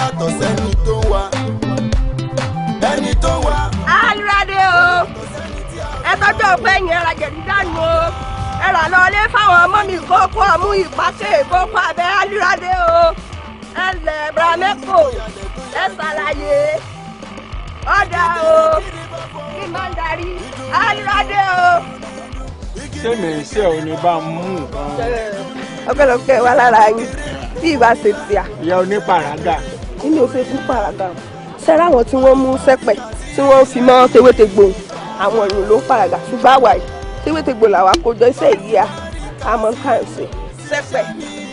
yàtọ̀ sẹ́ni tó wá ẹni tó wá. alúradé o ẹ tọ́jú ọ̀pẹ yẹn ra jẹ̀dí dànù o ẹ rà lọ lé fáwọn ọmọ mi kókó ọmú ìpàkè kókó abẹ́ alúradé o ẹ lẹ̀ bramẹ́kò ẹ ṣàlàyé ọ̀dà o kí n bá ń darí alúradé o. sẹ́mi iṣẹ́ ò ní bá mú nǹkan. ọpẹ́lọpẹ́ wà lára yín bí ìbá ṣe tíya. ìyá onípàràgà. nínú òfin fún pàràgà sẹ́rà àwọn tí wọ́n mú sẹ́pẹ̀ tí wọ́n fi mọ́ tewétegbò àwọn èèyàn ló ń pàràgà ṣùgbọ́n àwa yìí tewétegbò làwa kó jọ iṣẹ́ yìí à àmọ́ káàsì sẹ́pẹ̀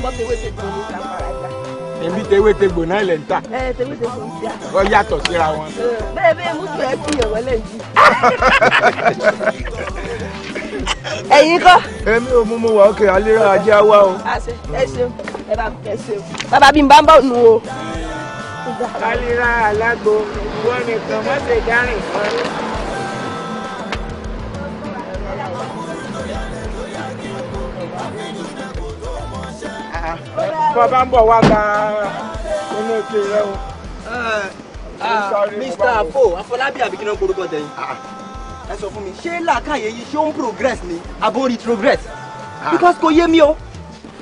mọ́ tewétegbò ní ìta pàràgà. èmi tewétegbò náà lè ń tà. tewétegbò ń tíya. wọ́n yàtọ̀ síra wọn. bẹ́ẹ̀ mú tó ẹ fi hàn wọ́n lẹ́yìn. ẹ̀yin kọ́. èmi ò mú mu wà ókè alẹ́ ajé á wá o. ẹ ṣeun ẹ bá ẹ ṣeun bàbá bí n bá ń bọ̀ nù o. alira alágbo wọn nìkan má ṣe dárìn kan. bàbá ń bọ̀ wá gba inú ike rẹ o. Mr. Afo Afọlábí àbí kí ló ń korúkọ tẹ̀yìn. ẹ sọ fún mi ṣé làákàyè yìí ṣé ó ń progress ni àbó retrogress because kò yé mi o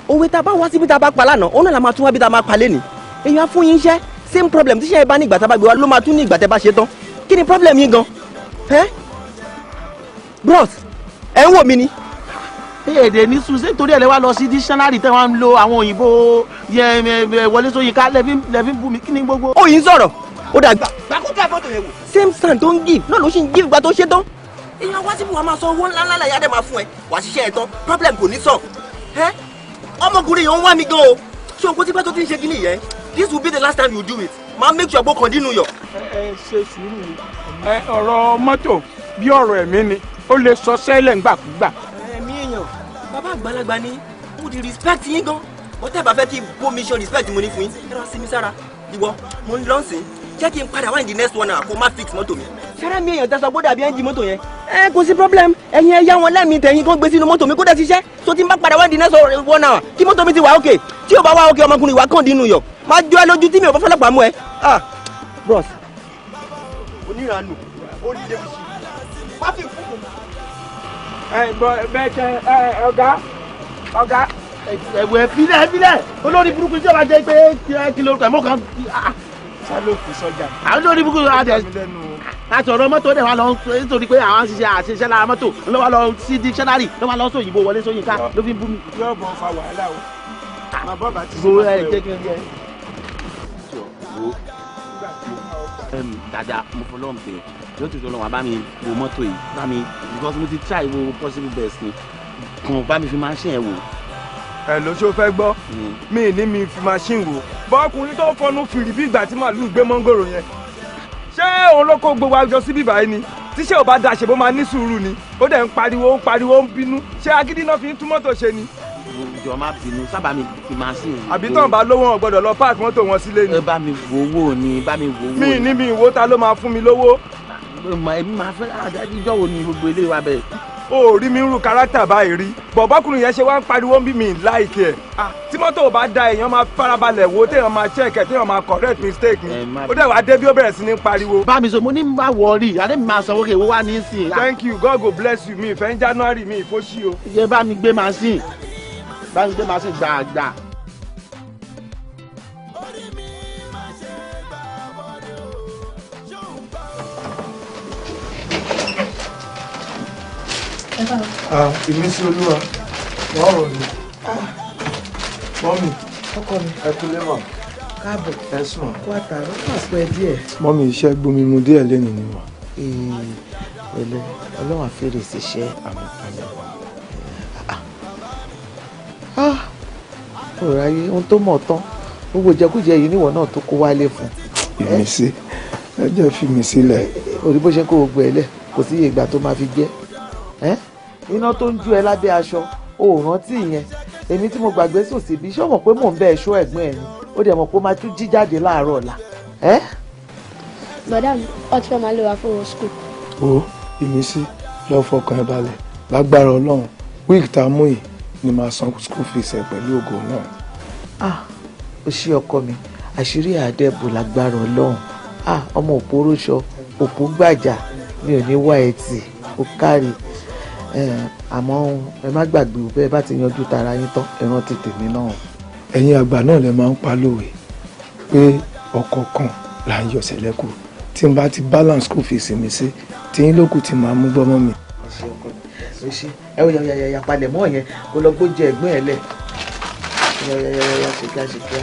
òwe tá a bá wá síbi tá a bá pa lánàá òun náà la máa tún wá bí tá a máa pa lẹ́nìí èèyàn á fún yín iṣẹ́ same problem tíṣẹ́ ẹ bá ní ìgbà tá a bá gbé wa ló máa tún ní ìgbà tẹ́ bá ṣe tán kí ni problem yín gan bros ẹ ń wò mí ni. èdè ní sùn ṣé nítorí ẹ lè wá lọ sí dictionary tẹ́ wọ́n ń lo àwọn òyìnbó Wọlé Ṣóyínká lẹ́fí bú mi kí ni gbogbo. òyìn sọ̀rọ̀ ó dà gbàkúkà fọ́tò yẹn wò same stand tó ń give náà ló ṣì ń give ìgbà tó ṣe tán èèyàn wá síbi wàá máa sọ owó ńláńlá lẹ́yìn adé máa fún ẹ wàá ṣiṣẹ́ ẹ tán problem kò ní sàn ọmọkùnrin yẹn ń wá mi gan o ṣé o kó tí pẹ́ tó ti ń ṣe kíní yẹn this will be the last time you do it máa make sure bó continue yọ. ẹ ṣe sùúrù ọ̀rọ̀ mọ́tò bí ọ̀rọ̀ ẹ̀mí ni ó lè sọ sẹ́lẹ̀ ńgbàkúgbà. ẹ̀mí èèyàn bàbá àgbàlagbà ni mo ti respect yín gan mo tẹ́ bá fẹ́ kí bó mi ṣe respect mo ní fún yín ẹ rọ sí mi sára ìwọ mo ń lọ sí jẹ́ kí n padà wá in the next 1 hour kó má fix mọ́tò mi. ṣẹ́rẹ́ mi èèyàn tẹ́sán gbọ́dọ̀ àbí ẹ́ńjì mọ́tò yẹn. ẹ kò sí problem ẹ̀yin ẹ yá wọn lẹ́mìí tẹ̀yìn kó gbé sínú mọ́tò mi kó dẹ̀ ṣiṣẹ́ so tí n bá padà wá in the next 1 hour kí mọ́tò mi ti wà ókè tí ò bá wá ókè ọmọkùnrin ìwà kàn dínú yọ máa jọ ẹ lójú tí mi ò bá fọlọ́pàá mú ẹ. bros oníranù ó lé mi sí má fi kú. bẹ́ẹ̀ tẹ ọ̀gá ẹ̀wẹ̀ filẹ̀ olórí burúkú tí o bá jẹ́ pé kí ló kẹ́ mọ́ kan. sálòkù sọjà. àwọn olórí burúkú láti ọ̀rọ̀ mọ́tò dẹ̀ wá lọ nítorí pé àwọn àṣìṣe lára mọ́tò ló wá lọ sí dictionary ló wá lọ sọ òyìnbó Wọlé Ṣóyínká ló fi ń bú mi. yóò bọ̀ fa wàhálà o. màá bọ́ bá ti sọ jẹ́ kí n jẹ́. dada mo fọlọ́ ń pè yóò tún lọ́wọ́ bá mi wo mọ́tò yìí bá mi because mo ti try wo possible best ni kàn bá mi fi machine ẹ̀ wò. ẹ ló ṣó fẹ́ gbọ́ mi ní mi fi machine wò bọ́ọ̀kùnrin tó fọnú fìrì bí ìgbà tí màálù gbé mọ́ngòrò yẹn ṣé òun ló kó gbogbo àjọ síbí báyìí ni tíṣẹ́ ò bá da ṣe bó máa ní sùúrù ni ó dẹ̀ ń pariwo ń bínú ṣé agídí náà fi ń tún mọ́tò ṣe ni. ìjọ má bínú sábà mi fi machine. àbí tán bá lówó wọn gbọ́dọ̀ lọ páàkì mọ́tò wọn sílé ni. ẹ bá mi wo owó ni bá mi wo owó. mi ní mi ìwó ta ló máa fún mi lówó. èmi máa fẹ́ àdájọ́ wo ni gbogbo ilé wa bẹ̀rẹ̀. ó rí mi ń ru kárátà báyìí rí bọ̀bọ́kùnrin yẹn ṣe wá ń pariwo ń bí mi láìkí ẹ̀ tí mọ́tò ò bá da èèyàn máa farabalẹ̀ wo téèyàn máa check ẹ̀ téèyàn máa correct mistake ni ó dẹ̀ wá dé bí ó bẹ̀rẹ̀ sí ní pariwo. bá mi sọ mo ní má wọrí adé mi máa sanwó kè wó wá ní sìn. thank you God go bless you mi ìfẹ́ January mi ìfọ́sí o. ṣe bá mi gbé machine gbàgbà. ìmísí olúwa wọ́n rọ̀ ní. mọ́mì ọkọ mi ẹ kúlé mọ̀. káàbọ̀ ẹ sùn. kó àtàrà ó kàn pẹ́ díẹ̀. mọ́mì iṣẹ́ gbomi mu díẹ̀ lẹ́nu ni wọ́n. pẹ̀lẹ́ ọlọ́run àfẹ́rẹ́ ṣiṣẹ́ àmọ́ ọ̀rọ̀ ayé ohun tó mọ̀ tán gbogbo ìjẹkújẹ yìí níwọ̀n náà tó kó wálé fún. ìmísí ẹ jẹ́ fi mi sílẹ̀. orí bó ṣe kó gbogbo ẹ lẹ̀ kò sí iye ìgbà tó máa fi jẹ́ iná tó ń jó ẹ lábẹ́ aṣọ o ò rántí ìyẹn èmi tí mo gbàgbé sùn síbi ṣé o mọ̀ pé mò ń bẹ ẹ̀ṣọ́ ẹ̀gbọ́n ẹ̀ ni ó dẹ̀ mọ̀ pé ó máa tún jí jáde láàárọ̀ ọ̀la. bọ̀dá mi ọ ti fẹ́ máa lé wa fún wọn skul. o ìmísí lọ fọkàn ẹ balẹ̀ lágbára ọlọ́run wíìkì tá a mú yìí ni màá san school fees ẹ pẹ̀lú ògo náà. o ṣé ọkọ mi àṣírí àdẹ́bò lágbára ọlọ́run. Ọmọ òpó róṣọ òpó gbàjà mi ò ní wá ẹtì ó kárí. Àmọ́ ẹ má gbàgbé o bẹ́ẹ̀ bá ti yanjú tara yín tán ẹ rántí tèmi náà. ẹ̀yin àgbà náà lè máa ń pa lówe pé ọ̀kọ̀ọ̀kan là ń yọ sẹ̀lẹ́kù tí n bá ti balance school fees mi sí tí yín lókù ti máa mú gbọ́mọ́ mi. ẹ ó yà palẹ̀ mọ́ yẹn kó lọ gbóúnjẹ ẹ̀gbọ́n ẹ̀ lẹ̀ yà ṣèkíá.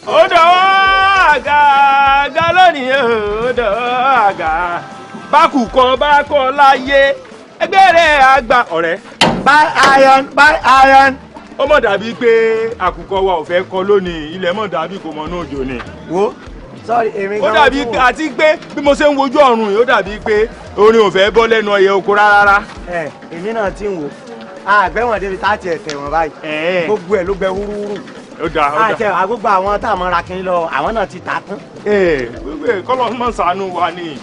ó dọ̀wọ́ àgàgà lónìí ó dọ̀wọ́ àgà bákùkọ bá kọ láyé ẹgbẹ́ rẹ̀ àgbà ọ̀rẹ́. buy iron. ó mọ̀ dàbí pé àkùkọ wa ò fẹ́ kọ lónìí ilẹ̀ mọ̀ dàbí kò mọ̀ náà jò ni. wo sorry èmi gan-an ó dàbí àti pé bí mo ṣe ń wojú ọ̀run yìí ó dàbí pé orin ò fẹ́ bọ́ lẹ́nu ọyẹ oko rárá. èmi náà ti ń wò àgbẹ̀wọ̀n débi tá a tiẹ̀ tẹ̀wọ̀n báyìí gbogbo ẹ̀ ló gbẹ wúrúwúrú. ó dáa ó dáa àti àgbógbó àwọn tá a mọ ra kiri lọ àwọn náà ti tà tán. kọ́lọ́ mọ̀ ṣàánú wa ni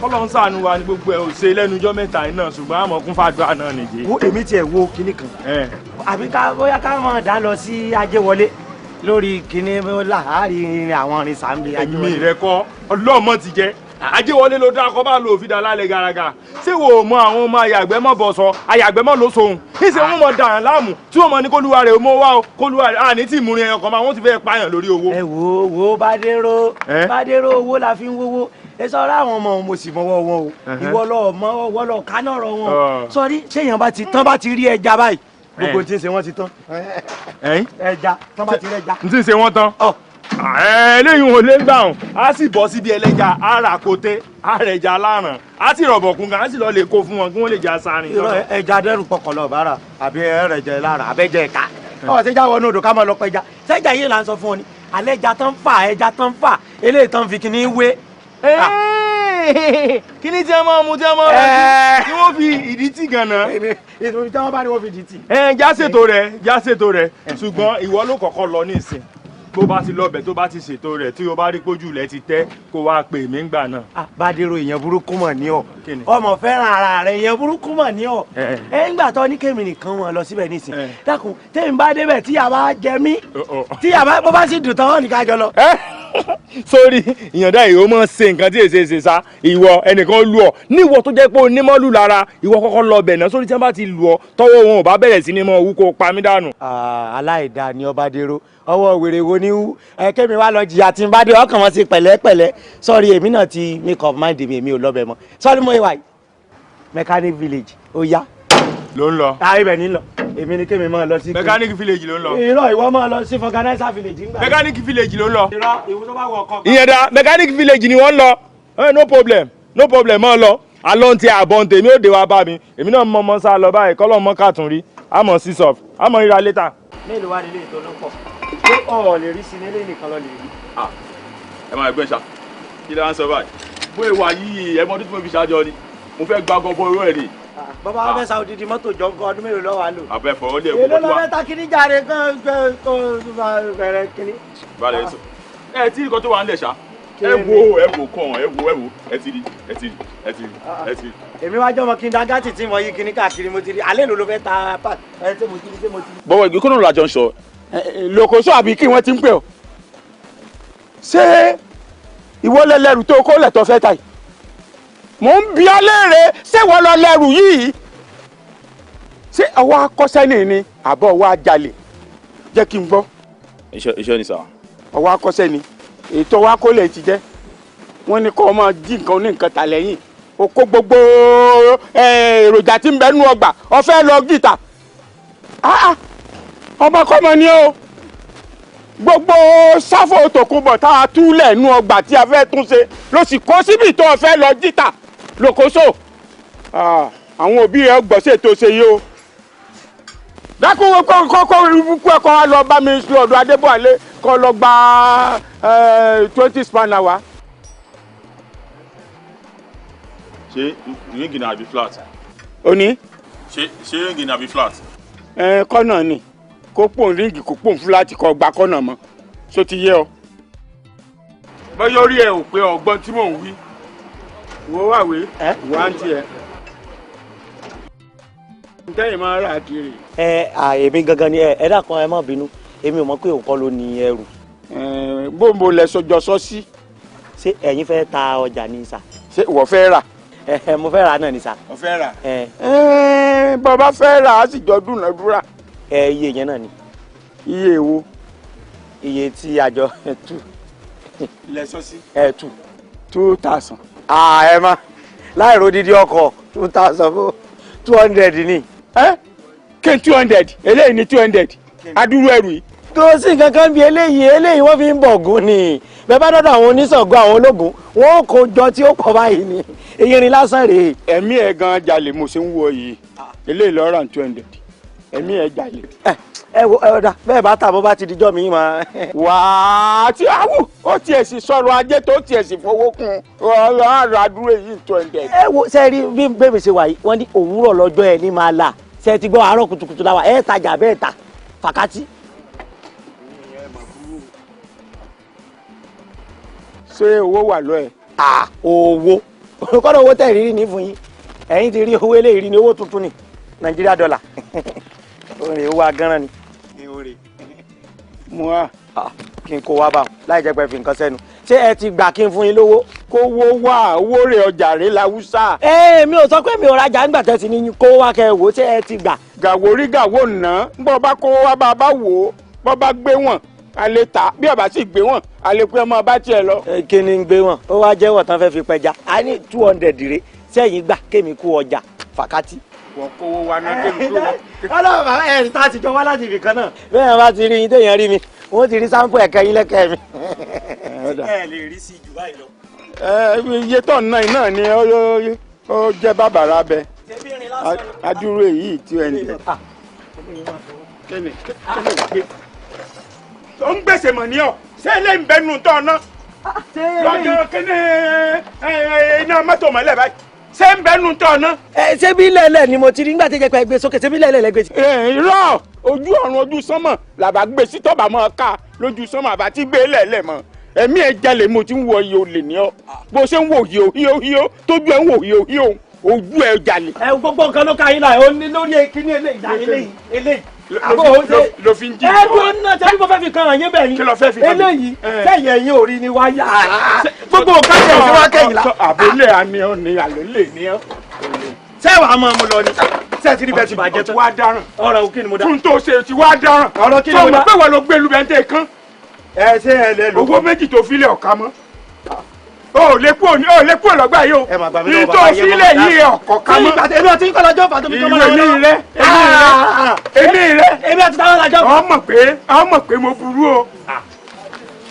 kọ́lọ́ ń ṣàánú wa ni gbogbo ẹ̀ ò ṣe lẹ́nujọ́ mẹ́ta yìí náà ṣùgbọ́n àmọ́ kún fàdúrà náà nìyí. wo èmi tiẹ̀ wo kinní kan àbí bóyá ká mọ̀ dá lọ sí Ajéwọlé lórí kinní láàárín àwọn irin sàmì Ajéwọlé. èmi rẹ kọ́ ọlọ́mọ ti jẹ́ Ajéwọlé ló dá akọ́ bá lò fi dá lálẹ́ garaga ṣé wo mọ àwọn ọmọ ayàgbẹ́ mọ̀ bọ̀ sọ ayàgbẹ́ mọ̀ ló sohun níṣẹ́ wọn mọ̀ dàrán láàmú tí wọ́n mọ̀ ní kólúwa rẹ̀ mọ́ wá o kólúwa rẹ̀ àní tí ìmúrin ẹ̀yàn kan máa wọ́n ti fẹ́ pààyàn lórí owó. ẹ wo Bádéró owó la fi ń wówó ẹ sọ̀rọ̀ àwọn ọmọ mo sì mọ́wọ́ wọn o ìwọ lọ kánà ọ̀rọ̀ wọn sọrí téèyàn bá ti rí ẹja báyìí gbogbo tí ń ṣe wọ́n ti tán ẹja tán bá ti rí ẹja. n tí ń ṣe wọ́n tán eléyìí ò lè gbà hàn á sì bọ́ síbi ẹlẹ́ja ara kòtẹ́ àrẹ̀jà láràn á sì rọ̀bọ̀kún kan á sì lọ lè kó fún wọn kí wọ́n lè jà sáárín. ẹja dẹrù pọkànlọ bára àbí ẹrẹjẹ lára àbẹjẹ ẹka ọ ṣẹjà wọnú odò ká máa lọ pẹja ṣẹjà yìí là ń sọ fún ọ ni alẹ́ ẹja tán fà eléyìí tán fi kíní wé. kíní tí a máa mu tí a máa rẹ tí wọ́n fi ìdí tì gànà. ìdí tí wọ́n bá ní wọ́n fi ìdí tì. já ṣètò rẹ̀ ṣùgbọ́n ìwọ ló kọ́kọ́ lọ ní ìsìn bó bá ti lọ́bẹ̀ tó bá ti ṣètò rẹ̀ tí o bá rí pójú rẹ̀ ti tẹ́ kó wá pè mí ńgbà náà. Bádéró èèyàn burúkú mọ̀ ní ọ ọmọ fẹ́ràn ara rẹ̀ èèyàn burúkú mọ̀ ní ọ ńgbà tó ní kémi nìkan wọn lọ síbẹ̀ nísìn dákun tẹ́mi bá débẹ̀ tí yàrá jẹ mí tí yàrá bó bá sì dùn tán wọn ní ká jọ lọ. sórí ìyànda ìhó mọ̀ ṣe nǹkan tí èsì ṣe sá ìwọ ẹnìkan lù ọ níwọ tó jẹ́ pé onímọ̀lù lára ìwọ kọ́kọ́ lọ bẹ̀ náà sórí tí wọ́n bá ti lù ọ tọ́wọ́ wọn ò bá bẹ̀rẹ̀ sí ni mọ̀ wú kó pa mí dànù. aláìda ni Bádéró ọwọ́ wèrè wo ni wú kémi wá lọ jìyà tí n bá dé ọkàn wọn sí pẹ̀lẹ́pẹ̀lẹ́ sọ́ọ́rí èmi náà ti make up mind mi èmi ò lọ́bẹ̀ mọ́ sọ́ọ́rí mo wà mechanic village ó yá. ló ń lọ. ibẹ̀ ní lọ èmi ni kémi máa lọ sí. mechanic village ló ń lọ. irọ́ ìwọ máa lọ sí organizer village ńgbà. mechanic village ló ń lọ. irọ́ ìwọ tó bá wọ ọkọ. ìyẹn dá mechanic village ni wọ́n ń lọ no problem máa lọ alọ́ ti àbọ̀ tèmi ó dé wá bá mi èmi náà mọ̀ sá lọ báyìí kọ́lọ́ mọ́ kàtún rí àmọ́ sí sọ̀f àmọ́ ríra létà. mélòó wá nílé ìtọ́lọ́pọ̀ ṣé ọ̀ lè rí sí nílé nìkan lọ lè rí. ẹ máa gbẹ́ ṣá kí ló ń sọ báyìí bó ìwà yìí ẹ mọ ọdún tí mo fi ṣáájọ ni mo fẹ́ gba gọbọ irú ẹ̀ ni. bàbá wa fẹ́ sa odidi mọ́tò jọ nǹkan ọdún mélòó lọ́wọ́ á lò. àbẹ̀fọ̀ ó lè kó èló lọ fẹ́ ta kíní jáde kán kó bẹ̀rẹ̀ kíní. balẹ̀ sọ ẹ tí nǹkan tó wà ń lẹ̀ ṣá ẹ wo kàn ẹ wo ẹ ti rí. èmi wá jọmọ kí n dá gátì tí mo yí kíní káàkiri mo ti rí alẹ́ ló fẹ́ ta ẹ tí mo ti rí. bọ́wọ́ ìgbé kọ́nà làjọ ń sọ. lòkòsó àbí kí wọ́n ti ń pè ọ́ ṣé ìwọ lẹ́lẹ́rù tó kó lẹ̀tọ́ fẹ́ ta yìí mò ń bi aléèrè ṣé wọ́n lọ lẹ́rù yìí ṣé ọwọ́ akọ́sẹ́nì ni àbọ̀ ọwọ́ ajalè jẹ́ kí n gbọ́. iṣẹ́ ni sà. ọwọ́ akọ́sẹ́nì ètò ọwọ́ akólẹ̀ ti jẹ́ wọ́n ní kọ́ ọ máa jí nǹkan ní nǹkan tà lẹ́yìn o kó gbogbo èròjà tí ń bẹ nú ọgbà o fẹ́ lọ gìtà ọmọkọ́mọ ni o gbogbo sáfò tòkunbọ̀ tá a túlẹ̀ nú ọgbà tí a fẹ́ tún ṣe ló sì kó síbi tó o fẹ́ lọ gìtà lókoṣó àwọn òbí rẹ̀ gbọ́sẹ̀ tó ṣe yìí o dákun kọ́kọ́ irúkú ẹ̀ kọ́ wa lọ bá mi lọ́dọ̀ Adébọ̀wálé kọ́ lọ gba 20 spanner wa. ṣé ríngì ni àbí flat. o ní. ṣé ríngì ni àbí flat. kọ́nà ni kó pòun ríngì kó pòun fúláàtì kọ́ gba kọ́nà mọ́ so ti yé ọ. bọ́yọ̀ orí ẹ̀ ò pé ọgbọ́n tí mò ń wí wo wàwé wá ń tiẹ̀ ntẹ́yìn máa rà kiri. èmi gangan ni ẹ dákun ẹ má bínú èmi ò mọ̀ pé òun kọ́ ló ní ẹrù bó lẹ sọjọ sọ sí. ṣé ẹ̀yin fẹ́ ta ọjà ní sà. ṣé ìwọ fẹ́ rà. mo fẹ́ rà náà ní sà. mo fẹ́ rà. bàbá fẹ́ rà á sì jọ dúnàdúrà. iye yẹn náà ni. iye wo. iye tí àjọ tú. lẹ sọ sí. 2,000. ẹ má láì ro dídí ọkọ̀ 2,000 fún 200 ni. kí n 200 eléyìí ni 200 adúrú ẹrù yìí. kò sí nǹkan kan bí eléyìí wọ́n fi ń bọ̀gún ni bẹ́ẹ̀ bá dọ́dọ̀ àwọn oníṣàngó àwọn ológun wọn kò jọ tí ó pọ̀ báyìí ni eyirin lásán rèé. ẹ̀mí ẹ̀ gan jalè mo ṣe ń wọ yìí eléyìí lọ́ọ́ rà 200 ẹ̀mí ẹ̀ jalè. ẹ wo ọ̀dà bẹ́ẹ̀ bá tà bó bá ti dijọ́ mi mà. wàá tí àwù ó tiẹ̀ sì sọ̀rọ̀ ajé tó tiẹ̀ sì fowó kún ọ̀rọ̀ àdúró yìí 200. ẹ wo sẹ́ẹ̀rí bí bẹ́ẹ̀ mi ṣe wà yìí wọ́n ní òwúrọ̀ lọ́jọ́ ẹ̀ ní máa là ṣe ti gbọ́ àárọ̀ kùtùkùtù láwa ẹ̀ tajà bẹ́ẹ̀ ta fàkátì. ṣé owó wà lọ ẹ. owó kọ́dọ̀ owó tẹ̀ rírí ní fún yín ẹ̀yin ti rí owó eléyìí rí ní owó tuntun ní nàìjíríà dọ́là orin owó agánran ni. mo wá. kí n kó wá bá wọn láì jẹ́ pé fi nǹkan sẹ́nu ṣé ẹ ti gbà kí n fún yín lówó. kówó wá owó rẹ̀ ọjà rẹ̀ làwùsà. mi ò sọ pé mi ò rajà nígbà tẹ́sí ní kó wá kẹ́ ẹ wò ṣé ẹ ti gbà. gàwórí gàwó nà bọ́ bá kówó wá bá a bá wò ó bọ́ bá gbé wọn a lè ta bí ọba sì gbé wọn a lè pé ọmọ bá tiẹ̀ lọ. kí ni ń gbé wọn ó wá jẹ́wọ́ tán fẹ́ fi pẹja a ní 200 rè sẹ́yìn gbà kémi kú ọjà fàkátì. wọ́n kówó wa náà kémi kú wọn. ọlọ́run bàbá ẹ̀ tá a ti jọ wá láti ibì kan náà. bẹ́ẹ̀ bá ti rí yín téèyàn rí mi wọ́n ti rí sáńpù ẹ̀kẹ́ yín lẹ́kẹ́ mi. ẹ lè rí sí jù báyìí lọ. iye tó ń náà ni ó jẹ́ bàbàrà bẹ adúrú èyí tí ẹ ń jẹ. ó ń gbèsè mọ̀ ní ọ ṣé ilé ń bẹnu tọ́ ọ ná lọ́jọ́ kíní iná mọ́tò mọ́lẹ̀ báyìí ṣé ń bẹnu tọ́ ọ ná. ṣé bí lẹ́lẹ̀ ni mo ti rí nígbà tí ẹ jẹ́ pé ẹ gbé sókè ṣé bí lẹ́lẹ̀ lẹ gbé sí. irọ́ ojú ọ̀run ojú sánmọ̀ làbá gbé sí tọ́ba mọ́ ká lójú sánmọ̀ àbá tí gbé lẹ́lẹ̀ mọ́ ẹ̀mí ẹ̀ jalè mo ti ń wọ iye olè ní ọ bó ṣe ń wò híó tójú ẹ̀ ń wò híó ojú ẹ̀ jalè. gbogbo nǹkan ló ka yín náà ó ní lórí kíní eléyìí ló fi ń jí. ẹ̀rọ náà tẹ́lifí mo fẹ́ fi kan àyè bẹ́ẹ̀ yín. kí ló fẹ́ fi kan mi. eléyìí sẹ́yìn ẹ̀yìn ò rí ni wá yá. gbogbo nǹkan tẹ̀ sí wá kẹ́yìn la. àbólé àníọ́ ni àlólè ní ọ́. sẹ́wàá máa mú lọ ni sẹ́ẹ̀ tí níbẹ̀ ti bàjẹ́ tán. wá dáràn. ọ̀rọ̀ òkè ni mo dá. fún tó ṣe ti wá dáràn. ọ̀rọ̀ kí ni mo dá. sọ pé wọ́n ló gbé lubẹ̀ntẹ́ kan. ṣé ẹ lẹ lò. owó méjì tó filẹ̀ ọ̀ka mọ́. o lè kú ọlọ́gbà yìí o. ẹ máa gbà mí lọ́wọ́ bàbá yẹn. ní tó filẹ̀ yìí ọkọ̀ ká mọ́. èmi àti yín kọ́ lọ́jọ́ fà tó fi kọ́ mọ́ lọ́wọ́. èmi àti táwọn lọ́jọ́. ọmọ pé mo burú o.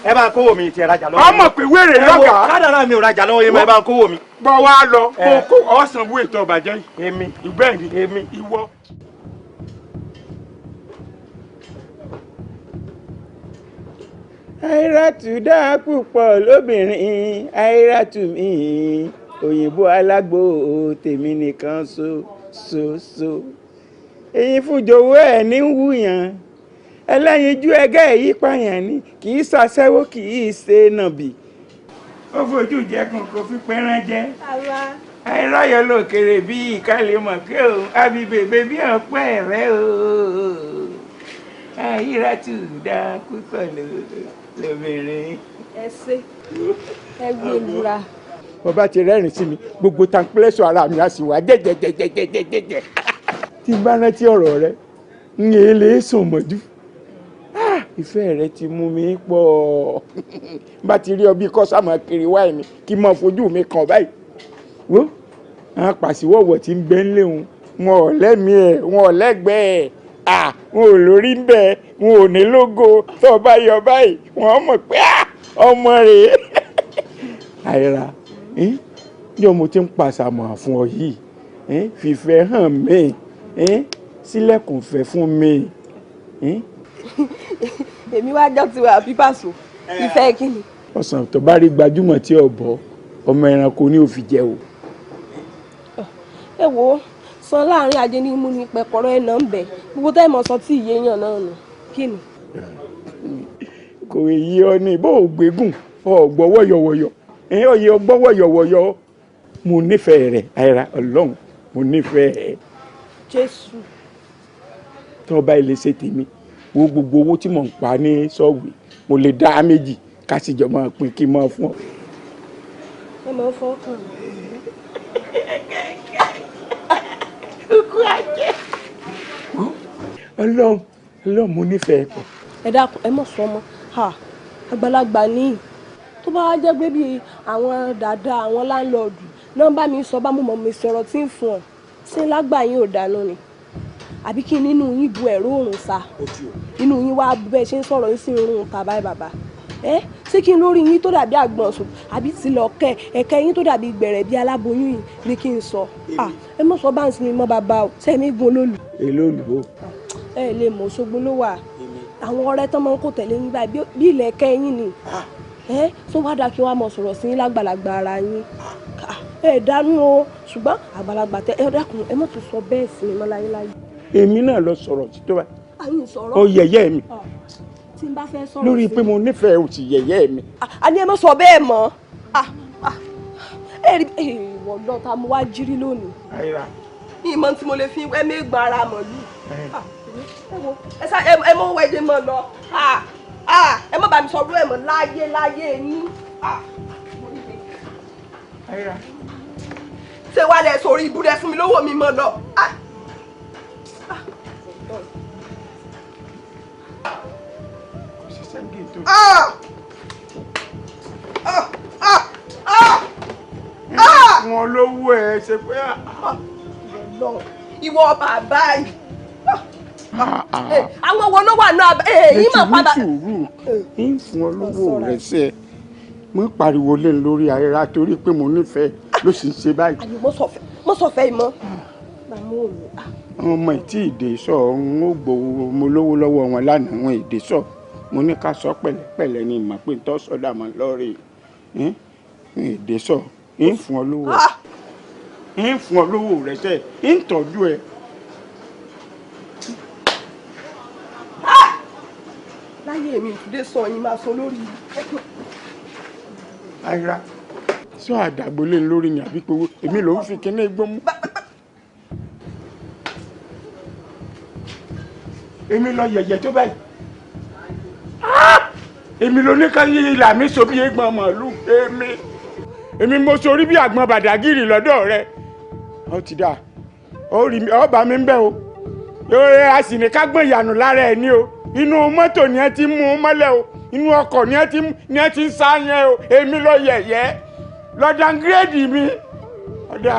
ẹ bá ń kówó mi ti ẹ rajà lọ́wọ́. ọmọ pé wèrè lọ́gàá. kádàrá mi ò rajà lọ́wọ́ yẹn mọ́ ẹ bá ń kówó mi. bọ́ wá lọ kó ọ̀sán wo ètò ọ̀bàjẹ́ yìí. èmi ìgbẹ́ni èmi ìwọ. Àìràtù dáa púpọ̀ lóbìnrin Àìràtù mi òyìnbó alágbó tèmi nìkan so èyí fújòwó ẹ̀ ní wúyàn ẹlẹ́yinjú ẹgẹ́ yìí pààyàn ni kì í ṣàṣẹ́wó kì í ṣe nàbì ó fojú jẹkùn kò fi pẹ́ràn jẹ àìráyọ̀ lókèrè bí ìkàlẹ̀ mọ̀ pé òun àbí bèbè bí ọ̀pẹ́ rẹ o Àìràtù dáa púpọ̀ lóbìnrin. ẹ ṣe ẹ gbé lura. bàbá ti rẹ́rìn sí mi gbogbo tanpilẹ́sọ̀ ara mi á sì wá jẹ́jẹ́jẹ́jẹ́jẹ́jẹ́ tí bá rántí ọ̀rọ̀ rẹ ń yé lè sùn mọ́jú ìfẹ́ rẹ ti mú mi pọ̀ bá ti rí ọ bí kọ́sàmọ́ kiri wáì mi kí n mọ fojú mi kàn báyìí wo àwọn pàṣíwọ̀wọ̀ tí ń bẹ ńlẹ̀ wọn ò lẹ́mìí ẹ̀ wọn ò lẹ́gbẹ̀ẹ́ wọn ò lórí ń bẹ wọn ò ní lógo tó bá yọ báyìí wọn mọ̀ pé ọmọ rẹ̀ àìrà yóò mo ti ń pàṣàmọ̀ fún ọ yìí fìfẹ́ hàn mí sílẹ̀kùn fẹ́ fún mi. èmi wá jọ́ tiwa pípàṣọ ìfẹ́ kí ni. ọ̀sán tó bá rí gbajúmọ̀ tí ò bọ́ ọmọ ẹranko ní òfin jẹ o. ẹ wo san láàrin ajé ní mú ní pẹkọrọ ẹ náà ń bẹ gbogbo tẹ́ mọ̀ sọ tí ìyé yàn náà nù kí ni. kò yí ọ ní bó o gbégùn ọ gbọ́ wọ̀yọ̀wọ̀yọ̀ ọyẹ ọgbọ́ wọ̀yọ̀wọ̀yọ̀ mo nífẹ̀ẹ́ rẹ̀ àìrà ọlọ́run mo nífẹ̀ẹ́ rẹ̀. jésù. tó o bá ilé ṣe tèmi wo gbogbo owó tí mò ń pa ní ṣọ́ọ̀bù mo lè dá méjì ká sì jọ máa pín kí n máa fún ọ. ẹ máa fọ́ kàn mí. Ọlọ́run mo nífẹ̀ẹ́ pọ̀. ẹ dákun ẹ mọ̀ sọ ọmọ àgbàlagbà níyì tó bá wá jẹ́ pé bí àwọn dàda àwọn láńlọ́ọ̀dù náà bá mi sọ bá mo mọ̀ mi sọ̀rọ̀ tí ń fún ọ ṣé lágbà yín ò dáná ni àbí kí nínú yín bu ẹ̀rọ òrùn sa inú yín wá bẹ́ẹ̀ ṣe ń sọ̀rọ̀ yín sí irun ta báyìí bàbá ṣé kí n lórí yín tó dàbí àgbọ̀nsùn àbí ti lọ ẹ̀kẹ́ yín tó dàbí gbẹ̀rẹ̀ bí aláboyún yìí ni kí n sọ ẹ mọ̀ sọ bá ń sinmi mọ́ bàbá o sẹ́mi gun olólù. èlò olùbó. ẹ lè mọ̀ Òṣogbo ló wà àwọn ọ̀rẹ́ tán máa ń kó tẹ̀lé yín báyìí bí ilẹ̀ ẹ̀kẹ́ yín ni tó wá dáa kí wọ́n á mọ̀ sọ̀rọ̀ sí yín lágbàlagbà ara yín ẹ dánú o ṣùgbọ́n àgbàlagbà tẹ ẹ dákun ẹ mọ̀ tó sọ bẹ́ẹ̀ sí mi mọ́ láyéláyé. èmi náà lọ sọ̀rọ̀ sí tó bá. àyìn sọ̀rọ̀. ó yẹ̀yẹ́ mi. tí n bá fẹ́ sọ̀rọ̀ sí. lórí pé mo nífẹ̀ẹ́ ò sì yẹ̀yẹ́ mi. a ní ẹ mọ̀ sọ bẹ́ẹ̀ mọ́ ẹ rí ìwọ lọ ta mo wá jírí lónìí. ìmọ̀ tí mo lè fi ẹ̀mí gbọ́n ara mọ̀lú. ẹ mọ̀ wẹ́ẹ́dẹ́ mọ̀ lọ ẹ mọ̀ bá mi sọ ọdún ẹ̀ mọ̀ láyé yín. ṣé wàá lẹ sórí ibú rẹ fún mi lówó mi mọ̀ lọ. wọn lówó ẹ ṣe pé. ìwọ bàbá yìí àwọn wo ló wà náà yìí mà padà. ń fún ọ lówó rẹ sẹ mo pariwo lé lórí ayẹra torí pé mo nífẹ̀ẹ́ ló sì ń ṣe báyìí. àyè mo sọfẹ ìmọ. ọmọ ìtí ìdè sọ ń ó gbowó mo lówó lọ́wọ́ wọn lánàá wọn ìdè sọ mo ní ká sọ pẹ̀lẹ́pẹ̀lẹ́ ní ìmọ̀ pé tó sọdà mọ́ lọ́rẹ̀ ìdè sọ ń fún ọ lówó ń fún ọ lówó rẹ sẹ ń tọ́jú ẹ. láyé mi ìtúndé sọ yín máa sọ lórí. ayira sọ àdàgbò lé lórí ni àbí pé èmi ló ń fi kíní gbọ́n mú. èmi lọ yẹ̀yẹ̀ tó báyìí èmi ló ní ká yí ilà mi so bí egbọn màálù èmi mo sorí bí àgbọn bàdàgìrì lọ́dọ̀ rẹ ó ti dà ó bá mi ń bẹ̀ o a sì ní ká gbọ́n ìyànù lára ẹ̀ ní o inú mọ́tò ni ẹ ti mú un mọ́lẹ̀ o inú ọkọ̀ ni ẹ ti ń sá yẹn o èmi lọ yẹ̀yẹ́ lọ́dà gírèdì mi ọ̀dà.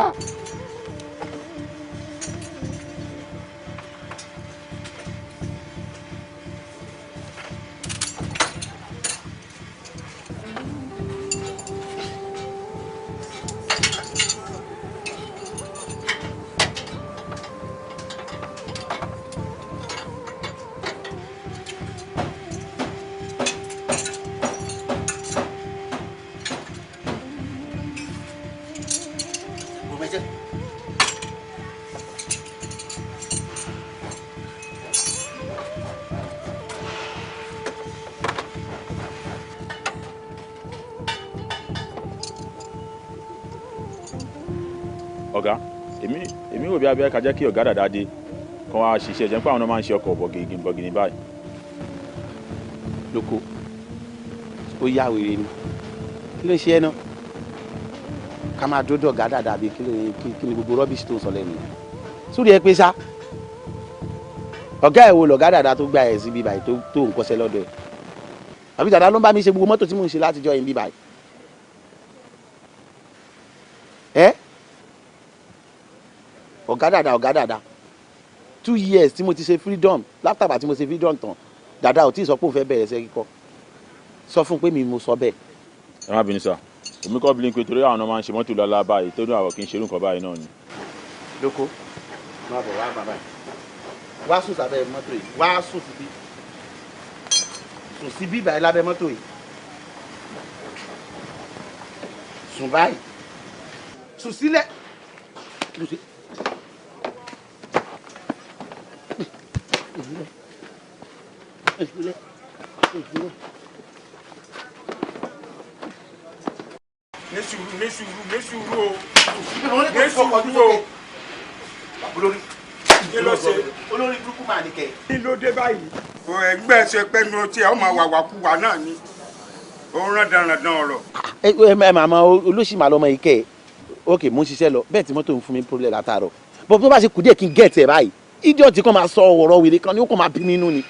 ọ̀gá èmi wò bí abẹ́ ká jẹ́ kí ọ̀gá dàda dé kàn wá ṣiṣẹ́ jẹ́ pé àwọn náà máa ń ṣe ọkọ̀ bọ̀gìnì báyìí. lóko ó yá wèrè ni kí ló ń ṣe ẹ náà ká máa dúró dọ̀gá dàda bíi kí ni gbogbo rọ́bìṣì tó ń sọ lẹ́nu sórí ẹ pé sá ọ̀gá ẹ̀ wo lọ̀gá dàda tó gbà ẹ̀ sí bíbáyìí tó ń kọ́ṣẹ́ lọ́dọ̀ ẹ̀ àbí dàda ló ń bá mi ṣe gbogbo mọ́tò tí mò ń ṣe látijọ́ yìí bíbáyìí ọ̀gá dàda 2 years tí mo ti ṣe freedom látàbà tí mo ṣe freedom tán dàda ò tí ì sọ pé òun fẹ́ bẹ̀rẹ̀ ṣe kíkọ́ sọ fún un pé mi mo sọ bẹ́ẹ̀. ẹ má bínú sá èmi kọ́ bí pé torí àwọn ọmọ máa ń ṣe mọ́tò lọ́la báyìí tó ní àwọn kì í ṣerú nǹkan báyìí náà ni. lóko má bọ̀ wá bàbá yìí wá sùn sábẹ́ mọ́tò yìí wá sùn síbí sùn síbí báyìí lábẹ́ mọ́tò yìí sùn báyìí sùn sílẹ̀. ní sùúrù o olórí kí ló ṣe olórí burúkú máa ní kẹ. kí ló dé báyìí ẹgbẹ́ ṣe pé ní o tí ọmọ wàwàkúwà náà ni òun rán dandan ọ̀rọ̀. ẹ màmá olóṣìmọ̀ àlọ́mọ yìí kẹ́ ẹ̀ ok mo ń ṣiṣẹ́ lọ bẹ́ẹ̀ tí mọ́tò ń fún mi problem látàárọ̀ bọ́ tó bá ṣe kù díẹ̀ kí n gẹ̀ẹ́tì ẹ̀ báyìí idiot kan máa sọ ọ̀rọ̀ wèrè kan ni ó kàn máa bí mi nínú ni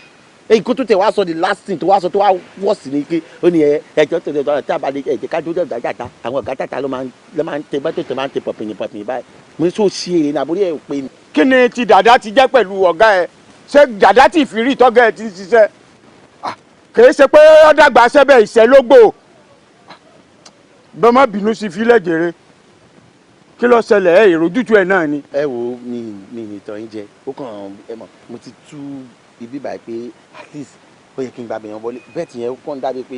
èyí kó tó tẹ̀ wá sọ the last thing tó wá sọ tó wá wọ̀ sí ni pé ó ní ẹjọ́ tẹ̀lé ọ̀dọ́ tí a bá lè ẹ̀jẹ̀ ká dúró dẹ̀ gàtà àwọn gàtà ló máa ń tẹ bá tètè máa ń tẹ pọ̀pìnì báyìí mo ní sọ ṣe èrè nàbórí ẹ̀ pé ni. kí ni ti dàda ti jẹ́ pẹ̀lú ọ̀gá ẹ̀ ṣé dàda ti fi rí ìtọ́gẹ́ ẹ̀ ti ń ṣiṣẹ́ kì í ṣe pé ó dàgbà sẹ́bẹ̀ ìṣẹ́ lógbò bọ́mọ bínú sí fílẹ̀ jèrè kí ló ṣẹlẹ̀ ẹ̀ ìrójútu ẹ̀ náà ni. ẹ wo mi ìtàn yín jẹ ó kàn ẹ mọ̀ mo ti tú ibi báyìí pé at least ó yẹ kí n gba àbẹ̀yàn wọlé bẹ́ẹ̀ tí yẹn kàn dábẹ́ pé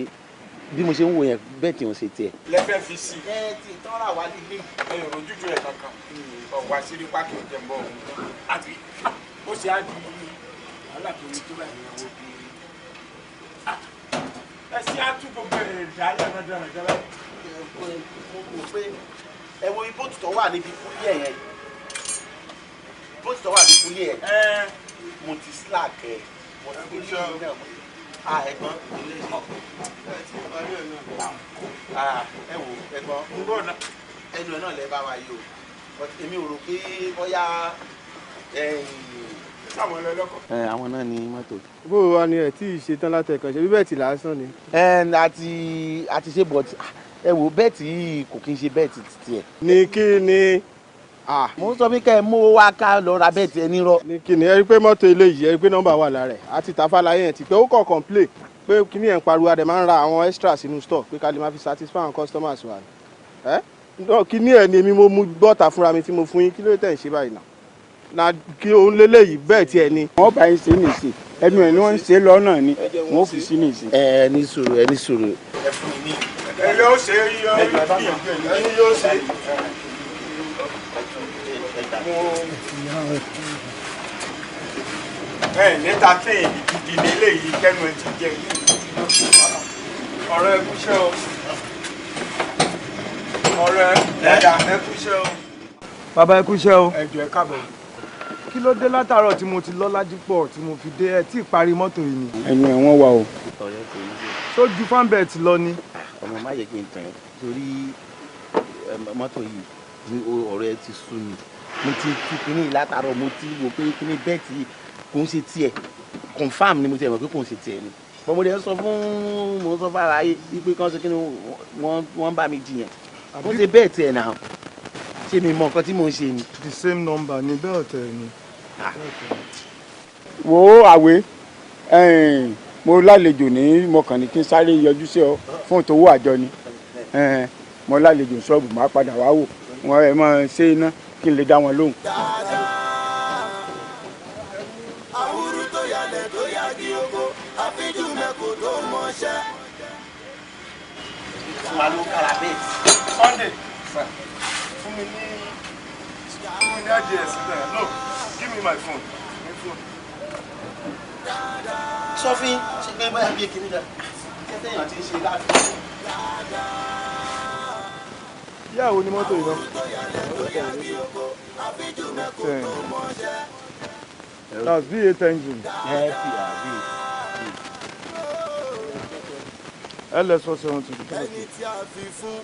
bí mo ṣe ń wo yẹn bẹ́ẹ̀ tí wọ́n ṣe tiẹ̀. lẹ́fẹ̀ẹ́ fi sí. ẹ ti tọ́ra wa nílé ẹ ìrójútu ẹ̀ kankan ọ̀wá sírí pákí ò jẹ́ ń bọ̀ òun àti ó ṣe á di alákòóyè tó bá ìyàwó bí ẹ ṣe á tún gbogbo ẹ̀ dá lẹ́rọ̀dẹ̀rẹ̀ ẹ wo bóòtù tó wà níbi fúlẹ̀ yẹn bóòtù tó wà níbi fúlẹ̀ yẹn mo ti slack ẹ mo ti gbé ní ìlú náà ẹ̀gbọ́n ilé iṣẹ́ ẹ wo ẹ̀gbọ́n ẹnu ẹ náà lẹ bá wa yìí o èmi ò rò pé bóyá àwọn ẹlẹ́lọ́kọ̀. àwọn náà ni mọ́tò. bó o wá ní ẹ tí ì ṣetán látẹ̀kàn ṣe bí bẹ́ẹ̀ tì lásán ni. àti ṣe bọ́ọ̀tì ẹ wo bẹ́ẹ̀tì yìí kò kí n ṣe bẹ́ẹ̀tì títí ẹ̀. ní kí ni. mo ń sọ fún kẹ́ ẹ mú wá ká lọ ra bẹ́ẹ̀tì ẹ nírọ́. ní kí ni ẹ rí i pé mọ́tò eléyìí ẹ rí i pé nọ́mbà wà lára ẹ̀ àti tàfàlàyé ẹ̀ ti pé ó kọ̀ complain pé kíní ẹ̀ ń pariwo adẹ̀ máa ń ra àwọn extra sínú store pé ká lè máa fi satisfy àwọn customers wa ni. kíní ẹ̀ ni èmi mo mú bọ́ọ̀tà fúnra mi tí mo fún yín kí ló tẹ̀ ń ṣe báyìí náà na kí òun lélẹ́yìí bẹ́ẹ̀tì ẹ ni. wọ́n bá yín ṣe nìṣe ẹnu ẹ̀ ni wọ́n ń ṣe lọ́nà ni wọ́n fi sí nìṣe. ẹ ní sùúrù ẹ ní sùúrù. ẹ fún mi ní. ẹ yóò ṣe ẹni yóò ṣe. ẹ níta tí ìdí nílé yìí kẹnu ẹ ti jẹ ọ̀rọ̀ ẹ kúṣẹ́ o ọ̀rọ̀ ẹ kúṣẹ́ o. bàbá ẹ kúṣẹ́ o. ẹ jọ̀ọ́ ẹ káàbọ̀. kí ló dé látàárọ̀ tí mo ti lọ Ládìpọ̀ tí mo fi dé ẹ tí ì parí mọ́tò yìí ni. ẹnu ẹ̀ wọ́n wà o. tó ju fanbet lọ ni. ọmọ má yẹ kí n tàn torí mọ́tò yìí ọ̀rọ̀ ẹ ti sú mi mo ti tú kínní látàárọ̀ mo ti wò pé kínní bẹ́ẹ̀tì kò ń ṣe tiẹ̀ confam ni mo ti ẹ̀ mọ̀ pé kò ń ṣe tiẹ̀ ni bọ́mọdé sọ fún ara yìí wípé kán ṣe kí ni wọ́n bá mi jiyàn mo ṣe bẹ́ẹ̀tì ẹ̀ náà ṣé mi mọ nǹkan tí mò ń ṣe ni. the same number ni bẹ́ẹ̀ ọ̀tẹ̀ ni. wo àwé mo lálejò ní mo kàn ní kí n sáré yọjú sí ọ fún ìtòwó àjọ ni mo lálejò ṣọ́ọ̀bù máa padà wá wò wọn ẹ máa ṣe iná kí n lè dá wọn lóhùn. àwùrú tó yálẹ̀ tó yá kí oko àfijú mẹ́kò tó mọṣẹ́. ìtumọ̀ ló kára bẹ́ẹ̀. Sunday fún mi ní àdìẹ sílẹ̀ no give me my phone. sọfin ṣe pé báyà bí èkìní dá kẹtẹ èèyàn ti ń ṣe láti. ìyàwó ni mọ́tò yìí náà. that's V8 engine. LS470. ẹni tí a fi fún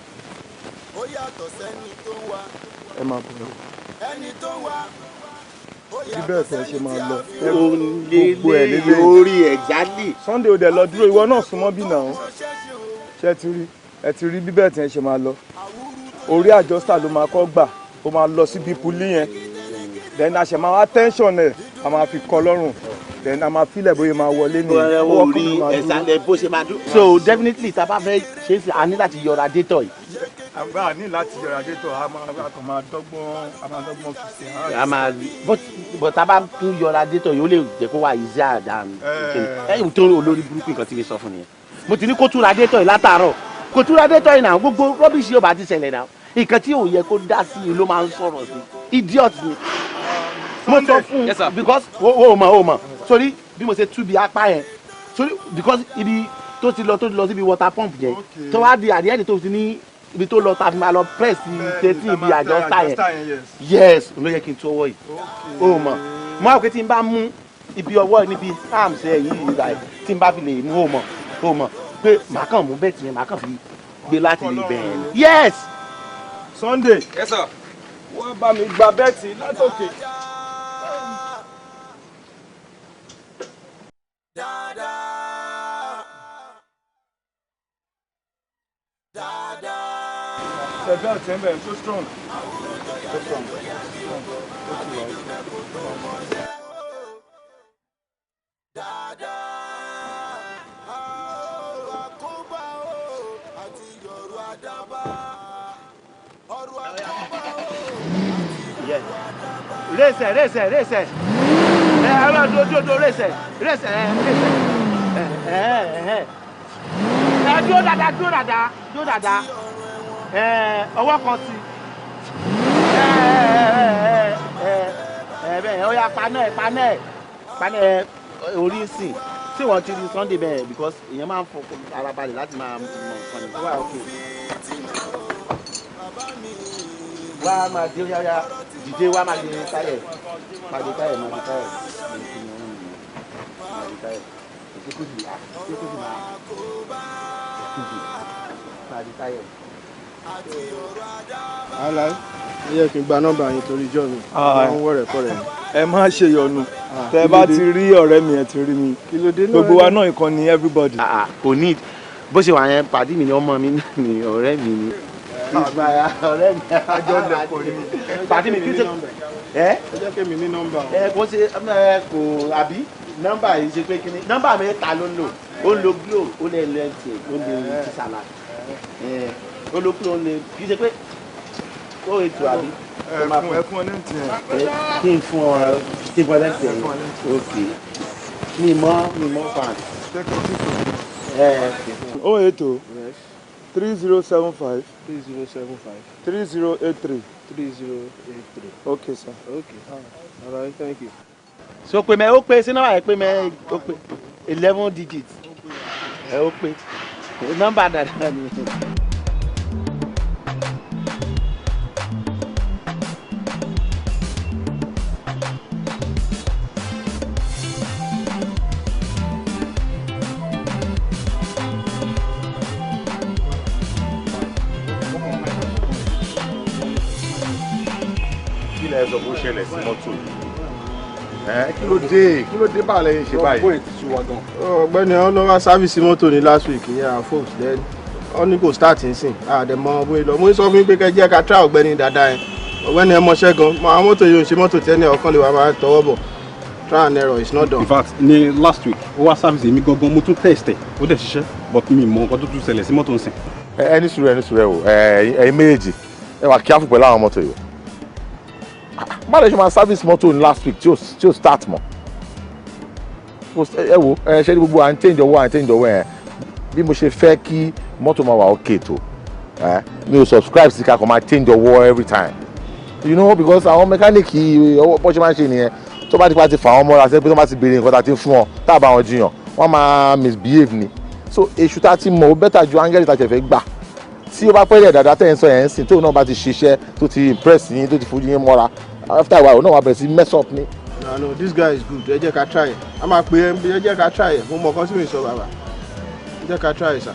ó yàtọ̀ sẹ́ni tó wá. ẹ máa bọ̀ ọ́. ẹni tó wá. bí bẹ́ẹ̀ tẹ̀ ṣe máa lọ. gbogbo ẹ̀ lélẹ̀ orí ẹ̀ jáde. Sunday òde lọ dúró ìwọ náà súnmọ́ bí náà. ṣé ẹ ti rí bí bẹ́ẹ̀ tẹ̀ ṣe máa lọ. orí àjọsà ló máa kọ́ gbà ó máa lọ síbi pulí yẹn. then a ṣe máa wá tẹ́ńṣọ̀n ẹ̀ a máa fi kọ́ lọ́rùn. then a máa filẹ̀ bóyá máa wọlé ní orí ẹ̀sánlẹ̀ bó ṣe máa dúró. so definitely tá a bá fẹ́ ṣe é sí a ní láti yọ radiator yìí. àgbà ní láti yọ radiator a máa dọ́gbọ́n fi ṣe. a máa but tá a bá tún yọ radiator yìí ó lè jẹ́ kó wà easy àdánù. ẹ̀yìn tó olórí burúkú nǹkan tí mi sọ fún nìyẹn. mo ti ní kó tún radiator yìí látàárọ̀ kó tún radiator yìí náà gbogbo rubbish yóò bá ti ṣẹlẹ̀ náà nǹkan tí ò yẹ kó dá sí i ló máa ń sọ̀rọ̀ sí idiot ni. mo sọ fún un because o mọ̀ sórí bí mo ṣe tú bí apá yẹn sórí because ibi tó ti lọ síbi water pump yẹn tó wá di àdìyẹ tó ti ní ibi tó lọ ta fi máa lọ press tẹ́tí ibi àjọsá yẹn yes ló yẹ kí n tó ọwọ́ yìí o mọ̀ mo àwọn pé tí n bá mú ibi ọwọ́ níbi arms ẹ̀ yìí rà tí n bá fi lè mú o mọ̀ pé màá kàn mú bẹ́ẹ̀tì yẹn màá kàn fi gbé láti lè bẹ̀rẹ̀. Yes. Sunday. Yes sir. Wọ́n bá mi gba bẹ́ẹ̀tì látòkè. Ṣẹ̀dá tẹ́mbẹ̀ so strong. So strong. Rẹ́sẹ̀. Ọlọ́dún rẹ́sẹ̀. Dúró dáadáa. Ọwọ́ kan sí. Bẹ́ẹ̀ ó yá paná ẹ̀ orí sìn tí wọ́n ti rí Sunday bẹ́ẹ̀ because èèyàn máa ń fọ ara balẹ̀ láti máa mọ nǹkan nìkan wà ókè. Wá máa dé yáyá dìde wá máa dé táyẹ̀. Ala, ẹ yẹ kí n gba nọ́mbà yín torí jọ́ mi. Wọ́n wọ̀ rẹ̀ kọ́ rẹ̀. Ẹ má ṣe yọnu. Tẹ́ bá ti rí ọ̀rẹ́ mi ẹ ti rí mi. Gbogbo wa náà ìkan ni everybody. Kò ní bó ṣe wà yẹn pàdé mi ni ọmọ mi ni ọ̀rẹ́ mi ni. Ọ̀rẹ́ mi àjọ lẹ̀kọ̀ ni. Pàdé mi kí ṣe ẹ jẹ́ kí mi ní nọ́mbà. Kò ṣe kò àbí nọ́mbà yìí ṣe pé kí ni nọ́mbà mi ta ló ń lò ó ń lo Glo ó lè lọ ẹtì ó lè Tisala ó lo Glo ó lè kì í ṣe pé ó ètò àbí. Ẹkún ọlẹ́ntì ẹ̀. Kí n fún ọ kí n fún ọlẹ́ntì ẹ̀ ok mi mọ́ fan. 080 3075 3083. Okay sir. Okay. All right, thank you. So pé mẹ́ ó pé sí nọ́mbà yẹn pé mẹ́ ó pé 11 digits ó pé nọ́mbà dáadáa ni. ẹ sọ bó ṣẹlẹ̀ sí mọ́tò yìí kí ló dé báwo lẹ́yìn ṣe báyìí. ọ̀gbẹ́ni ọ lọ wá sáfìsì mọ́tò ní last week ní àwọn folks then ọ ní kò start nsìn àdèmọ bóyá lọ mo sọ fún yín pé kẹjẹ ká tra ọ̀gbẹ́ni dáadáa yẹn ọ̀gbẹ́ni ẹ mọṣẹ́ gan àwọn mọ́tò yìí ò ń ṣe mọ́tò tẹ́ni ọ̀kan lè wà máa tọwọ́ bọ̀ try and error it's not done. In fact ní last week ó wá sáfìsì èmi gangan mo tún test ẹ̀ ó dẹ̀ ṣiṣẹ́ but mi mọ nǹkan tó tún ṣẹlẹ̀ sí mọ́tò nsìn. ẹni sùúrù ẹ o ẹ̀yin méjèèjì ẹ wà careful pẹ̀lú àwọn mọ́tò yìí má lè ṣe máa service mọ́tò ní last week tí ó start mọ́ ẹ wo ẹ ṣe ní gbogbo à ń change ọwọ́ yẹn bí mo ṣe fẹ́ kí mọ́tò máa wà okay tó mi ò subscribe sí kakọ̀ máa change ọwọ́ every time you know because àwọn mẹkáníìkì ọwọ́ bọ́ ṣe máa ń ṣe nìyẹn tó bá ti pa ti fà wọ́n mọ́ra sẹ́pẹ́ tó bá ti béèrè nǹkan tá a ti fún ọ tá a bá wọn jiyàn wọ́n máa misbehave ni so èṣù tá a ti mọ̀ ó bẹ́tà ju áńgẹ́lì tá a ṣẹ̀fẹ̀ gbà tí ó bá pẹ́ lẹ̀ dáadáa tẹ̀ ń sọ yẹn ń sìn tóun náà bá ti ṣiṣẹ́ tó ti impress yín tó ti fojú yín mọ́ra after a while òun náà wà bẹ̀rẹ̀ sí mess up ni. no this guy is good ẹ jẹ́ ká try ẹ̀ a máa pè é ẹ jẹ́ ká try ẹ̀ mo mọ̀ kan sí mi sọ bàbá ẹ jẹ́ ká try ẹ̀ sà.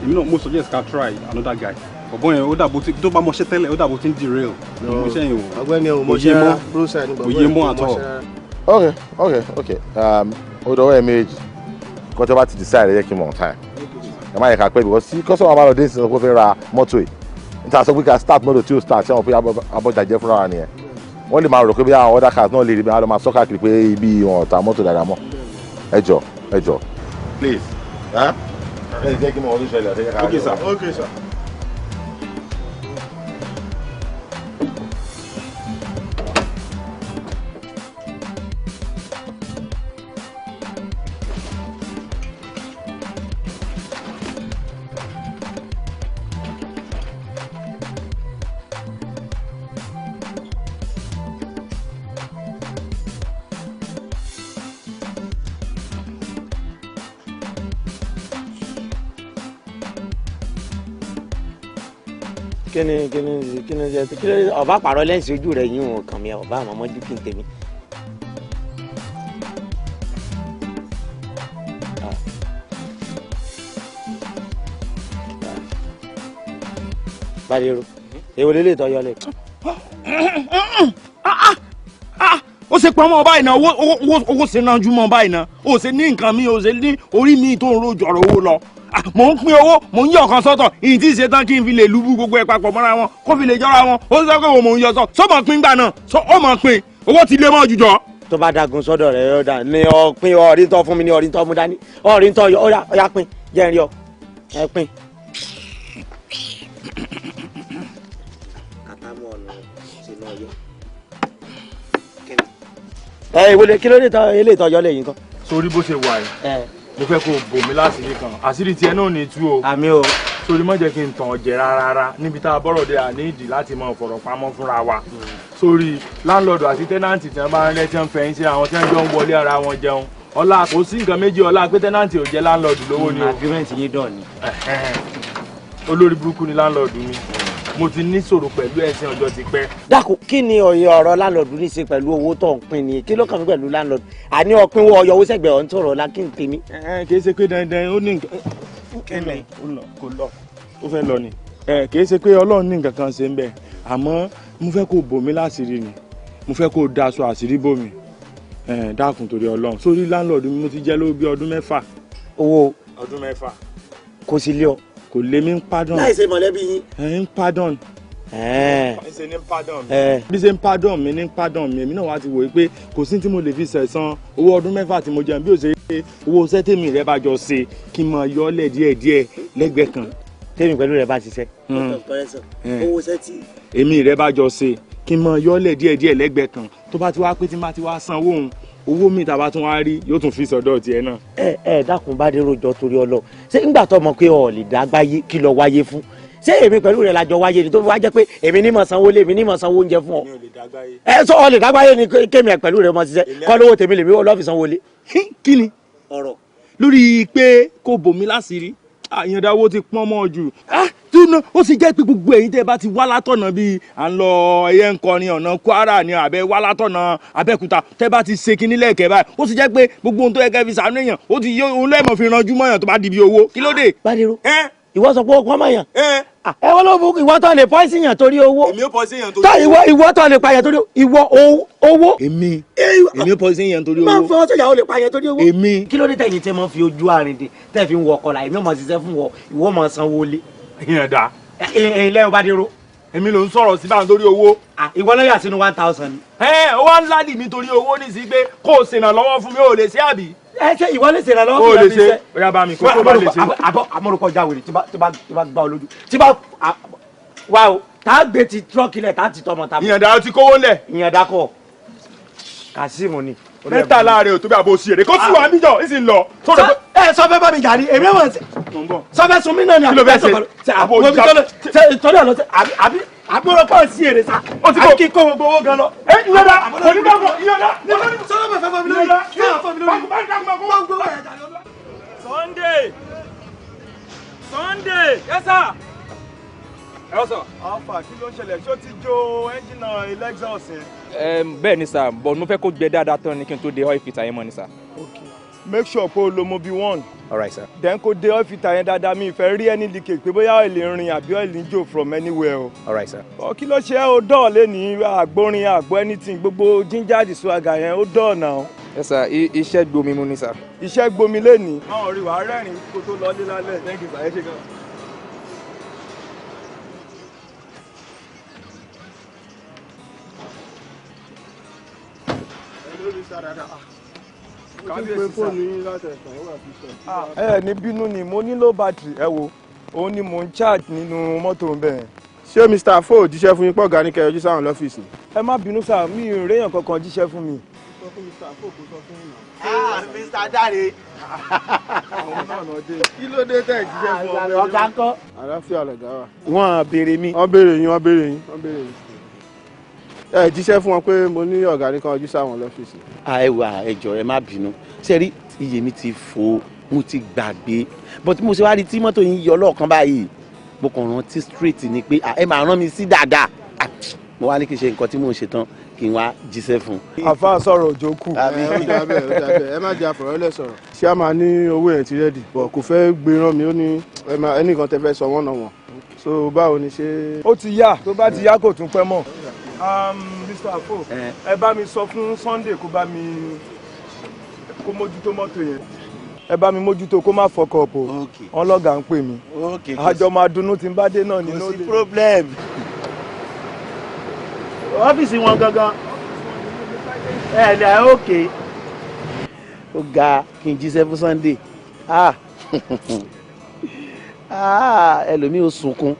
èmi náà mo suggest ká try another guy bọ̀bọ̀ yẹn ó dàbò tí tó bá mọṣẹ́ tẹ́lẹ̀ ó dàbò tí ń derail. ọ̀gbẹ́ni ò mọṣẹ́ rárá brosa ni bọ̀bọ̀ yẹn kò mọṣẹ́ rárá. okay ó dọ̀wọ́ ẹ̀ méjì kọ́ tó bá ti decide ẹ jẹ́ kí n mọ̀ on time ẹ má yẹ ká pẹ́ because tí kọ́sọ́mà bá lọ dé ìsìn kó fẹ́ ra mọ́tò yìí níta sọ pé ká start mọ́tò tí ó start ṣé wọn pé abọ́jà jẹ́ fúnra wa nìyẹn wọ́n lè máa rò pé bí àwọn other cars náà lè rí bí wọ́n lọ máa sọ káàkiri pé ibi wọn ta mọ́tò dáadáa mọ́ ẹ jọ please ẹ jẹ́ kí n mọ̀ ọdún ṣẹlẹ̀ ọ̀dẹ́ ká. Okay sir. kíni jẹ kí ọba pàrọ̀ lẹ́sìn ojú rẹ̀ yín wọn kàn mí ọba àmọ́ mọ́jú kí n tèmi. Bádéró èwo lè lè tọyọ lẹ. ó ṣe pamọ́ báyìí náà owó ṣe náà jùmọ̀ báyìí náà ó ṣe ní nǹkan mi ó ṣe ní orí mi tó ń rojú ọ̀rọ̀ owó lọ. mò ń pín owó mò ń yọ ọ̀kan sọ́tọ̀ ìyìn tí ì ṣe tán kí n fi lè lùbú gbogbo ẹ̀ papọ̀ mọ́ra wọn kó fi lè jọra wọn ó sọ pé mò ń yọ sọ mọ̀ pín gbà náà ó mọ̀ pín owó ti lé mọ́ jùjọ. tó bá dagun sọ́dọ̀ rẹ̀ ọ̀dà ni ọ̀pin ọ̀rí tó fún mi ní ọ̀rí tó mú dání ọ̀rí tó yọ ọ̀yà pín jẹ́ rí ọ ẹ pín. kàtàmú ọ̀nà sínú ọyọ. ìwọlé kí ló dé tán eléyìí tọjọ́ lẹ́yìn kan. sórí bó ṣe wà yìí mo fẹ́ kó o bò mí láṣìírí kan àṣírí tiẹ̀ náà ní tú o. àmì o. sórí má jẹ́ kí n tàn ọ́ jẹ rárá níbi tá a bọ́rọ̀ dé àní ìdí láti mọ fọ̀rọ̀ pamọ́ fúnra wa. sórí láńlọ́ọ̀dù àti tẹ́nàntì tí wọ́n bá ń rẹ́ tí wọ́n fẹ́ ń ṣe àwọn tí wọ́n jọ ń wọlé ara wọn jẹun ọlá kò sí nǹkan méjì ọlá pé tẹ́nàntì ò jẹ́ láńlọ́ọ̀dù lówó ni o. agreement yín dàn ni. olórí burúkú ni láńlọ́ọ̀dù mi mo ti ní ṣòro pẹ̀lú ẹ̀sìn ọjọ́ ti pẹ́. dákun kí ni ọ̀rọ̀ láńlọ́ọ̀dù ní í ṣe pẹ̀lú owó tó ń pín ni kí ló kàn mí pẹ̀lú láńlọ́ọ̀dù àní ọ̀pínwó ọyọ owó sẹ́gbẹ̀ẹ́ ọ̀ ń tọrọ ọ̀la kí n tèmi. kì í ṣe pé dandan ó ní nǹkan kò lọ ó fẹ́ lọ ni kì í ṣe pé ọlọ́run ní nǹkan kan ṣe ń bẹ̀ àmọ́ mo fẹ́ kó bò mí láṣìírí ni mo fẹ́ kó daṣọ àṣírí bò mí dákun torí ọlọ́run sórí láńlọ́ọ̀dù mi mo ti jẹ́ lówó bí ọdún mẹ́fà. owó ọdún mẹ́fà. kò sí lé ọ. kò lé mi ń pardon. láì ṣe mọ̀lẹ́bí yín. ń pardon. ṣe ní pardon mi. bí ṣe ń pardon mi ní pardon mi èmi náà wá ti wòye pé kò sí tí mo lè fi ṣẹ̀san owó ọdún mẹ́fà tí mo jẹun bí ó ṣe pé owó sẹ́tẹ̀mì rẹ bá jọ ṣe kí n máa yọ ọ́ lẹ̀ díẹ̀díẹ̀ lẹ́gbẹ̀ẹ́ kan. tèmi pẹ̀lú rẹ bá ṣiṣẹ́. owó sẹ́tì. èmi rẹ bá jọ ṣe kí n máa yọ ọ́ lẹ̀ díẹ̀díẹ̀ lẹ́gbẹ̀ẹ́ kan tó bá ti wá pé tí má ti wá san owó mi tàbá tún wá rí yóò tún fi sọ́dọ̀ tiẹ̀ náà. dákun Bádéró jọ torí ọlọ ṣé ńgbà tó mọ̀ pé ọ lè dá gbáyé kí lọ wáyé fún ṣé èmi pẹ̀lú rẹ̀ lájọ wáyé ni tó fi wá jẹ́ pé èmi ní mọ̀ sanwó lé èmi ní mọ̀ sanwó oúnjẹ fún ọ. sọ ọ lè dá gbáyé ni kémi ẹ̀ pẹ̀lú rẹ̀ mọ̀ ṣiṣẹ́ kọ́ lówó tèmi lèmi lọ́ọ́ fi sanwó lé. kí ni ọ̀rọ̀ lórí pé kò bò mí láṣìírí àyàndá owó ti pọ́n mọ́ jù túnú ó sì jẹ́ pé gbogbo ẹ̀yin tẹ́ bá ti wá látọ̀nà bíi à ń lọ ẹyẹ ń kọrin ọ̀nà Kwara ni àbẹ wá látọ̀nà Abẹ́òkúta tẹ́ bá ti ṣe kinní lẹ́ẹ̀kẹ́ báyìí ó sì jẹ́ pé gbogbo ohun tó yẹ kẹ́ fi sàánú èèyàn ó ti yọ òun lẹ́ẹ̀mọ̀ fi ranjú mọ́yàn tó bá di bí owó kí ló dé. Bádéró ìwọ sọ pé ó pọ́n mọ́yàn ẹ wọ́n ló bu ìwọ tó lè pọ́ìsì yàn torí owó èmi ó pọ́ìsì yàn torí owó ìwọ tó lè pààyàn torí ìwọ owó. èmi ó pọ́ìsì yàn torí owó. máa ń fọwọ́ sọ̀yà ó lè pààyàn torí owó. èmi kí ló dé tẹ̀yìn tẹ́ máa ń fi ojú àrìndè tẹ́ fi ń wọ ọkọ̀ la èmi ò máa ṣiṣẹ́ fún wọ ìwọ máa sanwó lé. ìyẹn dá. ilé ọba dèrò. èmi ló ń sọ̀rọ̀ sí báyìí torí owó. ìwọ náà yà sínú 1000. ó wá ń ládì mi torí owó ní sí pé kó o ṣèrànlọ́wọ́ fún mi ò lè ṣe àbí. ṣe ìwọ lè ṣèrànlọ́wọ́ fún mi. o lè ṣe bóyá bá mi kó tó bá lè ṣe. àmọ́rúkọ jáwèrè tí bá gbá ọ lójú tí bá wà ó tá a gbé ti tírọ́ọ̀kì lẹ̀ tá a ti tọmọ ta. ìyànda ti kówó lẹ̀. ìyànda kọ Kasimu ni. mẹ́ta láàrin ò tó bí àbò sí èrè kó tún wà níjọ ìsìn lọ. sọ fẹ́ bá mi jà ní èmi mọ̀ sọ fẹ́ sun mí náà ni kí ló fẹ́ ṣe àbò tọ́lẹ̀ lọ àbí àbúrò pọ̀ sí èrè sa àbí kí kó gbogbo owó gan lọ. ìyànda onígbàgbọ́ ìyànda. sọ́dọ̀ bẹ̀ fẹ́ fọ́ mi lórí yóò fọ́ mi lórí. Sunday yes sir. ẹ sọ. alfa kí ló ń ṣẹlẹ̀ ṣó ti jó ẹ́ńjìnà Lexus yẹn. bẹ́ẹ̀ ni sir but mo fẹ́ kó gbẹ dáadáa tán ni kí n tó de oil filter yẹn mọ́ ni sir. okay make sure pé o lo Mobi 1. all right sir. then kó de oil filter yẹn dáadáa mi ìfẹ́ rí any leakage pé bóyá oil ń rin àbí oil ń jò from anywhere o. all right sir. kí ló ṣe o dọ́ọ̀lé ní àgbórin àgbó anything gbogbo ginger the swagger yẹn ó dọ́ọ̀ náà. yes sir iṣẹ́ gbomi mu ni sir. iṣẹ́ gbomi lé ní. máa rí wàá rẹ́rìn kó tó lọ lé lálẹ́. thank you sir ẹ ṣe gan. ẹ ní bínú ni mo nílò bátìrì ẹ wo òun ni mò ń charge nínú mọ́tò ń bẹ̀. ṣé Mr. Ford jíṣẹ́ fún yín pọ̀ ga ní kẹ́ yọjú sáwọn lọ́fíìsì. ẹ má bínú sá mi ò réèyàn kankan jíṣẹ́ fún mi. sọ fún Mr. Ford kó sọ fún yín náà. Mr. Dare. kí ló dé tẹ̀ jíṣẹ́ fún ọmọ ọ̀gá ńkọ́. àlàáfíà lọ̀gá wa. wọ́n béèrè mi. wọ́n béèrè yín. ẹ jíṣẹ́ fún wọn pé mo ní ọ̀gá ní kan yọjú sáwọn lọ́fíìsì. ẹ wà ẹ jọ̀ọ́ ẹ má bínú ṣe rí iye mi ti fò mo ti gbàgbé but mo ṣe wá rí tí mọ́tò yín yọ lọ́ọ̀kan báyìí mo kàn rántí straight ni pé ẹ máa rán mi sí dáadáa mo wá ní kí n ṣe nǹkan tí mò ń ṣe tán kí n wá jíṣẹ́ fún. àfa sọ̀rọ̀ òjò kù. ẹ má jẹ́ àfọ̀rọ̀lẹ̀ sọ̀rọ̀. ṣé a máa ní owó yẹn ti rẹ́dì bọ̀ kò fẹ́ gbé rán mi ó ní ẹnìkan tẹ fẹ́ sọ wọ́n náà wọ̀n so báwo ni ṣe. ó ti yá tó bá ti yá kò tún pẹ́ mọ́. Mr. Afo ẹ bá mi sọ fún Sunday kó bá mi kó mójútó mọ́tò yẹn ẹ bá mi mójútó kó má fọkọ̀ ọ̀pọ̀ wọn lọ́gàá ń pè mí àjọ máa dunnú tí n bá dé náà ní no problem. ọ́fíìsì wọn gangan ẹ ẹ òkè ó ga kí n jíṣẹ́ fún Sunday ẹlòmíì ò sunkún.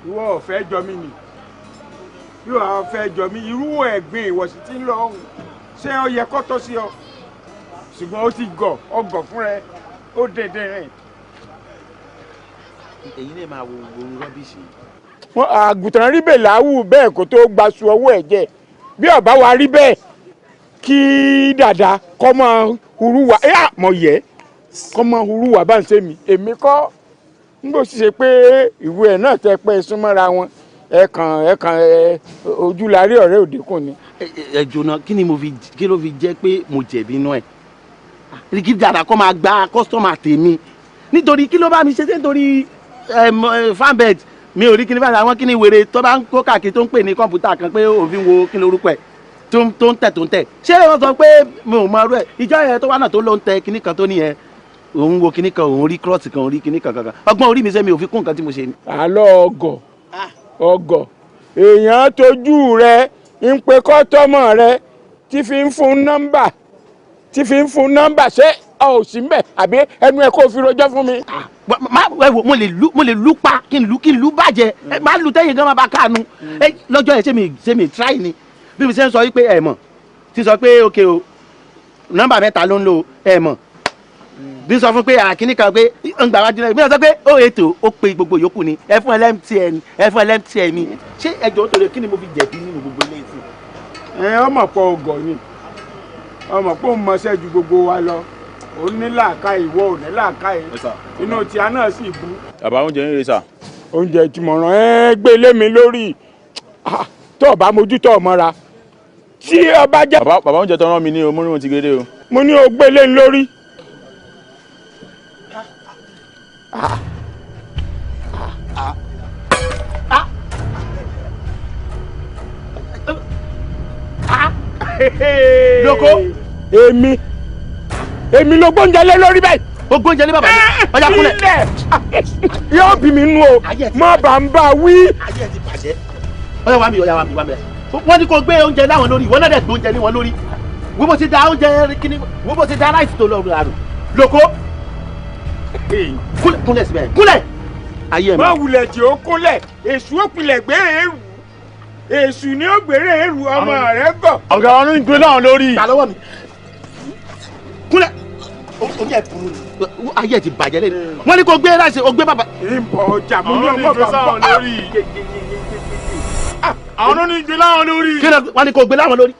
ìwọ ò fẹ́ jọ mí ni yóò àwọn fẹ́ jọ mí irú ẹ̀gbin ìwọ̀sí tí ń lọ ọ̀hún ṣé ó yẹ kó tọ́ sí ọ ṣùgbọ́n ó ti ọgọ̀ fún rẹ ó dédé rìn. èyí lè máa wo ohun rọ́bìṣì. wọn àgùntàn rí bẹ́ẹ̀ láwù bẹ́ẹ̀ kó tó gbaṣu ọwọ́ ẹ̀ jẹ́ bí ọba wa rí bẹ́ẹ̀ kí dàda kọ́ mọ hurú wa mọ̀ yẹ kọ́ mọ hurú wa bá ń ṣe mí èmi kọ́ n bó ṣe pé ìwé ẹ̀ náà tẹ pé súnmọ́ra wọn ẹ̀kan ojúlarí ọ̀rẹ́ òdekùn ni. ẹ jóná kí ló fi jẹ́ pé mo jẹ̀bi inú ẹ̀ kí dàda kọ́ máa gba kọ́sítọ́mà tèmi nítorí kí ló bá mi ṣe nítorí fanbed mi ò rí kíní báyìí àwọn kíní wèrè tó bá ń kó káàkiri tó ń pè ní kọ̀ǹpútà kan pé òfin wo kíní orúkọ ẹ̀ tó ń tẹ̀ ṣé wọ́n sọ pé mi ò mọ irú ẹ̀ ìjọ yẹn tó wà náà tó ló ń tẹ kíní kan tó nìyẹn òun wo kíní kan òun rí cross kan òun rí kíní kan kankan ọgbọ́n orí mi ṣe mi ò fi kún nǹkan tí mo ṣe ni. àlọ́ ọgọ̀ èèyàn tójú rẹ ń pe kọ́tọ́mọ̀ rẹ tí fi ń fún nọ́mbà ṣé ò sí mbẹ àbí ẹnu ẹ kó fi rojọ́ fún mi. mo lè lù pa kí n lù bàjẹ́ máa lù tẹ́yìn gan máa bá káànú lọ́jọ́ yẹn ṣé mi try ni bí mi ṣe ń sọ wípé ẹ mọ̀ ti sọ pé ok o nọ́mbà 3 ló ń lò ẹ mọ̀ bí n sọ fún pé àkíní kan pé ń gbà wájú náà bí wọ́n sọ pé ó ètò ó pe gbogbo yòókù ni ẹ fún LMTN ni ṣé ẹjọ́ tó lè kí ni mo fi jẹ̀bi nínú gbogbo ilé ìsìn. ọmọ pọ̀ ọgọ̀ ni ọmọ pọ̀ ń mọṣẹ́ ju gbogbo wa lọ òun ní làákàyè ìwọ ò ní làákàyè inú tí a náà sì bú. bàbá oúnjẹ ń rè sà. oúnjẹ tí mo ràn ẹ́ gbé lé mi lórí tó o bá mójútó ọmọra tí ọba jẹ́. bàbá oúnjẹ tó rán mi ní o mo ní mo ti gédé o. mo ní o gbé lé mi lórí. lóko. èmi ló gbóúnjẹ lé lórí báyìí. ó gbóúnjẹ lé bàbá mi ọjà kúnlẹ̀. ilẹ̀ yóò bí mi nú o má bà ń bá wí. ayé ẹ ti bàjẹ́. ọyọ wa mi wọ́n ní kó gbé oúnjẹ láwọn lórí ìwọ náà dẹ̀ gbé oúnjẹ ní wọn lórí wo bó ti da oúnjẹ kíní wo bó ti da ráìsì tó lọ́rùn àrùn lóko kúnlẹ̀ síbẹ̀ kúnlẹ̀. ayé ẹ̀ má wulẹ̀ tí ó kúnlẹ̀ èṣù òpìlẹ̀ gbére èrú èṣù ni ó gbére èrú ọmọ rẹ̀ gọ̀. ọ̀gá ọ̀run ń gbé láwọn lórí. ta lọ́wọ́ mi kúnlẹ̀ oúnjẹ ẹ̀ burú ni ayé ẹ̀ ti bàjẹ́ lẹ́nu wọ́n ní kó gbé ráìsì ó gbé bàbá. ìbọn ọjà mo ní ọmọ bàbá àwọn ló ní gbé láwọn lórí. kí ló wọ́n ní kó gbé láwọn lórí.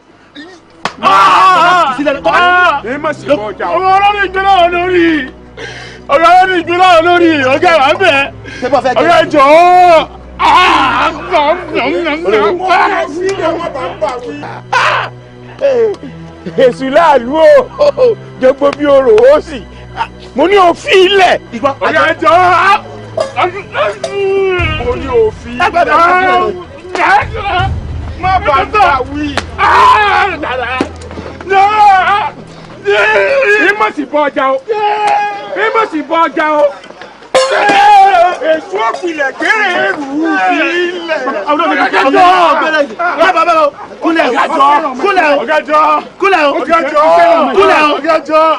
èèmọ̀ sì bọ̀ ọjà o. ọmọ ọlọ́run ìgbé láwọn lórí. ọ̀gá ọlọ́run ìgbé láwọn lórí. ọ̀gá wà bẹ́ẹ̀. ọ̀gá jọ̀ọ́. èsù láàlú o jogbo bí orò ó sì mo ní òfin ilẹ̀. ọ̀gá jọ̀ọ́. mo ní òfin má bá gbà wí. ìmọ̀ sì bọ̀ ọjà o ìmọ̀ sì bọ̀ ọjà o èso òpìlẹ̀ gbére èrú ilẹ̀. kúnlẹ̀ kúnlẹ̀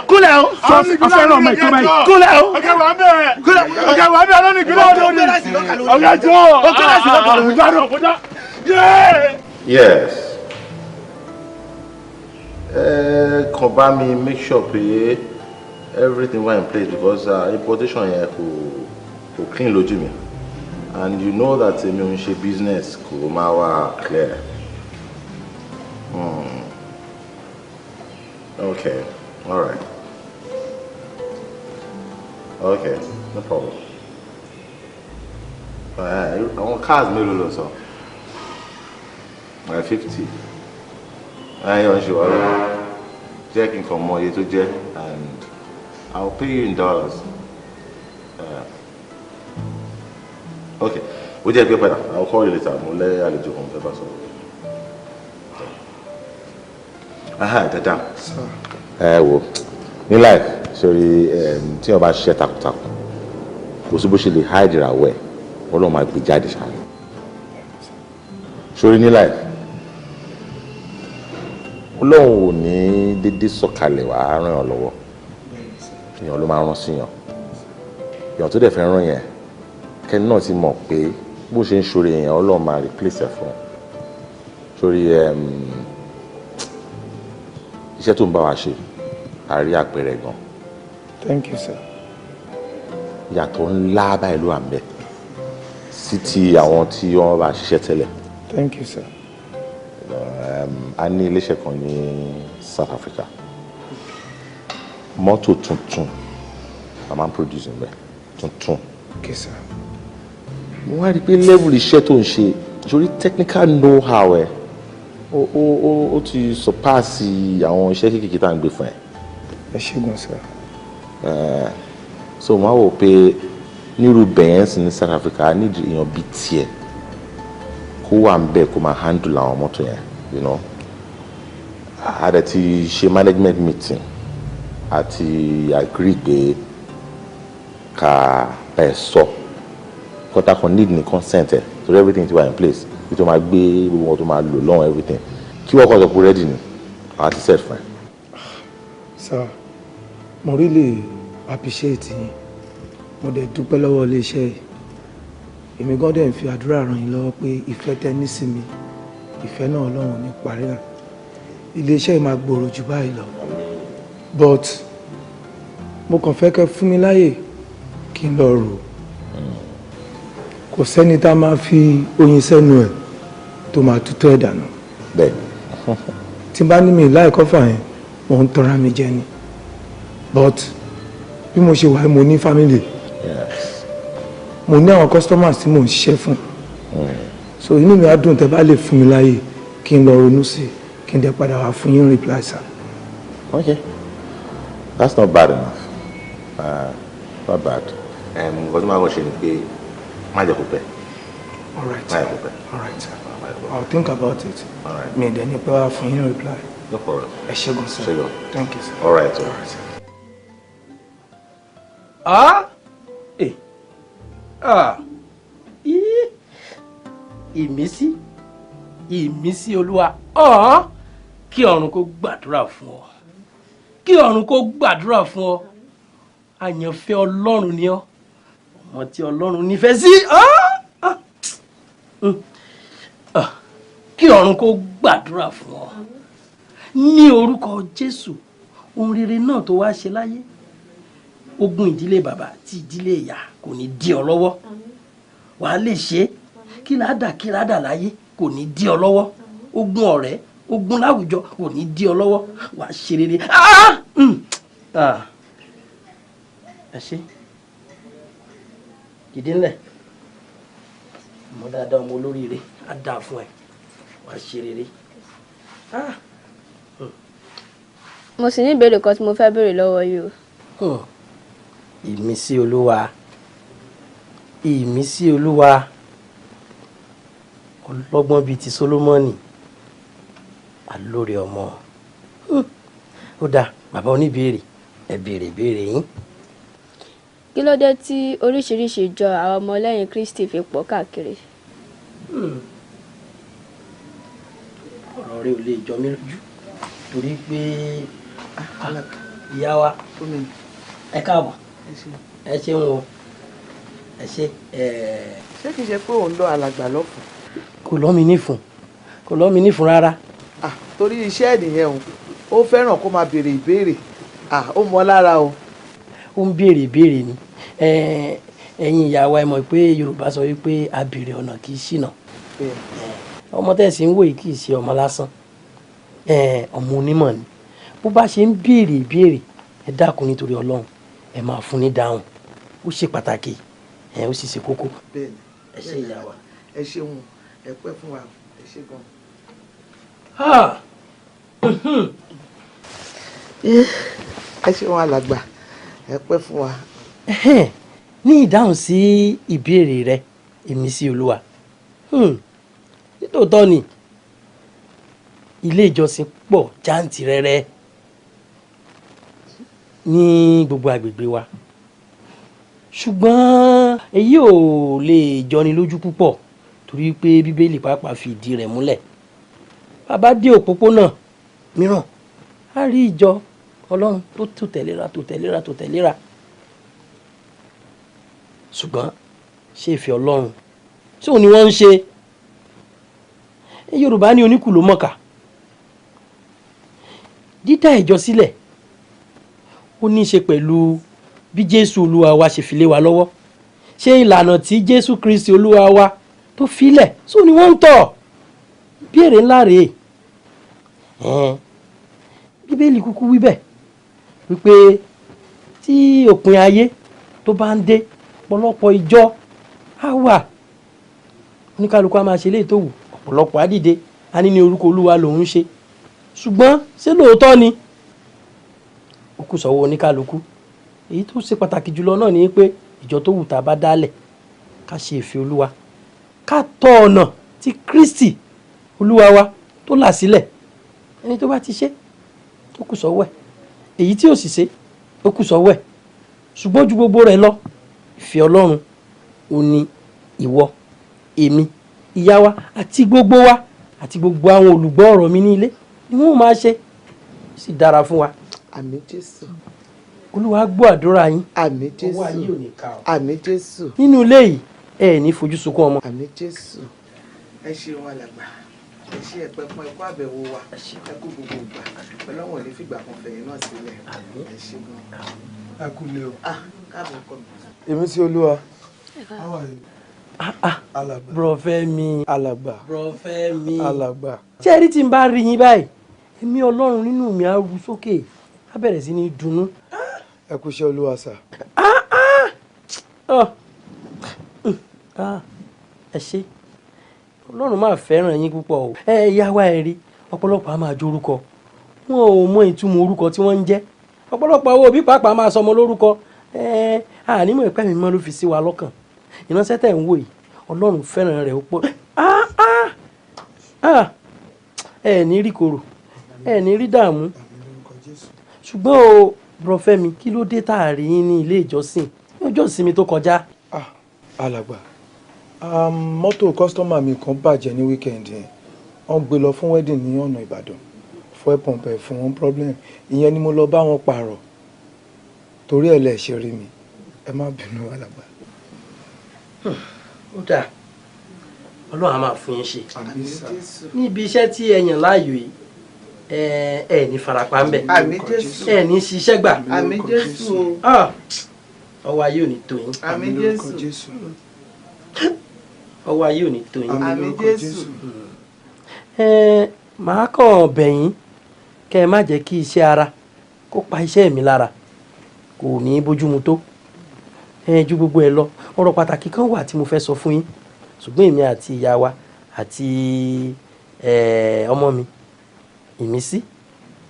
kúnlẹ̀ afẹ́ràn ọmọ ìjọba yìí. kúnlẹ̀ ọ̀gá wa bẹ́ẹ̀ lónìí kí ló dé ọ̀gá jọ. Yes. Kàn bá mi make sure pé everything was in place because importation yẹn kò clean lójú mi and you know that èmi ò ń ṣe business kò máa wà clear. Okay, all right. Okay, no problem. Àwọn cars mélòó lọ sọ? 50. Ayọ̀ ń ṣe wà lọ. jẹ́ kí n kàn mọ iye tó jẹ́ and I'll pay you in dollars. Okay, ó jẹ́ pé padà I'll call you later. Mo lẹ́ àlejò kan fẹ́ bá sọ̀rọ̀. Dada. Wo ní life sori tí wọ́n bá ṣiṣẹ́ takuntakun kò sí bó ṣe lè hide ìràwọ̀ ẹ̀ Ọlọ́run máa gbé jáde ṣáà. Sori ní life Ọlọ́run ò ní dédé sọ̀kalẹ̀ wá ràn ọ́ lọ́wọ́ èèyàn ló máa rán sí yàn èèyàn tó dẹ̀ fẹ́ rán yẹn kẹ́ni náà ti mọ̀ pé bó ṣe ń ṣoore èèyàn Ọlọ́run máa replace ẹ̀ fún un sórí iṣẹ́ tó ń bá wa ṣe àrí àpẹẹrẹ gan. Thank you, sir. Ìyàtọ̀ ńlá báyìí ló wà ń bẹ sí ti àwọn tí wọ́n bá ṣiṣẹ́ tẹ́lẹ̀. Thank you, sir. A ní iléeṣẹ́ kan ní South Africa mọ́tò tuntun a máa ń produce ńbẹ̀ tuntun. Okay, sir. Mo wá rí i pé level iṣẹ́ tó ń ṣe sórí technical know-how ẹ̀ ó ti surpass àwọn iṣẹ́ kékeré tá à ń gbé fún ẹ. Ẹ ṣé gan, sir. So wọ́n á wò pé nírú bẹ̀yẹn ní South Africa a need èèyàn bíi tiẹ̀ kó wà ń bẹ̀ kó máa handle àwọn mọ́tò yẹn, you know. A dẹ̀ ti ṣe management meeting àti agree pé ká bẹ̀ sọ kọ́tà kan need ní consent ẹ̀ so everything ti wà in place bí tó máa gbé gbogbo wọn tó máa lò lọ́wọ́ everything kí wọ́n kọ́ sọ pé ready ni àwọn ti set fún ẹ. Sir, mo really appreciate yín mo dẹ̀ dúpẹ́ lọ́wọ́ iléeṣẹ́ yìí èmi gan dẹ̀ ń fi àdúrà ràn yín lọ́wọ́ pé ìfẹ́ tẹ́ ní sí mi ìfẹ́ náà Ọlọ́run ní parí rà iléeṣẹ́ yìí máa gbòòrò jù báyìí lọ but mo kàn fẹ́ kẹ́ fún mi láyè kí n lọ rò kò sẹ́ni tá a máa fi oyin sẹ́nu ẹ̀ tó máa tutọ́ ẹ̀ dànù. Bẹ́ẹ̀ tí n bá ní mi láì kọ́fà yẹn mo ń tọ́ra mi jẹ ni but bí mo ṣe wà mo ní family mo ní àwọn customers tí mò ń ṣiṣẹ́ fún so inú mi á dùn tẹ́ bá lè fún mi láyè kí n lọ ronú sí i kí n dẹ̀ padà wá fún yín reply sir. Okay, that's not bad enough. Not bad. Nǹkan tó máa ń ṣe ni pé má jẹ́ kó pẹ́. All right. Má jẹ́ kó pẹ́. All right, sir. I'll think about it. All right. Mi dẹ̀ ní pé wá fún yín reply. No problem. Ẹ ṣé gan sir. Ṣé gan. Thank you sir. All right. All right sir. Ìmísí Olúwa kí ọ̀run kó gbàdúrà fún ọ kí ọ̀run kó gbàdúrà fún ọ àyànfẹ́ Ọlọ́run ni ọ ọmọ tí Ọlọ́run nífẹ̀ẹ́ sí kí ọ̀run kó gbàdúrà fún ọ ní orúkọ Jésù ohun rere náà tó wá ṣe láyé ogun ìdílé bàbá àti ìdílé ìyá kò ní dí ọ lọ́wọ́ wàá lè ṣe kí ládà láyé kò ní dí ọ lọ́wọ́ ogun ọ̀rẹ́ ogun láwùjọ kò ní dí ọ lọ́wọ́ wàá ṣe rere ẹ ṣe dìde ńlẹ̀ ọmọ dáadáa ọmọ olóríire á dáa fún ẹ wàá ṣe rere. mo sì ní ìbéèrè kan tí mo fẹ́ béèrè lọ́wọ́ yìí o. Ìmísí Olúwa ìmísí Olúwa ọlọ́gbọ́n bíi ti Sólómọ́nì alóore ọmọ ó dáa bàbá oníbèrè ẹ béèrè ìbéèrè yín. kí ló dé tí oríṣiríṣi ìjọ àwọn ọmọlẹ́yìn Kristi fi pọ̀ káàkiri. ọ̀rọ̀ rẹ ò lè jọ mí lójú torí pé ìyá wa ẹ káàbọ̀ ẹ ṣeun o ẹ ṣe. ṣé kìí ṣe pé òun lọ alàgbà lọ́fun. kò lọ́ mi nífun rárá. torí iṣẹ́ ènìyàn òun ó fẹ́ràn kó máa béèrè ìbéèrè ó mọ lára o. ó ń béèrè ìbéèrè ni ẹ̀yin ìyá wa ẹ mọ̀ pé Yorùbá sọ wípé abèrè ọ̀nà kì í ṣìnà ọmọ tẹ̀sí ń wò yìí kì í ṣe ọmọ lásán ọmọ onímọ̀ ni bó bá ṣe ń béèrè ìbéèrè ẹ dákun nítorí Ọlọ́run ẹ máa fún ní dáhùn ó ṣe pàtàkì ó sì ṣe kókó. bẹ́ẹ̀ni ẹ ṣe ìyá wa. ẹ ṣeun ẹ pẹ́ fún wa ẹ ṣe gan. ẹ ṣeun alàgbà ẹ pẹ́ fún wa. ní ìdáhùn sí ìbéèrè rẹ Ìmísí Olúwa nítòótọ́ ni ilé ìjọsìn pọ̀ jàǹtìrẹrẹ ní gbogbo agbègbè wa ṣùgbọ́n èyí ò lè jọni lójú púpọ̀ torí pé Bíbélì pàápàá fi ìdí rẹ̀ múlẹ̀ bàbá dé òpópónà mìíràn a rí ìjọ Ọlọ́run tó tò tẹ̀léra ṣùgbọ́n ṣé ìfẹ́ Ọlọ́run tí òun ni wọ́n ń ṣe Yorùbá ní oníkù ló mọ̀ọ́kà dídá ìjọ sílẹ̀ ó ní í ṣe pẹ̀lú bí Jésù Olúwa wa ṣe fi lé wa lọ́wọ́ ṣé ìlànà tí Jésù Kristi Olúwa wa tó filẹ̀ sóò ni wọ́n ń tọ̀ ìbéèrè ńlá rèé Bíbélì kúkú wí bẹ́ẹ̀ wípé tí òpin ayé tó bá ń dé ọ̀pọ̀lọpọ̀ ìjọ á wà oníkálukú á máa ṣe léè tó wù ọ̀pọ̀lọpọ̀ á dìde á ní orúkọ Olúwa lòun ń ṣe ṣùgbọ́n ṣé lóòótọ́ ni ó kù sọ́wọ́ oníkálukú èyí tó ṣe pàtàkì jùlọ náà ni pé ìjọ tó wù tá a bá dálẹ̀ ká ṣe ìfẹ́ Olúwa ká tọ̀ ọ̀nà tí Kristi Olúwa wa tó là sílẹ̀ ẹni tó bá ti ṣe ó kù sọ́wọ́ ẹ̀ èyí tí ò sì ṣe ó kù sọ́wọ́ ẹ̀ ṣùgbọ́n ju gbogbo rẹ̀ lọ ìfẹ́ Ọlọ́run ò ní ìwọ èmi ìyá wa àti gbogbo àwọn olùgbọ́ ọ̀rọ̀ mi ní ilé ni wọ́n máa ṣe sì dára fún wa. Àmín Jésù. Olúwa gbọ́ àdúrà yín. Àmín Jésù. ọwọ́ ayé ò ní ká ọ. Àmín Jésù. nínú ilé yìí ẹ ní fojú sunkún ọmọ. Àmín Jésù. ẹ ṣeun alàgbà ẹ ṣe ẹpẹ fún ẹkọ àbẹ̀wò wa ẹ kú gbogbo ìgbà Ọlọ́run ò ní fìgbà kan fẹ̀yìn náà sílẹ̀ ẹ ṣe gan. ẹ kú lé o. káàbọ̀ kọ́ mi. Ìmísí Olúwa. Bùrọ̀fẹ́ mi. alàgbà. Bùrọ̀fẹ́ mi. alàgbà. ṣé ẹ rí tí n bá rí yín báyìí èmi Ọlọ́run nínú mi á ru sókè á bẹ̀rẹ̀ sí ní dunnú. ẹ kú iṣẹ́ Olúwa sà. ẹ ṣé Ọlọ́run máa fẹ́ràn yín púpọ̀ o. ìyá wa ẹ rí ọ̀pọ̀lọpọ̀ á máa jórúkọ wọn ò mọ ìtumọ̀ orúkọ tí wọ́n ń jẹ́ ọ̀pọ̀lọpọ̀ àwọn òbí pàápàá máa sọmọ lórúkọ ànímọ̀ ìpẹ́ mi mọ́ ló fi sí wa lọ́kàn ìránṣẹ́ tẹ̀ ń wò yìí Ọlọ́run fẹ́ràn rẹ̀ ó pọ̀ ẹ ní rí korò ẹ ní rí dààmú ṣùgbọ́n o Bùrọ̀fẹ́ mi kí ló dé tá a rí yín ní ilé ìjọsìn ní ọjọ́ ìsinmi tó kọjá. alàgbà mọ́tò kọ́sítọ́mà mi kan bàjẹ́ ní wíkẹ́ndì yẹn wọ́n gbé lọ fún wedding ní ọ̀nà Ìbàdàn fún ẹ̀pọ̀npẹ̀ fún wọn problem ìyẹn ni mo lọ bá wọn pààrọ̀ torí ẹ̀ lẹ̀ ṣe rí mi ẹ má bínú alàgbà. ó dáa Ọlọ́run á máa fún yín ṣe níbi iṣẹ́ tí ẹ yàn láàyò yìí ẹ ní farapa ń bẹ Àmín Jésù. ẹ ní ṣiṣẹ́ gbà Àmín Jésù. ọwọ́ ayé ò ní tó yín Àmín Jésù. ọwọ́ ayé ò ní tó yín Àmín Jésù. màá kàn bẹ̀ yín kẹ́ ẹ má jẹ́ kí iṣẹ́ ara kó pa iṣẹ́ mi lára kò ní bójúmu tó ju gbogbo ẹ lọ ọ̀rọ̀ pàtàkì kan wà tí mo fẹ́ sọ fún yín ṣùgbọ́n èmi àti ìyá wa àti ọmọ mi Ìmísí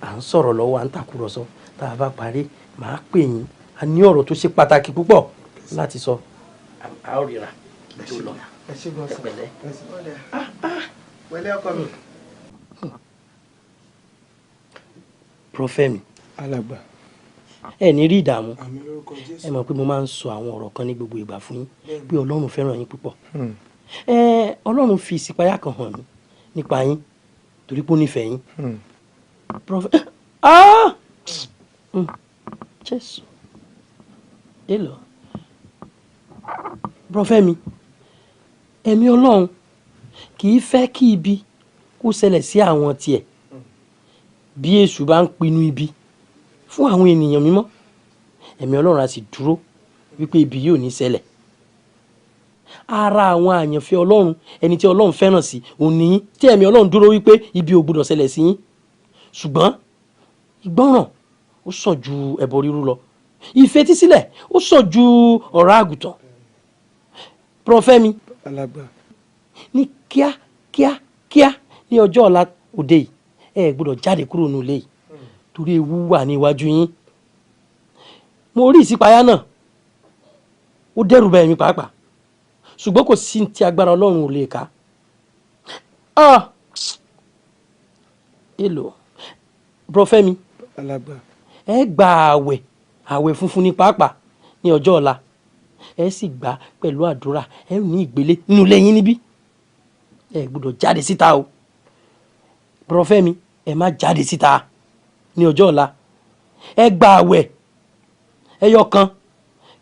à ń sọ̀rọ̀ lọ́wọ́ à ń tàkúrọ̀sọ tá a bá parí màá pè yín a ní ọ̀rọ̀ tó ṣe pàtàkì púpọ̀ láti sọ a ó ríra kí n tó lọ ẹ ṣe gan sa. pẹ̀lẹ́. pẹ̀lẹ́ ọkọ mi. Bùrọ̀fẹ́ mi. alàgbà. ẹ ní rí ìdààmú àmín lórúkọ Jésù. ẹ mọ̀ pé mo máa ń sọ àwọn ọ̀rọ̀ kan ní gbogbo ìgbà fún yín pé Ọlọ́run fẹ́ràn yín púpọ̀ Ọlọ́run fi ìṣípayá kan hàn mí nípa yín torí pé ó nífẹ̀ẹ́ yín. Jésù èlò Bùrọ̀fẹ́ mi ẹ̀mí Ọlọ́run kì í fẹ́ kí ibi kó ṣẹlẹ̀ sí àwọn tiẹ̀ bí èṣù bá ń pinnu ibi fún àwọn ènìyàn mímọ́ ẹ̀mí Ọlọ́run á sì dúró wípé ibi yóò ní ṣẹlẹ̀ ara àwọn àyànfẹ́ Ọlọ́run ẹni tí Ọlọ́run fẹ́ràn sí òun ní tí ẹ̀mí Ọlọ́run dúró wípé ibi ò gbọdọ̀ ṣẹlẹ̀ sí yín ṣùgbọ́n ìgbọ́ràn ó sàn ju ẹbọ rírú lọ ìfetísílẹ̀ ó sàn ju ọ̀rá àgùntàn Bùrọ̀fẹ́ mi alàgbà. ní kíá ní ọjọ́ ọ̀la òde yìí ẹ gbọ́dọ̀ jáde kúrò nínú ilé yìí torí ewu wà ní iwájú yín. Mo rí ìṣípayá náà ó dẹ́rù bà mí pàápàá ṣùgbọ́n kò sí ti agbára Ọlọ́run ò lè ká. Èlò Brófẹ́mi ẹ gba àwẹ̀ funfun ní pàápàá ní ọjọ́ ọ̀la ẹ sì gbà pẹ̀lú àdúrà ẹ ní ìgbélé nínú ilé yín níbí ẹ gbọ́dọ̀ jáde síta o Brófẹ́mi ẹ má jáde síta ní ọjọ́ ọ̀la ẹ gba àwẹ̀ ẹyọ kan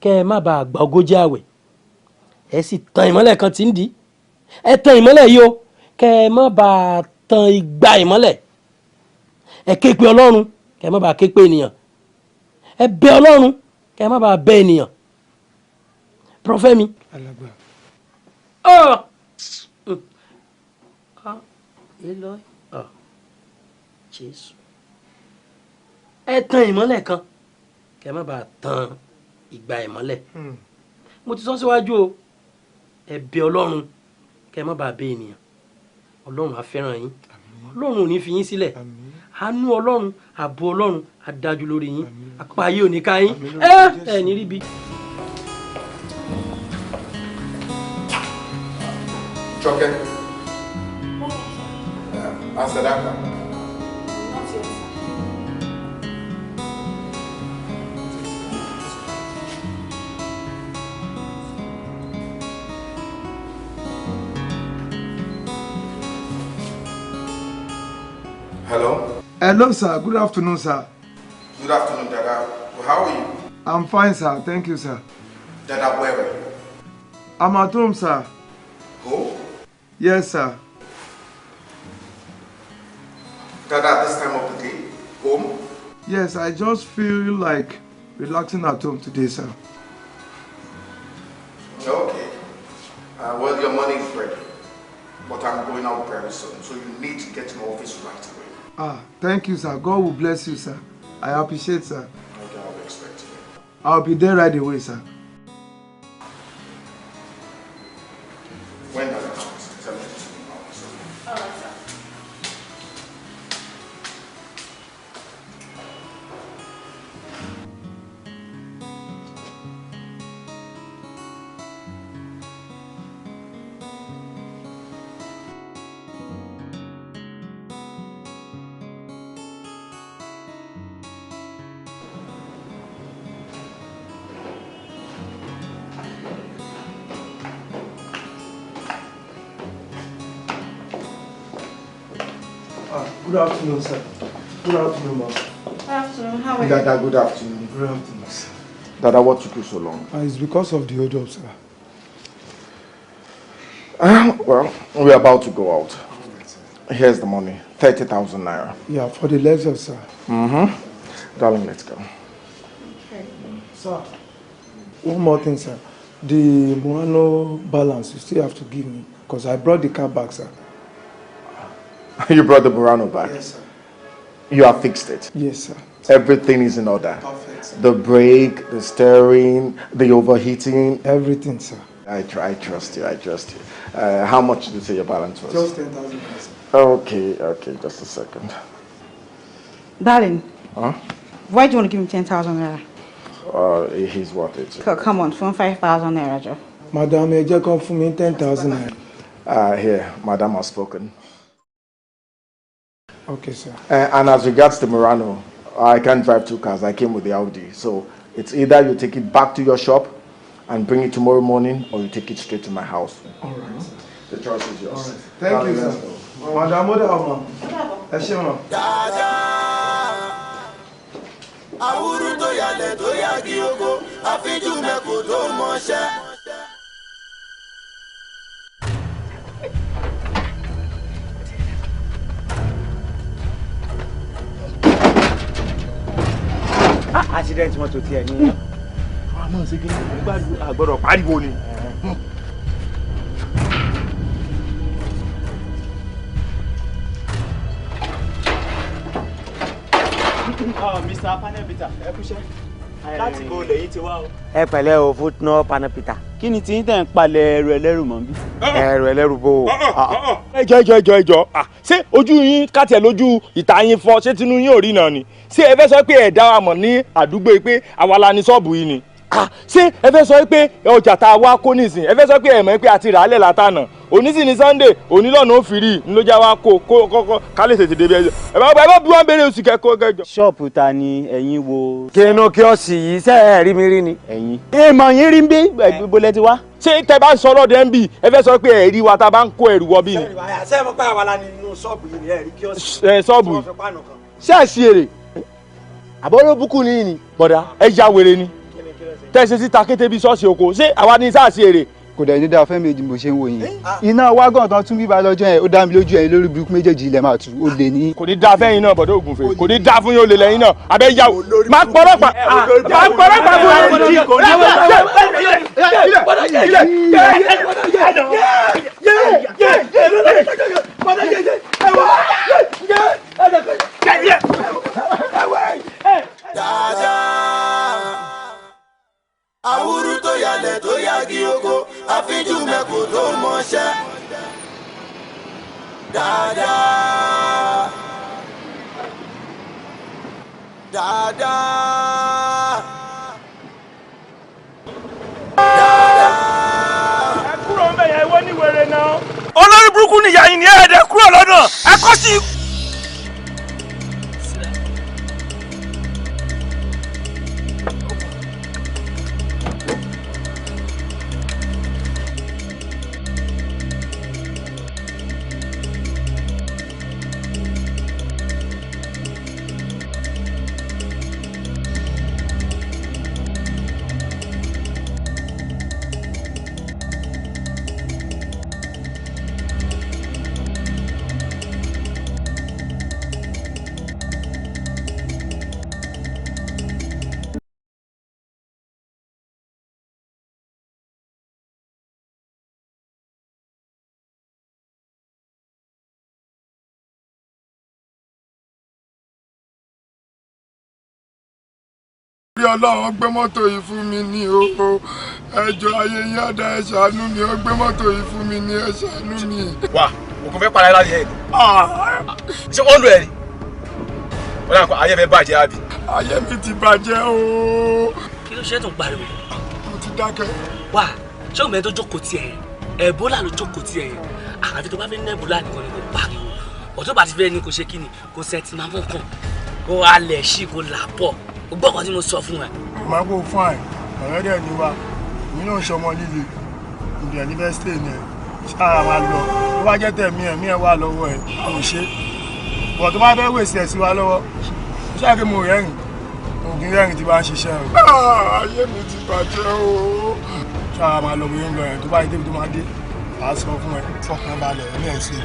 kẹ ẹ má bàa gba ogójì àwẹ̀ ẹ sì tan ìmọ́lẹ̀ kan tí ń di ẹ tan ìmọ́lẹ̀ yìí o kẹ ẹ má bàa tan igba ìmọ́lẹ̀ ẹ ké pe Ọlọ́run kẹ ẹ má bàa ké pe ènìyàn ẹ bẹ Ọlọ́run kẹ ẹ má bàa bẹ ènìyàn Brófẹ́mi. Jésù ẹ tan ìmọ́lẹ̀ kan kẹ ẹ má bàa tan ìgbà ìmọ́lẹ̀ mo ti sọ síwájú o ẹ bẹ Ọlọ́run kẹ ẹ má bàa bẹ ènìyàn Ọlọ́run á fẹ́ràn yín Ọlọ́run ò ní fi yín sílẹ̀ àánú Ọlọ́run ààbò Ọlọ́run á dájú lórí yín apá ayé ò ní ká yín ẹ ní ríbi. Jọkẹ́ Asadaka. Hello? Hello, sir. Good afternoon, sir. Good afternoon, Dada. How are you? I'm fine, sir. Thank you, sir. Dada, where are you? I'm at home, sir. Home? Yes, sir. Dada, this time of the day? Home? Yes, I just feel like relaxing at home today, sir. Okay. Well, your money is ready. But I'm going out very soon, so you need to get to my office right away. Thank you, sir. God will bless you, sir. I appreciate, sir. Okay, I'll be expecting you. I'll be there right away, sir. When does it come? Tell me to me now. All right, sir. Good afternoon, sir. Good afternoon, ma'am. Good afternoon. How are you? Dada, good afternoon. Good afternoon, sir. Dada, what took you so long? It's because of the hold-up, sir. Well, we're about to go out. Here's the money. 30,000 naira. Yeah, for the lecture, sir. Mm-hmm. Darling, let's go. Okay. Sir, one more thing, sir. The Murano balance you still have to give me because I brought the car back, sir. You brought the Murano back? Yes, sir. You have fixed it? Yes, sir. Everything is in order? Perfect, sir. The brake, the steering, the overheating? Everything, sir. I trust you, I trust you. How much did you say your balance was? Just 10,000, sir. Okay, just a second. Darling. Huh? Why do you want to give me 10,000 naira? He's worth it. Come on, from 5,000 naira, Joe. Madam, you just come for me 10,000 naira. Here, Madam has spoken. Okay, sir. And as regards to Murano, I can't drive two cars. I came with the Audi. So it's either you take it back to your shop and bring it tomorrow morning, or you take it straight to my house. All right. The choice is yours. All right. Thank you, sir. Madam, what are Àwúrú tó yálẹ̀ tó yági oko, àfijú mẹ́kò tó mọṣẹ́. Accident mọ́tò tí ẹ ní. Àmọ́ ṣe kí ni gbàgbọ́dọ̀ pariwo ni. Mr. Panel Peter, ẹ kúṣẹ́. Láti bo lẹ́yìn ti wá o. Ẹ pẹ̀lẹ́ o, Footno Panel Peter. kí ni tí ń tẹ̀ ń palẹ̀ ẹrù ẹlẹ́rù mọ́ bí. ẹrù ẹlẹ́rù bò ó. ẹjọ́ ṣé ojú yín kàtẹ́ lójú ìta yín fọ́ ṣé tinú yín ò rí náà ni ṣé ẹ fẹ́ sọ pé ẹ dá wa mọ̀ ní àdúgbò yìí pé àwa la ní ṣọ́ọ̀bù yìí ni ṣé ẹ fẹ́ sọ pé ọjà tá a wá kó nísìn ẹ fẹ́ sọ pé ẹ mọ̀ pé a ti rà á lẹ̀ látànà òní sì ni Sunday òní lọ́nà ó fìrí ló já wa kó kọ́kọ́ ká lè tètè débi ẹjọ́ ẹ bá bí wọ́n béèrè oṣù kẹ́kọ̀ọ́ kẹjọ. ṣọ́ọ̀pù ta ni ẹ̀yin wo. kínú kí ọ sì yí sẹ́ ẹ̀ rí mi rí ni. ẹ̀yin. èèmọ̀ yín rí bí bolẹ́ ti wá. ṣé tẹ bá ń sọ lọ́dẹ ń bì ẹ fẹ́ sọ pé ẹ̀rí wa ta bá ń kó ẹrù wọ bí ni. ṣé mo pa àwa la nínú ṣọ́ọ̀bù yìí ni ẹ̀ rí kí ọ sì. ṣọ́ọ̀bù yìí ṣé ẹ̀ ṣe èrè àbọ̀rọ̀ búkú ni yìí ni bọ̀dá ẹ ya wèrè ni tẹ̀sí sí takété bíi ṣọ́ọ̀ṣì oko ṣé àwa ní sáà ṣe èrè. kò dẹ̀ dídá fẹ́ méjì mo ṣe ń wò yín iná wágàn tán tún bíbá lọ́jọ́ yẹn ó dá mi lójú ẹ̀yin lórí burúkú méjèèjì ilẹ̀ máa tù ó lè ní. kò ní dá fẹ́yìn náà bọ̀dọ̀ ògùnfẹ́ kò ní dá fún yín ó lè lẹ́yìn náà abẹ́ yà wò máa pọ̀lọ́pàá fún àwùrú tó yálẹ̀ tó yagi oko àfijú mẹ́kò tó mọṣẹ́ dáadáa dáadáa dáadáa. ẹ kúrò ń bẹ̀yẹ̀ ìwọ ní wèrè náà. olórí burúkú nìyá yìí ni ẹ̀ẹ́dẹ̀ kúrò lọ́nà ẹ kọ́ sí. bí ọlọ́run gbé mọ́tò yìí fún mi ní o ẹjọ́ ayé yín àdá ẹ ṣàánú mi ó gbé mọ́tò yìí fún mi ní ẹ ṣàánú mi. wà o kò fẹ́ para ẹ láti ẹ̀ ṣé wọ́n ń lo ẹ̀ ni wọ́n náà kọ́ ayé fẹ́ bàjẹ́ àbí. ayé mi ti bàjẹ́ o. kí ló ṣe tó ń pariwo. mo ti dákẹ́. wà ṣé òun mẹ́rin tó jókòó tiẹ̀ yẹn ẹ̀bólà ló jókòó tiẹ̀ yẹn àfi tó bá fẹ́ ní ẹ̀bólà nìkan ni kò pariwo ọ̀tún bá ti fẹ́ ni kò ṣe kí ni kò sẹ́ẹ̀tì máa mọ̀ kàn kó alẹ̀ ṣì kó là pọ̀ o gbọ́ kan tí mo sọ fún ẹ. màá kó fine ọ̀rẹ́ dẹ̀ ní wa èmi náà ń ṣọmọ líle ìdí ẹ̀nífẹ́sítì ni ẹ̀ ṣáà máa lọ tó bá jẹ́ tẹ̀mí ẹ̀mí ẹ̀ wà lọ́wọ́ ẹ̀ kò ṣe bọ̀ tó bá fẹ́ wèsì ẹ̀ sí wa lọ́wọ́ ṣáà kí mo rẹ́rìn ògùn rẹ́rìn tí bá ń ṣiṣẹ́ o. ayé mi ti bàjẹ́ o. ṣáà máa lọ bóyá ń lọ ẹ̀ tó bá yẹ débi tó máa dé àá sọ fún ẹ fọkàn balẹ̀ ẹ̀mí ẹ̀ sí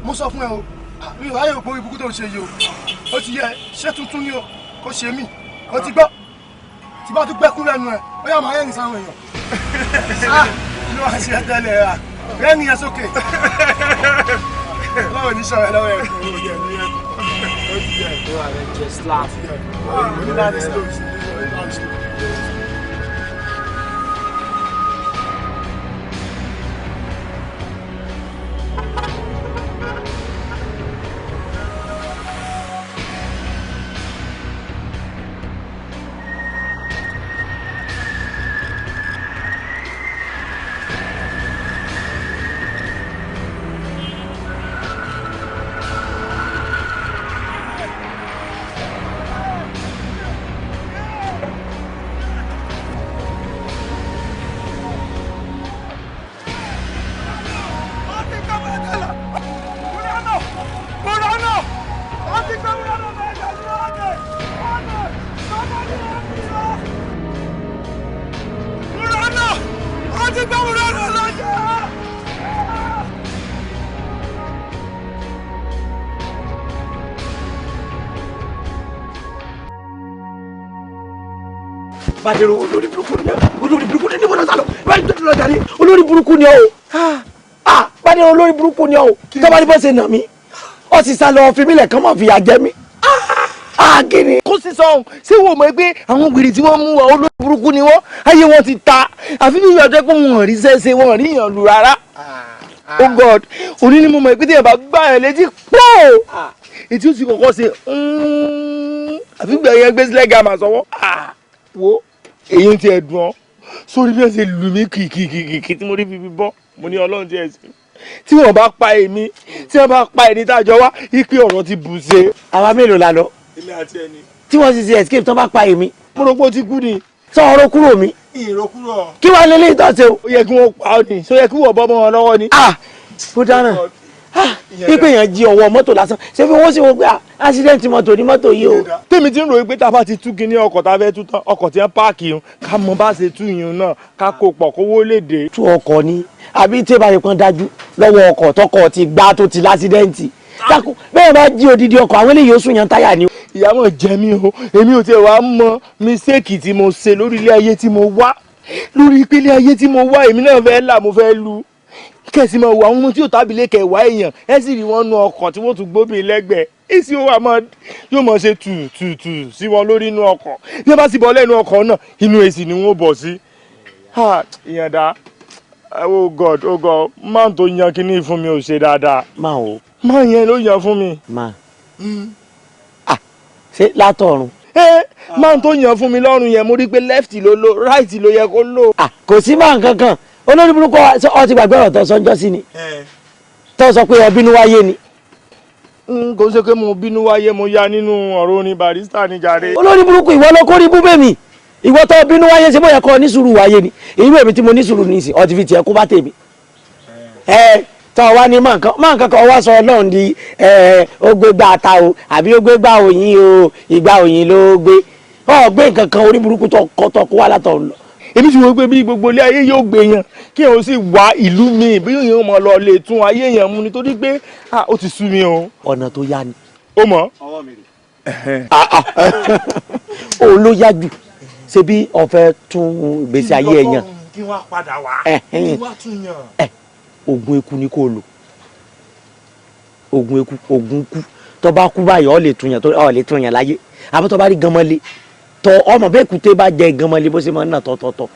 mo sọ fún ẹ o mi ò ráyè òpó ibùkún tó ń ṣe yìí o ó ti yẹ ṣé tuntun ni o kò ṣe mí o ti gbọ́ tí bá tún gbẹ́kú lẹ́nu ẹ̀ ó yà máa rẹ́rìn sáwọn èèyàn inú wa ṣe tẹ́lẹ̀ ra rẹ́rìn yẹn sókè lọ́wọ́ ní sọ̀rọ̀ lọ́wọ́ ẹ̀ kò yẹ ní ẹ̀ ó ti yẹ. ó wà rẹ̀ jẹ́ slap. ó ní láti slow slow. Bádéró olórí burúkú ni níbo lọ sálọ báyìí tó lọ jáde olórí burúkú ni ọ o Bádéró olórí burúkú ni ọ o tó bá ní bọ́ ṣe nà mí ó sì sá lọ fi mílẹ̀ kán mọ̀ fìyà jẹ mí. Kíni. Kó sì sọ̀hún ṣé wò mọ̀ pé àwọn wèrè tí wọ́n mú wa olórí burúkú ni wọ́n ayé wọn ti ta àfi bí ìyànjẹ́ pé wọn ò rí sẹ́sẹ́ wọn ò rí ìyàn lù rárá. Oh God òní ni mo mọ̀ pé tí ẹ bá gbá ẹ létí pọ́ọ̀ etí ó sì kọ́kọ́ ṣe àfi gbẹ̀yẹ gbé sílẹ̀ gàmà sọ́wọ́ wo èyí ti ẹ̀ dùn ọ́ sórí bí wọ́n ṣe lù mí kìkìkìkì tí mo rí bíbí bọ́ mo ní Ọlọ́run tí ẹ sí tí wọ́n bá pa èmi tí wọ́n bá pa ẹni tá a jọ wá ipe ọ̀rọ̀ ti bù ṣe. àwa mélòó la lọ. ilé àti ẹni. tí wọ́n sì ṣe escape tán bá pa èmi. mo rò pé o ti kú ni. sọ ọ̀rọ̀ kúrò mi. ìrọ̀kúrọ̀. kí wàá lélẹ́yìn tó ṣe o. ó yẹ kí wọ́n pa ọ́ ni ṣó yẹ kí wọ́n bọ́ mọ́ wọn lọ́wọ́ ni. ó dáná pípé yẹn jí ọwọ́ mọ́tò lásán ṣé fi wọ́n sì wọ́n pé accident mọ́tò ní mọ́tò yìí o. tèmi ti ń ròyìn pé tá a bá ti tú kinní ọkọ̀ tá a fẹ́ tú tán ọkọ̀ tí wọ́n páàkì yìí ká mọ bá ṣe tú yìí náà ká kó pọ̀ kówó lè dé. tú ọkọ̀ ni àbí tí ìbáyé kan dájú lọ́wọ́ ọkọ̀ tọkọ̀ ti gbá tó ti lásídẹ́ǹtì bẹ́ẹ̀ bá jí odidi ọkọ̀ àwọn eléyìí ó sùn yan táyà ni. ìyàwó jẹ mí o èmi ò tiẹ̀ wá mọ mísèkì tí mo ṣe lórí ilé ayé tí mo wá lórí ìpele ayé tí mo wá èmi náà fẹ́ là mo fẹ́ lu kẹsì máa wọ àwọn ọmọ tí yóò tábìlì kẹwàá èèyàn ẹ sì rí wọn nu ọkọ̀ tí wọ́n tún gbóbi lẹ́gbẹ̀ẹ́ èsì ó wà máa yóò máa ṣe tù sí wọn lórí inú ọkọ̀ bí wọ́n bá sì bọ́ lẹ́nu ọkọ̀ náà inú èsì ni wọ́n bọ̀ sí. ìyànda oh God máa tó yan kinní fún mi ò ṣe dáadáa. máa yẹn ló yan fún mi. ṣé látọ̀run. máa tó yan fún mi lọ́rùn yẹn mo rí pé left ló lò right ló yẹ kó lò. kò sí máa kankan olórí burúkú ọ ti gbàgbé ọ̀rọ̀ tó sọ́njọ́ sí ni tó sọ pé ọ bínú wáyé ni. kò ṣe pé mo bínú wáyé mo ya nínú ọ̀rọ̀ orin Barrister ní jàre. olórí burúkú ìwọ ló kórìí búbẹ̀ mi ìwọ tó bínú wáyé ṣe bóyá kọ́ ní sùúrù wáyé ni èyí èmi tí mo ní sùúrù nìsín ọ ti fi tiẹ̀ kó bá tèmi. tó wá ní máa nǹkan kan wá sọ Ọlọ́run di ó gbé gbá ata o àbí ó gbé gbá òyìn o ìgbà òyìn ló gbé ọ gbé nǹkan kan orí burúkú tó kó wá látọ̀ lọ. èmi ti wọ́n pé bí gbogbo ilé ayé yóò gbé yẹn kí èèyàn sì wá ìlú mi bí èèyàn mọ̀ lọ lè tún ayé yẹn mú nítorí pé ó ti sú mi o. ọ̀nà tó yá ni. ó mọ̀. ọwọ́ mi rè. òun ló yá jù ṣe bí ó fẹ́ tún ìgbésí ayé ẹ̀ yàn. kí wọ́n padà wá kí wọ́n tún yàn. oògùn eku ni kò lò oògùn kú tó bá kú báyìí ọ lè tún yàn láyé àbí tó bá rí ganmọ́lé tọ ọmọ bẹ́ẹ̀ kúté bá jẹ ganmọ́lé bó ṣe máa ń nà tọ̀tọ̀tọ̀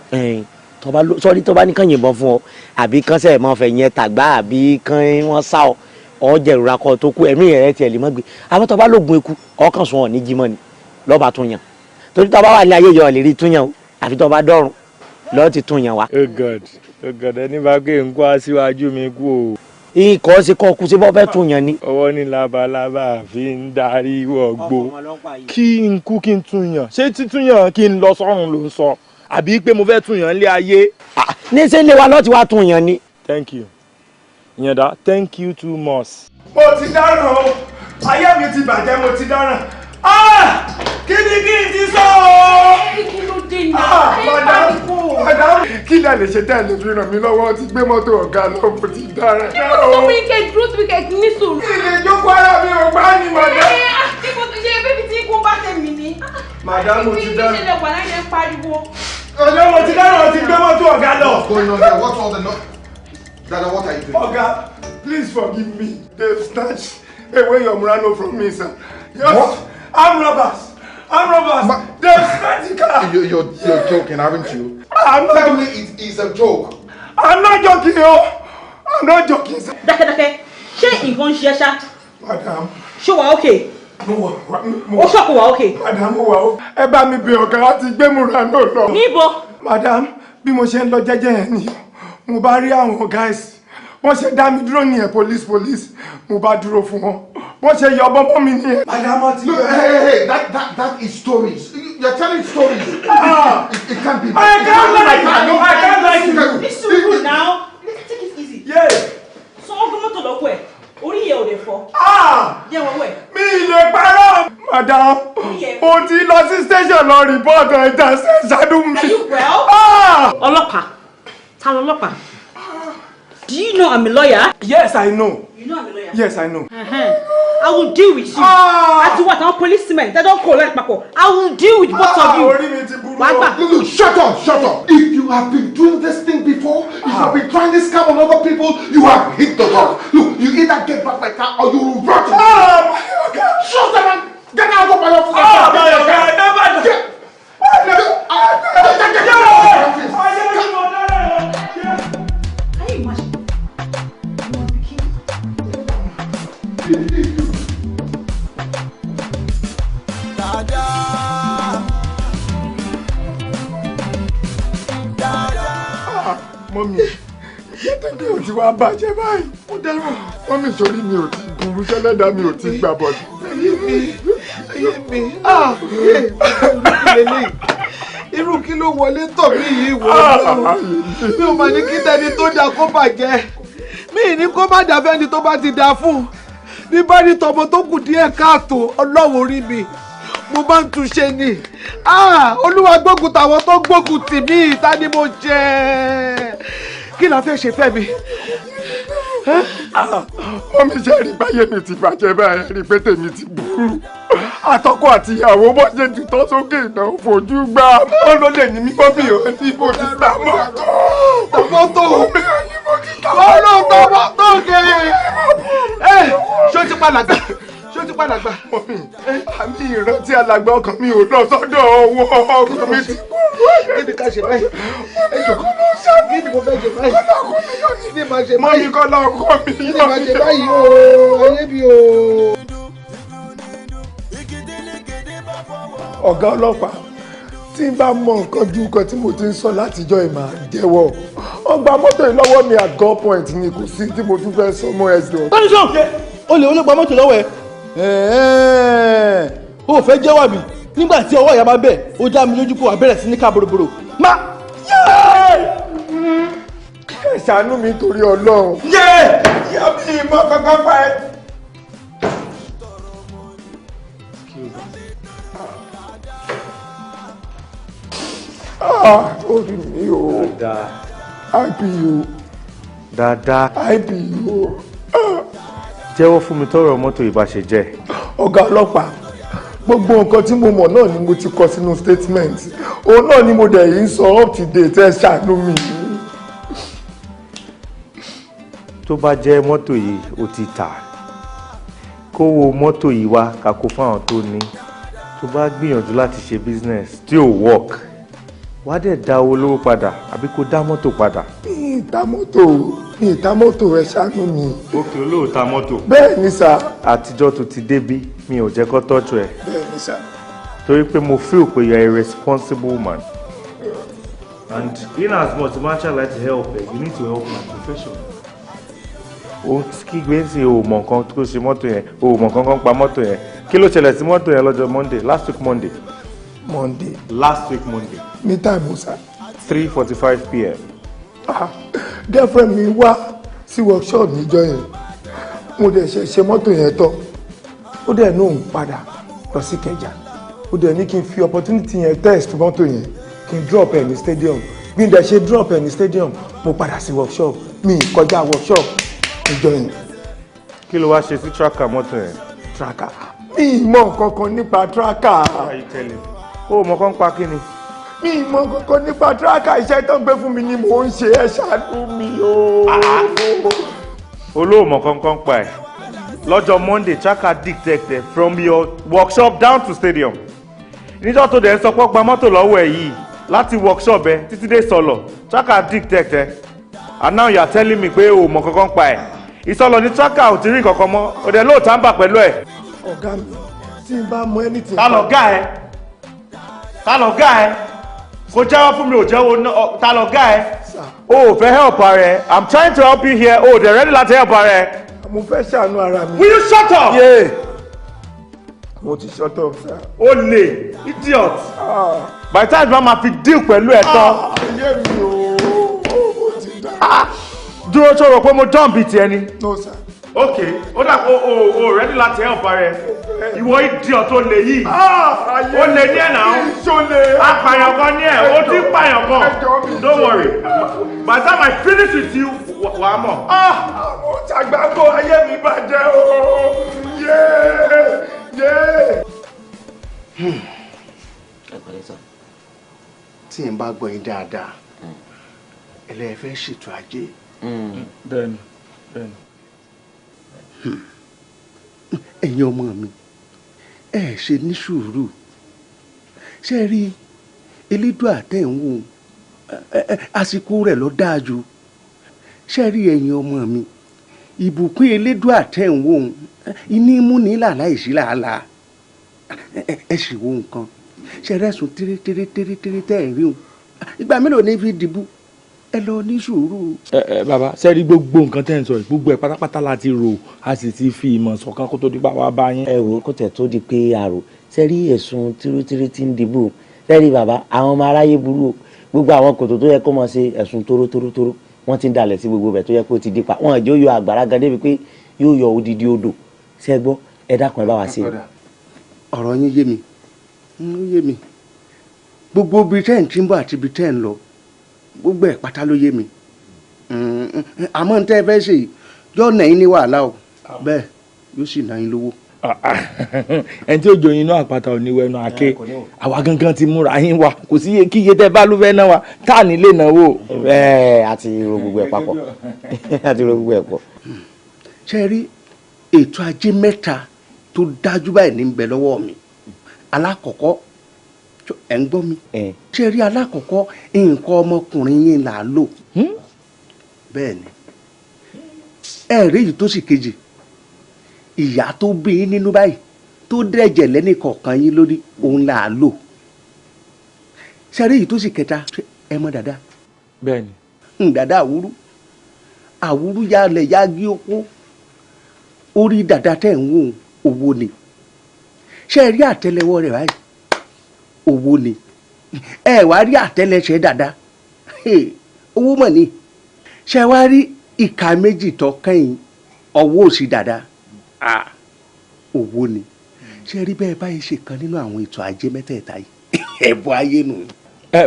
sọ́rí tó bá ní kàn yìnbọn fún ọ àbí kàn sẹ́ẹ̀ máa fẹ̀ yẹn tàgbá àbí kàn wọ́n sá ọ jẹ̀rora kọ tó kú ẹ̀mí rẹ̀ tiẹ̀ lè mọ́ gbé àbí tó bá lóògùn eku ọkàn sùn ọ̀ ní jímọ̀ ni lọ́ba tún yàn torí tó bá wà ní ayé yọ lè rí tún yàn o àfi tó bá dọ́rùn lọ́ọ́ ti tún yàn wá. Oh God ẹni bá gbé ń kó aṣíwájú mi kú o. ikọ̀ ṣe kọ́ kú sí bọ́ fẹ́ tún yàn ni. ọwọ́ ní labalábá fi ń darí wọ̀gbó kí n kú kí n tún yàn ṣé títún yàn kí n lọ sọ́run ló ń sọ àbí pé mo fẹ́ tún yàn lé ayé. ní ṣe lè wa lọ́ọ́ ti wá tún yàn ni. thank you ìyànda thank you too much. mo ti dáràn o ayé mi ti bàjẹ́ mo ti dáràn kí ni kí n ti sọ o. kí ló dé náà madam kí lẹ lè ṣe tẹ́lẹ̀ fi ràn mí lọ́wọ́ ti gbé mọ́tò ọ̀gá lọ mo ti dáràn. ó wí kẹ́ dúró síbi kẹ́ ní sùúrù. ilé ìjókòó ara mi ò gbá ni madam. kí mo ti ṣe bébí tí kò bá tẹ̀mí ni. madam mo ti dáràn. kí ìṣẹ̀lẹ̀ wà láyé ń pariwo. ọjọ́ mo ti dáràn ti gbé mọ́tò ọ̀gá lọ. What's going on there? What's all the noise? Dada, what are you doing? Oga, please forgive me. They've snatched away your Murano from me, sir. What? I'm robbers. They've snatched the car. You're joking, haven't you? I'm not. Tell me it's a joke. I'm not joking, yo. I'm not joking, sir. Dákẹ́dákẹ́, ṣé nǹkan ń ṣe ṣá? Madam. Ṣé wàá okay? Ó ṣọ́kù wàá okay? Madam, ó wà ó. Ẹ bá mi bẹ̀ ọ̀gá láti gbé Murano lọ. Níbo? Madam, bí mo ṣe ń lọ jẹ́jẹ́ yẹn ni mo bá rí àwọn guys wọ́n ṣe dá mi dúró nìyẹn police mo bá dúró fún wọn wọ́n ṣe yọ bọ́bọ́ mi nìyẹn. Look, hey, that is stories. You're telling stories. It can't be. I can't like you. Listen now. Take it easy. Yeah. So ọgbọ́n mọ́tò lọ́pọ̀ ẹ̀ orí yẹ ò lè fọ́. Jẹ́ wọ́n wẹ̀. Mi lè parọ́. Madam, mo ti lọ sí station lọ report ẹja ṣáájú mi. Are you well? Ọlọ́pàá. Ta ló ọlọ́pàá? Do you know I'm a lawyer? Yes, I know. You know I'm a lawyer? Yes, I know. I will deal with you. Àti what? Àwọn policemen, they don't collect papọ̀. I will deal with both of you. Look, shut up. If you have been doing this thing before, if you have been trying this scam on other people, you have hit the rock. Look, you either get back like that or you will rot. Mọ́mí yẹ́tẹ̀dẹ̀ ò ti wá bàjẹ́ báyìí. Ó dẹ́rù. Mọ́mí sórí mi ò ti burú sẹ́lẹ̀dá mi ò ti gbà bọ̀dù. Ayé mi. Irú kí ló wọlé tọ̀ mí yìí wò ó? Mi ò mà ní kí tẹni tó dáa kó bàjẹ́. Mi ní kó má dà fẹ́ni tó bá ti dáa fún. Bí bá ní tọmọ tó kù díẹ̀ káàtó, Ọlọ́run orí mi. Mo bá ń túnṣe ni. Olúwa gbógun tàwọn tó gbógun tì mí, ìta ni mo jẹ. Kí la fẹ́ ṣe fẹ́ mi? Mọ́mí ṣe rí báyé mi ti bàjẹ́ báyìí rí pé tèmi ti burú. Àtọkọ àti ìyàwó bọ́ ṣe ti tọ́ sókè náà fojú gbà. Wọ́n ló lè ní mí mọ́mí ò ní mo ti ta mọ́tò. Tọ́mọ́tò. Wọ́n ló tọ́mọ́tò gẹ̀. Ṣé o ti padà gbà? Ṣé o ti padà gbà? Mọ́mí, àmì ìrántí alàgbà ọkàn mi ò lọ sọ́dọ̀ owó ọkàn mi ti kúrú. Kí ni ká ṣe báyìí? Ẹjọ́ kí ni mo fẹ́ ṣe báyìí? Kí ni màá ṣe báyìí? Mọ́mí kọ́ lọ kọ́ mi. Kí ni màá ṣe báyìí o? Ayé mi o. Ọ̀gá ọlọ́pàá, tí n bá mọ nǹkan ju nǹkan tí mo ti ń sọ látijọ́ ẹ̀ máa jẹ́wọ́. Ọgbà mọ́tò yìí lọ́wọ́ mi at gun point ni kò sí tí mo tún fẹ́ sọ mọ́ ẹ̀sìn. Tọ́nísọ̀, olè olóògbà mọ́tò lọ́wọ́ ẹ̀. O fẹ́ jẹ́wọ́ àbí? Nígbà tí ọwọ́ ìyá bá bẹ̀, ó dá mi lójú pé wà bẹ̀rẹ̀ sí ní ká boroboro. Ẹ ṣàánú mi torí Ọlọ́run. Ìyá mi ìmọ̀ kankan pa ẹ́. Orí mi o. IPO. Dáadáa. IPO. Jẹ́wọ́ fún mi tọ́rọ̀ mọ́tò ìbáṣe jẹ́. Ọ̀gá ọlọ́pàá, gbogbo nǹkan tí mo mọ̀ náà ni mo ti kọ sínú statement. Òun náà ni mo dẹ̀ yìí ń sọ up to date ẹ ṣàánú mi. Tó bá jẹ́ mọ́tò yìí ó ti tà. Kó wo mọ́tò yìí wá kakó fáwọn tó ní. Tó bá gbìyànjú láti ṣe business tí ò work. Wá dẹ̀ dá owó lówó padà àbí kó dá mọ́tò padà. Mi ì ta mọ́tò ẹ ṣàánú mi. Òkè olóòótá mọ́tò. Bẹ́ẹ̀ ni sà. Àtijọ́ tó ti débí mi ò jẹ́ kó tọ́jú ẹ̀. Bẹ́ẹ̀ ni sà. Torí pé mo feel pé you are a responsible man. And in as much as I try to help you need to help my profession. O kígbe ń sin o mọ̀ nǹkan tó ṣe mọ́tò yẹn o mọ̀ nǹkan kan pa mọ́tò yẹn. Kí ló ṣẹlẹ̀ sí mọ́tò yẹn lọ́jọ́ Monday last week Monday. Last week Monday. Ní táìmù sà. 3:45 p.m. Girlfriend mi wá sí workshop níjọ́ yẹn. Mo dẹ̀ ṣe mọ́tò yẹn tán. Ó dẹ̀ ní òun padà lọ sí Ìkẹjà. Ó dẹ̀ ní kí n fi opportunity yẹn test mọ́tò yẹn kí n drop ẹ̀ ní stadium. Bí n dẹ̀ ṣe drop ẹ̀ ní stadium, mo padà sí workshop. Mi kọjá workshop níjọ́ yẹn. Kí ló wá ṣe sí tracker mọ́tò yẹn? Tracker. Mi mọ̀ nǹkan kan nípa tracker. O mọ̀ kan pa kí ni? Mi mọ̀ nǹkan kan nípa tracker. Iṣẹ́ tó ń gbé fún mi ni mò ń ṣe. Ẹ ṣàánú mi o. Olóòmọ̀ kankan pa ẹ̀. Lọ́jọ́ Monday tracker detected from your workshop down to stadium. Níjọ́ tó dẹ̀ ń sọ pé gba mọ́tò lọ́wọ́ ẹ̀ yìí láti workshop ẹ títí dé sọ̀lọ̀ tracker detected. And now you are telling me pé o mọ̀ kankan pa ẹ̀. Ìsọ̀lọ̀ ní tracker ò ti rí kankan mọ́. O dẹ̀ lóòótọ́ ń bà pẹ̀lú ẹ̀. Ọ̀gá mi, tí n bá mọ anything. Ta lọ̀gá ẹ? Ta lọ̀gá ẹ? Kò jẹ́wọ́ fún mi ò jẹ́wọ́ ta lọ̀gá ẹ? O ò fẹ́ help ara ẹ. I'm trying to help you here. O ò dẹ̀ ready láti help ara ẹ. Mo fẹ́ ṣàánú ara mi. Will you shut up? Yeah. Mo ti shut up, sir. O lè idiot. By the time ma fi deal pẹ̀lú ẹ̀ tán. Ayé mi o, o ti dá. Dúró sọ̀rọ̀ pé mo dán bíi tiẹ̀ ni. No, sir. Okay, ó dà pé o ready láti help ara ẹ. Ìwọ idiot tó lè yìí. O lè ní ẹ̀ náà. Apàyàn kan ní ẹ̀, o ti pàyàn kan. Don't worry. By the time I finish with you, wà á mọ̀. Mo ṣàgbákò ayé mi bàjẹ́ o. Tí n bá gbọ́ yín dáadáa, ẹlẹ́yẹ fẹ́ ṣètò ajé. Bẹ́ẹ̀ni, bẹ́ẹ̀ni. Ẹ̀yin ọmọ mi, ẹ ṣe ní sùúrù. Ṣé rí Elédùà tẹ́ ń wò àsìkò rẹ̀ ló dáa jù. Ṣé rí ẹ̀yin ọmọ mi, ìbùkún elédùà tẹ̀ ń wò ó iní mú ní làláìsí làálàá ẹ sì wo nǹkan ṣe rẹ́sùn tírítírítírí tẹ́ ẹ̀ rí o ìgbà mélòó ní fi dìbò ẹ lọ ní sùúrù. bàbá sẹ́rí gbogbo nǹkan tẹ́ ń sọ yìí gbogbo ẹ̀ pátápátá láti rò a sì ti fi ìmọ̀ ṣọ̀kan kó tó di pa wá bá yín. ẹ wò ó kó tẹ̀ tó di pé àrò sẹ́rí ẹ̀sùn tírítírí tí ń dìbò sẹ́rí bàbá àwọn ọmọ aráyé burú o gbogbo àwọn kòtò tó yẹ kó mọ̀ ṣe ẹ̀sùn tórótórótóró wọ́n ti ń dalẹ̀ sí gbogbo bẹ̀ tó yẹ kó ti dípa wọn àjọ yọ àgbàrá gan débi pé yóò yọ odidi odò ṣẹ́gbọ́ ẹ dákun ẹ bá wa ṣe. ọ̀rọ̀ yín yé mi yé mi gbogbo ibi tẹ́ ń tí ń bọ̀ àti ibi tẹ́ ń lọ gbogbo ẹ̀ pátá ló yé mi àmọ́ ní tẹ́ ẹ fẹ́ ṣe yóò nà yín ní wàhálà o bẹ́ẹ̀ yóò sì nà yín lówó. ẹni tí ó jọ yín náà àpáta ò ní wẹnu àké àwa gangan ti múra yín wa kò sí kí iye tẹ́ bá ló fẹ́ náà wa tá à ní lè náwó. àti ro gbogbo ẹ̀ papọ̀ àti ro gbogbo ẹ̀ pọ̀. ṣe rí ètò ajé mẹ́ta tó dájú báyìí ní bẹ lọ́wọ́ mi alákọ̀ọ́kọ́ ẹ̀ ń gbọ́ mi ṣe rí alákọ̀ọ́kọ́ nǹkan ọmọkùnrin yín là á lò bẹ́ẹ̀ ni ẹ rí èyí tó sì kejì ìyá tó bí yín nínú báyìí tó dẹ̀jẹ̀ lẹ́nìkọ̀ọ̀kan yín lórí òun là á lò ṣe rí èyí tó sì kẹta ẹ mọ̀ dáadáa bẹ́ẹ̀ ni dáadáa àwúrú yálẹ̀ yági okó orí dàda tẹ̀ ń wò owó ni ṣe rí àtẹ́lẹwọ́ rẹ̀ báyìí owó ni ẹ wá rí àtẹ́lẹsẹ̀ dàda owó mọ̀ ni ṣe wá rí ìka méjì tó kẹ́yìn ọwọ́ òsì dàda owó ni ṣe rí bẹ́ẹ̀ báyìí ṣe kan nínú àwọn ètò ajé mẹ́tẹ̀ẹ̀ta yìí ẹ̀bùn ayé nù.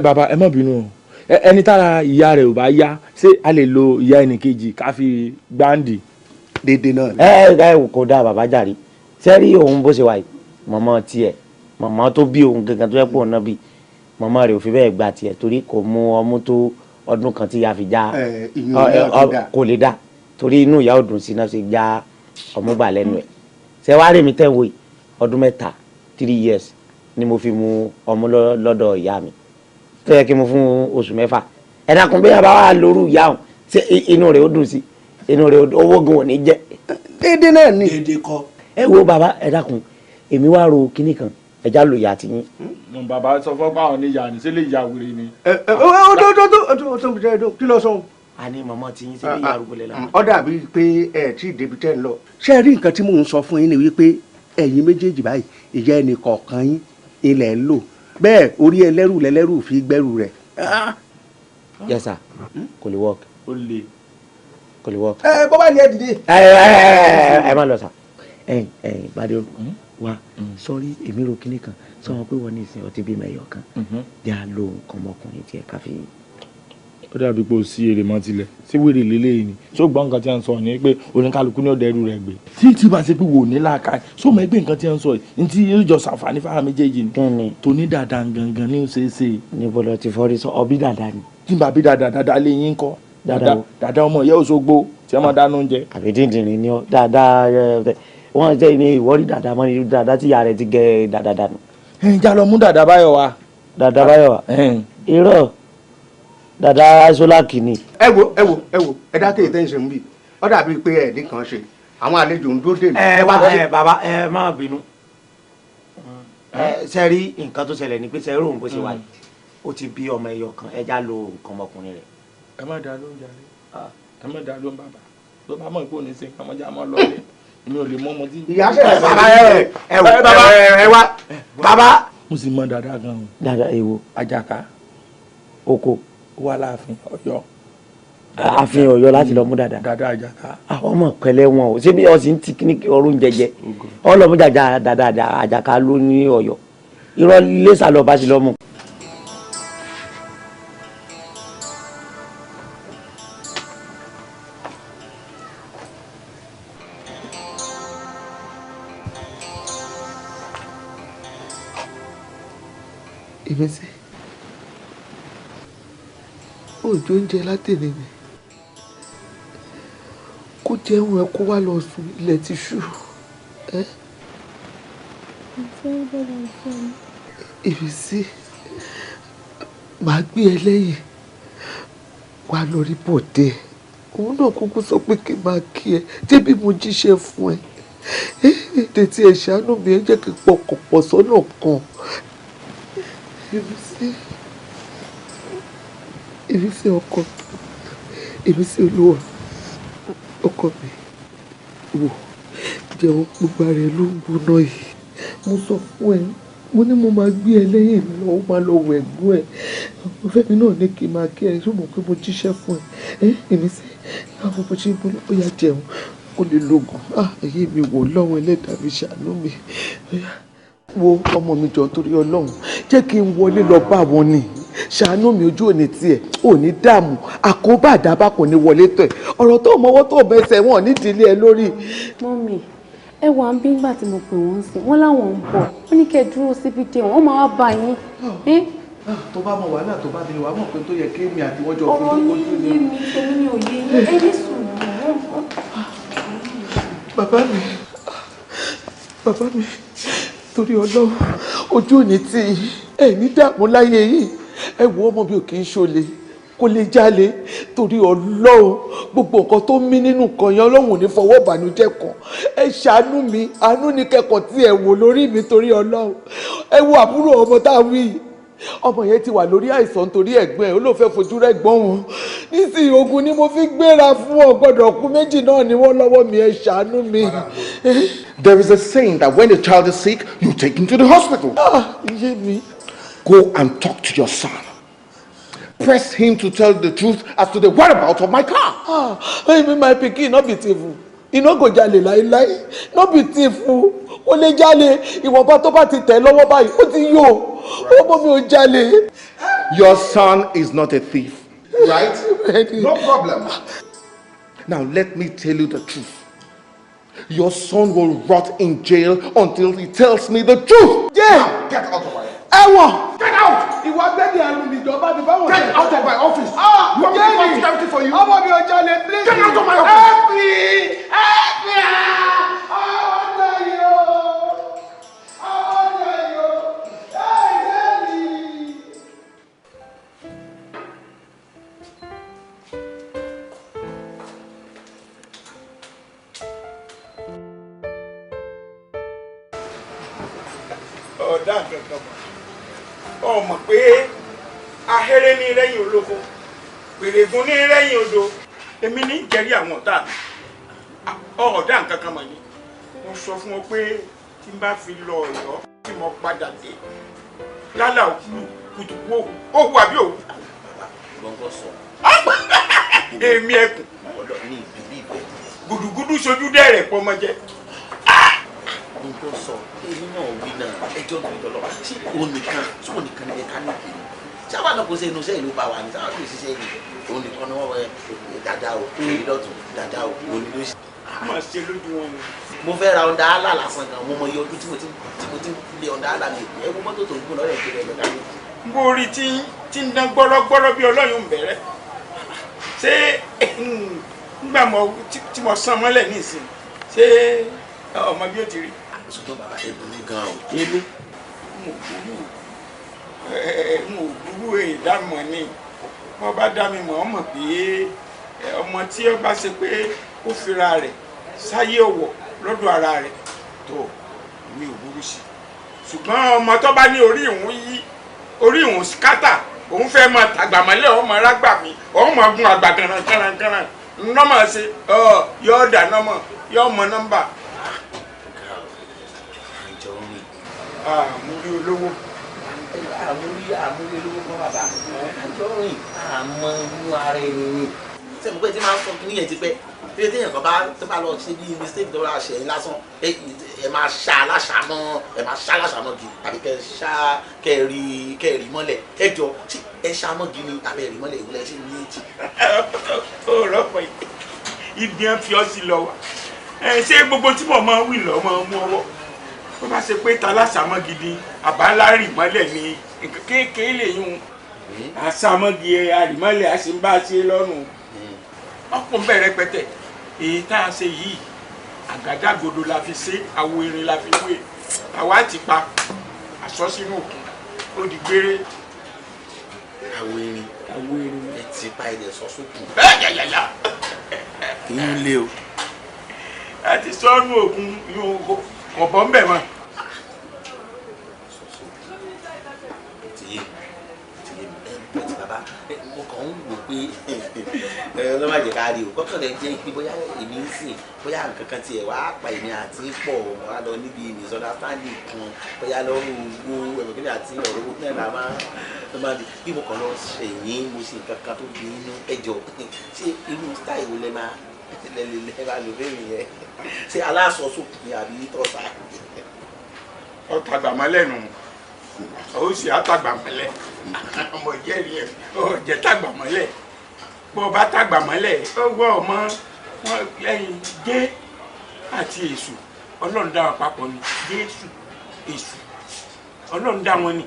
bàbá ẹ má bínú o ẹni tára ìyá rẹ̀ ò bá yá ṣé a lè lo ìyá ẹnì kejì ká fi gbáǹdì. dédé náà. ẹ kò dáa bàbá jàre sẹ́rí òun bó ṣe wà yìí mọ̀mọ́ tiẹ̀ mọ̀mọ́ tó bí òun gangan tó yẹ pọ̀ náà bí mọ̀mọ́ rẹ̀ ò fi bẹ́ẹ̀ gba tiẹ̀ torí kò mú ọmú tó ọdún kan tí ìyá fi já kò lè dá torí inú ìyá ò dùn sí náà ṣe já ọmú gbà lẹ́nu ẹ̀ ṣé wàá rí mi tẹ́ ń wò yìí ọdún mẹ́ta 3 years ni mo fi mu ọmú lọ́dọ̀ ìyá mi tó yẹ kí mo fún oṣù mẹ́fà ẹ dákun bí yàrá wà lóru ìyá òun ṣé inú rẹ̀ ó dùn sí inú rẹ̀ owó gan ò ní jẹ́. dédé náà ni. dédé kọ. ẹ wo bàbá ẹ dákun èmi wá ro kinní kan ẹja lo ìyá tiyín. bàbá sọ fún báwọn níyà ní sílé ìyá wèrè ni. kí ló sọ. a ní mọ̀mọ́ tiyín sílé ìyá arúgbó lẹ́la. ó dàbí pé ẹ tí ì débi tẹ́ ń lọ. ṣé ẹ rí nǹkan tí mò ń sọ fún yín ni wípé ẹ̀yin méjèèjì báyìí ìyá ẹnì kọ̀ọ̀kan yín ilẹ̀ ń lò bẹ́ẹ̀ orí ẹlẹ́rù lẹ́lẹ́rù fi gbẹ́rù rẹ̀. yes sir kò lè work. ó lè. kò lè work. bọ́ bá ní ẹ dìde. ẹ má lọ sà Bádéró wa sọrí èmi ro kinní kan sọ wọn pé wọn ní ìsìn ọtí bímọ ẹyọ kan dí a lo nǹkan ọmọkùnrin tiẹ̀ káfí. ó dàbí pé o sí èrè mọ́ tilẹ̀ sí wèrè lélẹ́yìn ni ṣó gbọ́ nǹkan tí a ń sọ ni pé oníkálukú ní ọ̀dọ̀ ẹrú rẹ̀ gbé tí bá ṣe pé wò ní làákà ṣó mọ̀ ẹgbẹ́ nǹkan tí a ń sọ yìí ní tí yóò jọ ṣàǹfààní fáwọn méjèèjì ni. kẹ́ni tó ní dáadáa gangan ní ṣeéṣe. níbo lọ ti fọ́rí sọ ọbí dáadáa ni. tí n bá bí dáadáa lé yín kọ́ dáadáa ọmọ ìyá Òṣogbo tí wọ́n máa dáná oúnjẹ. àbí díndìnrín ni ọ dáadáa wọ́n jẹ́ ní ìwọ́rí dáadáa mọ́ ní dáadáa tí ìyá rẹ̀ ti gẹ dáadáa dànù. já lọ mú dáadáa báyọ̀ wá. dáadáa báyọ̀ wá. irọ́ dáadáa aṣọ́láàkì ni. ẹ wo ẹ dákẹ́ ìtẹ́ǹsẹ̀ ń bì ó dàbí pé ẹ̀ nìkan ṣe àwọn àlejò ń dúró dè mí. bàbá ẹ má bínú ṣe rí nǹkan tó ṣẹlẹ̀ ní pé ṣe rò ń bó ṣe wáyé ó ti bí ọmọ ẹyọ kan ẹja lo nǹkan ọmọkùnrin rẹ̀. ẹ má dá lóúnjẹ rẹ ẹ má dá lóún bàbá tó bá mọ̀ ìpò ní sin kàmọ́jà mọ́ lọ́lẹ̀ mi ò lè mọ ọmọ tí. ìyá sẹ bàbá ẹ wá bàbá. mo sì mọ dáadáa gan o. dáadáa èwo. Àjàká oko. wà láàfin Ọ̀yọ́. ààfin Ọ̀yọ́ láti lọ mú dáadáa. dáadáa Àjàká. àwọn ọmọ pẹ̀lẹ́ wọn o ṣé bí ọsìn ń ti kíní ọrùn jẹjẹ ọlọmú dáadáa Àjàká ló ní Ọ̀yọ́ irọ́ lẹsà lọ bá ti lọ mú. ìmẹsẹ òjò oúnjẹ látẹ̀lé mi kó jẹun ẹ kó wá lọ sùn ilẹ̀ ti ṣú ẹ. ìbísí màá gbé ẹ lẹ́yìn wá lọ rí bòde òun náà kúkú sọ pé kí n máa kí ẹ débi mo jíṣẹ́ fún ẹ ètè tí ẹ ṣàánú mi ẹ jẹ́ kí n pọkàn pọ̀ sọ́nà kan. èmi sí ọkọ èmi sí olúwa ọkọ mi wò jẹ́wọ́ gbogbo ara ẹ ló ń gbóná yìí mo sọ fún ẹ mo ní mo máa gbé ẹ lẹ́yìn mi lọ ó máa lọ wọ ẹ̀gbọ́n ẹ mo fẹ́ mi náà ní kí n máa kí ẹ ṣùgbọ́n pé mo jíṣẹ́ fún ẹ èmi sí àwọn bó ṣe ń bọ́ ó yá jẹun kó lè lògùn èyí mi wò lọ́wọ́ ẹlẹ́dàá mi ṣàánú mi wo ọmọ mi jọ torí ọlọ́run jẹ́ kí n wọlé lọ bá wọn ni ṣàánú mi ojú òní tiẹ̀ òní dààmú àkóbá àdábà kò ní wọlé tọ̀ ẹ̀ ọ̀rọ̀ tó mọ́wọ́ tó bẹsẹ̀ wọn nídìílé ẹ lórí. mọ́mì ẹ wà ń bí ńgbà tí mo pè wọ́n sí wọ́n láwọn ń bọ̀ wọ́n ní kẹ́ ẹ dúró síbi dé wọn máa wá bá yín. tó bá mọ wàhálà tó bá délé wàá mọ̀ pé tó yẹ kí èmi àti wọ́n jọ ọ̀rọ̀ yín yé mi tèmi ni òye yín ẹ ní sùúrù. bàbá mi torí ọlọ́run ojú òní tí ẹ ní dààmú láyé yìí ẹ wo ọmọ bí ò kì í ṣọlẹ kó lè jalè torí ọlọ́run gbogbo nǹkan tó mí nínú nǹkan yẹn ọlọ́run ò ní fọwọ́ ìbànújẹ́ kan ẹ ṣàánú mi àánú ní kẹ́kọ̀ọ́ tí ẹ wò lórí mi torí ọlọ́run ẹ wo àbúrò ọmọ tá a wí ọmọ yẹn ti wà lórí àìsàn nítorí ẹ̀gbọ́n ẹ̀ ó ló fẹ́ fojú rẹ̀ gbọ́n wọn nísìnyí ogun ni mo fi gbéra fún ọ gbọ́dọ̀ kú méjì náà ni wọ́n lọ́wọ́ mi ẹ ṣàánú mi. There is a saying that when the child is sick, you take him to the hospital. Iye mi. Go and talk to your son. Press him to tell the truth as to the whereabouts of my car. My pikin no be thief. E no go jalè láíláí. No be thief. Ó lè jalè. Ìwọ̀nba tó bá ti tẹ̀ lọ́wọ́ báyìí, ó ti yó. Ọmọ mi ò jalè. Your son is not a thief, right? No problem. Now let me tell you the truth. Your son will rot in jail until he tells me the truth. Yeah. Now, get out of my office. Ẹ̀wọ̀n. Get out. Ìwà gbẹ́dẹ̀ àrùn ìjọba ni báwọn. Get out of my office. You want me to call security for you? Ọmọ mi ò jalè, please. Get out of my office. Help me. Help me. Ọ̀dọ̀ yóò. Ọ̀dọ̀ yóò. Ẹ̀jẹ̀ mi. ọ̀dà kankan mọ̀ ọ mọ̀ pé ahéré ní rẹ́yìn olóko pèrègùn ní rẹ́yìn odò èmi ní jẹ́rí àwọn ọ̀tá ọ̀dà kankan mọ̀ ni mo sọ fún ọ pé tí n bá fi lọ Ọ̀yọ́ tí mo padà dé lálà òkú kùtùkù òkú àbí òkú. gbọ́ngàn sọ. èmi ẹkùn gùdùgùdù sojú dẹ́rẹ̀ pọ́mọjẹ́. gbọ́ngàn sọ èmi náà wí náà ẹjọ́ mi lọ́lọ́ tí òun nìkan ní mẹkáníìkì ni sábà náà kò sí inú sẹ́yìn ló bá wà ní sábà kò sí sẹ́yìn òun nìkan ni wọ́n wẹ dada o èyí lọ́tún dada o òun ni ló ṣe. má ṣe lójú wọn ni. mo fẹ́ ra ọ̀dà àlà lásán gan mo mọ iye ọdún tí mo ti lé ọ̀dà àlà mi ẹ wo mọ́tò tó ń gbó lọ́rẹ̀ ìpínlẹ̀ mẹkáníìkì. mo rí tí ń dán gbọ́rọ́gbọ́rọ́ bí ọlọ́yún bẹ̀rẹ̀ ṣé nígbà tí mo san mọ́lẹ̀ nísìn ṣé ọmọ bí ó ti rí. ṣùgbọ́n bàbá ẹ burú gan o. èmi mo burú ìdámọ̀ ni wọ́n bá dá mi mọ̀ ọ́ mọ̀ pé ọmọ tí ó bá ṣe pé ó fira rẹ̀ sáyé ọ̀wọ̀ lọ́dọ̀ ara rẹ̀ tó mi ò burú sí ṣùgbọ́n ọmọ tó bá ní orí ìhun yí orí ìhun skátà òun fẹ́ máa tàgbàmọ́lẹ̀ ọmọ arágbà mi ọmọ gun àgbà kàràkàrà nọ́mà ṣe yọ ọ̀dà nọ́mà yọ ọmọ nọ́mbà. àmúrí olówó. àmúrí olówó fún bàbá àjọ rìn àmọ́ inú ara ẹni ni sẹ́mi pé tí máa ń sọ kí níyẹn ti pẹ́ bí ẹ téèyàn kan bá lọ ṣe bí mistake tó bá ṣe é lásán ẹ máa ṣá aláṣàmọ́ gi tàbí kẹ́ rí mọ́lẹ̀ ẹ jọ tí ẹ ṣàmọ́ gi ni tàbí ẹ rí mọ́lẹ̀ ìwúlẹ̀ ṣe ní èjì. ó rọ́pò ibi ẹ fi ọ́ sí lọ wà ṣé gbogbo tí mo máa ń wí lọ máa ń mú ọwọ́ bó bá ṣe pé ta láṣàmọ́ gidi àbálárì mọ́lẹ̀ ni kéékèé lè yún àṣàmọ́gi àrìmọ́lẹ̀ àṣìbá ṣe lọ́rùn ọkùnrin bẹ̀rẹ̀ pẹ̀tẹ̀ èyí tá a ṣe yìí àgádágodo la fi ṣe àwo irin la fi wé àwa ti pa aṣọ sínú òkun ó di gbére àwọn erin ẹ ti pa ẹ̀dẹ̀ sọ́sọ́kù. yàyàyà kì í lé o. àti sọ́nù òkun yóò kọ̀bọ̀ ń bẹ̀ mọ́. bàbá mo kàn ń wò pé lọ́wọ́ àjẹ́ ká rí o kọ́kàn lè jẹ́ pé bóyá èmi ń sìn bóyá nǹkan kan tiẹ̀ wá pa èmi àti pọ̀ wá lọ níbi misunderstanding kan bóyá lọ́rùn owó ẹ̀rọ kíni àti ọ̀rọ̀ owó náà la máa di bí mo kàn lọ ṣèyìn mo ṣe nǹkan kan tó bí inú ẹjọ́ ṣé irú style wo lẹ máa lò lórí yẹn ṣé aláṣọṣòkù ni àbí tọ́sà. ọ̀tàgbàmọ́lẹ̀ nù ó sì àtàgbàmọ́lẹ̀ ọmọ ìjẹ́rìí ẹ̀ ọ̀jẹ̀ tàgbàmọ́lẹ̀ bó o bá tàgbàmọ́lẹ̀ ó gbọ́ ọmọ wọn lẹ́yìn jẹ́ àti èṣù ọlọ́run dá wọn papọ̀ ni jésù èṣù ọlọ́run dá wọn ni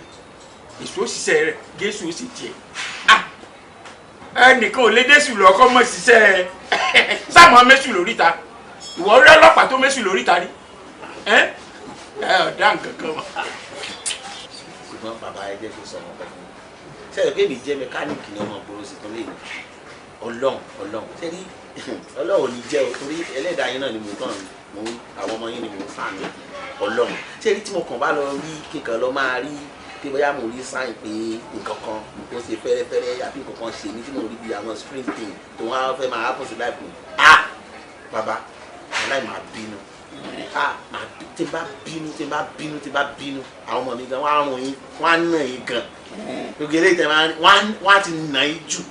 èṣù ó ṣiṣẹ́ rẹ̀ jésù ó sì tiẹ̀ ẹnìkan ò lè désù lọ́kọ́ mọ́ ṣiṣẹ́ sáàmù mẹ́sù lóríta ìwọ rí ọlọ́pàá tó mẹ́sù lóríta rí ọ̀dà nǹkan kan wà. ṣùgbọ́n bàbá ẹ jẹ́ kí n sọ ọmọ pẹ̀lú sẹ́yìn pé mi jẹ́ mẹkáníìkì ní ọmọ ìgboro sí tán lè ní ọlọ́run sẹ́ni ọlọ́run ò ní jẹ́ o torí ẹlẹ́dàá yín náà ni mo kàn mú àwọn ọmọ yín ni mo fà mí ọlọ́run sẹ́ni tí mo kàn bá lọ rí kíkan lọ máa rí pé bóyá mo rí sáyìn pé nǹkan kan ó ṣe fẹ́rẹ́fẹ́rẹ́ àbí nǹkan kan ṣe mí tí mo rí bí àwọn spring thing tó wọ́n á fẹ́ máa happen sí life mi bàbá aláì máa bínú tí n bá bínú àwọn ọmọ mi gan wọ́n á rún yín wọ́n á nà yín gan gbogbo eléyìí tẹ wọ́n á ti nà yín jù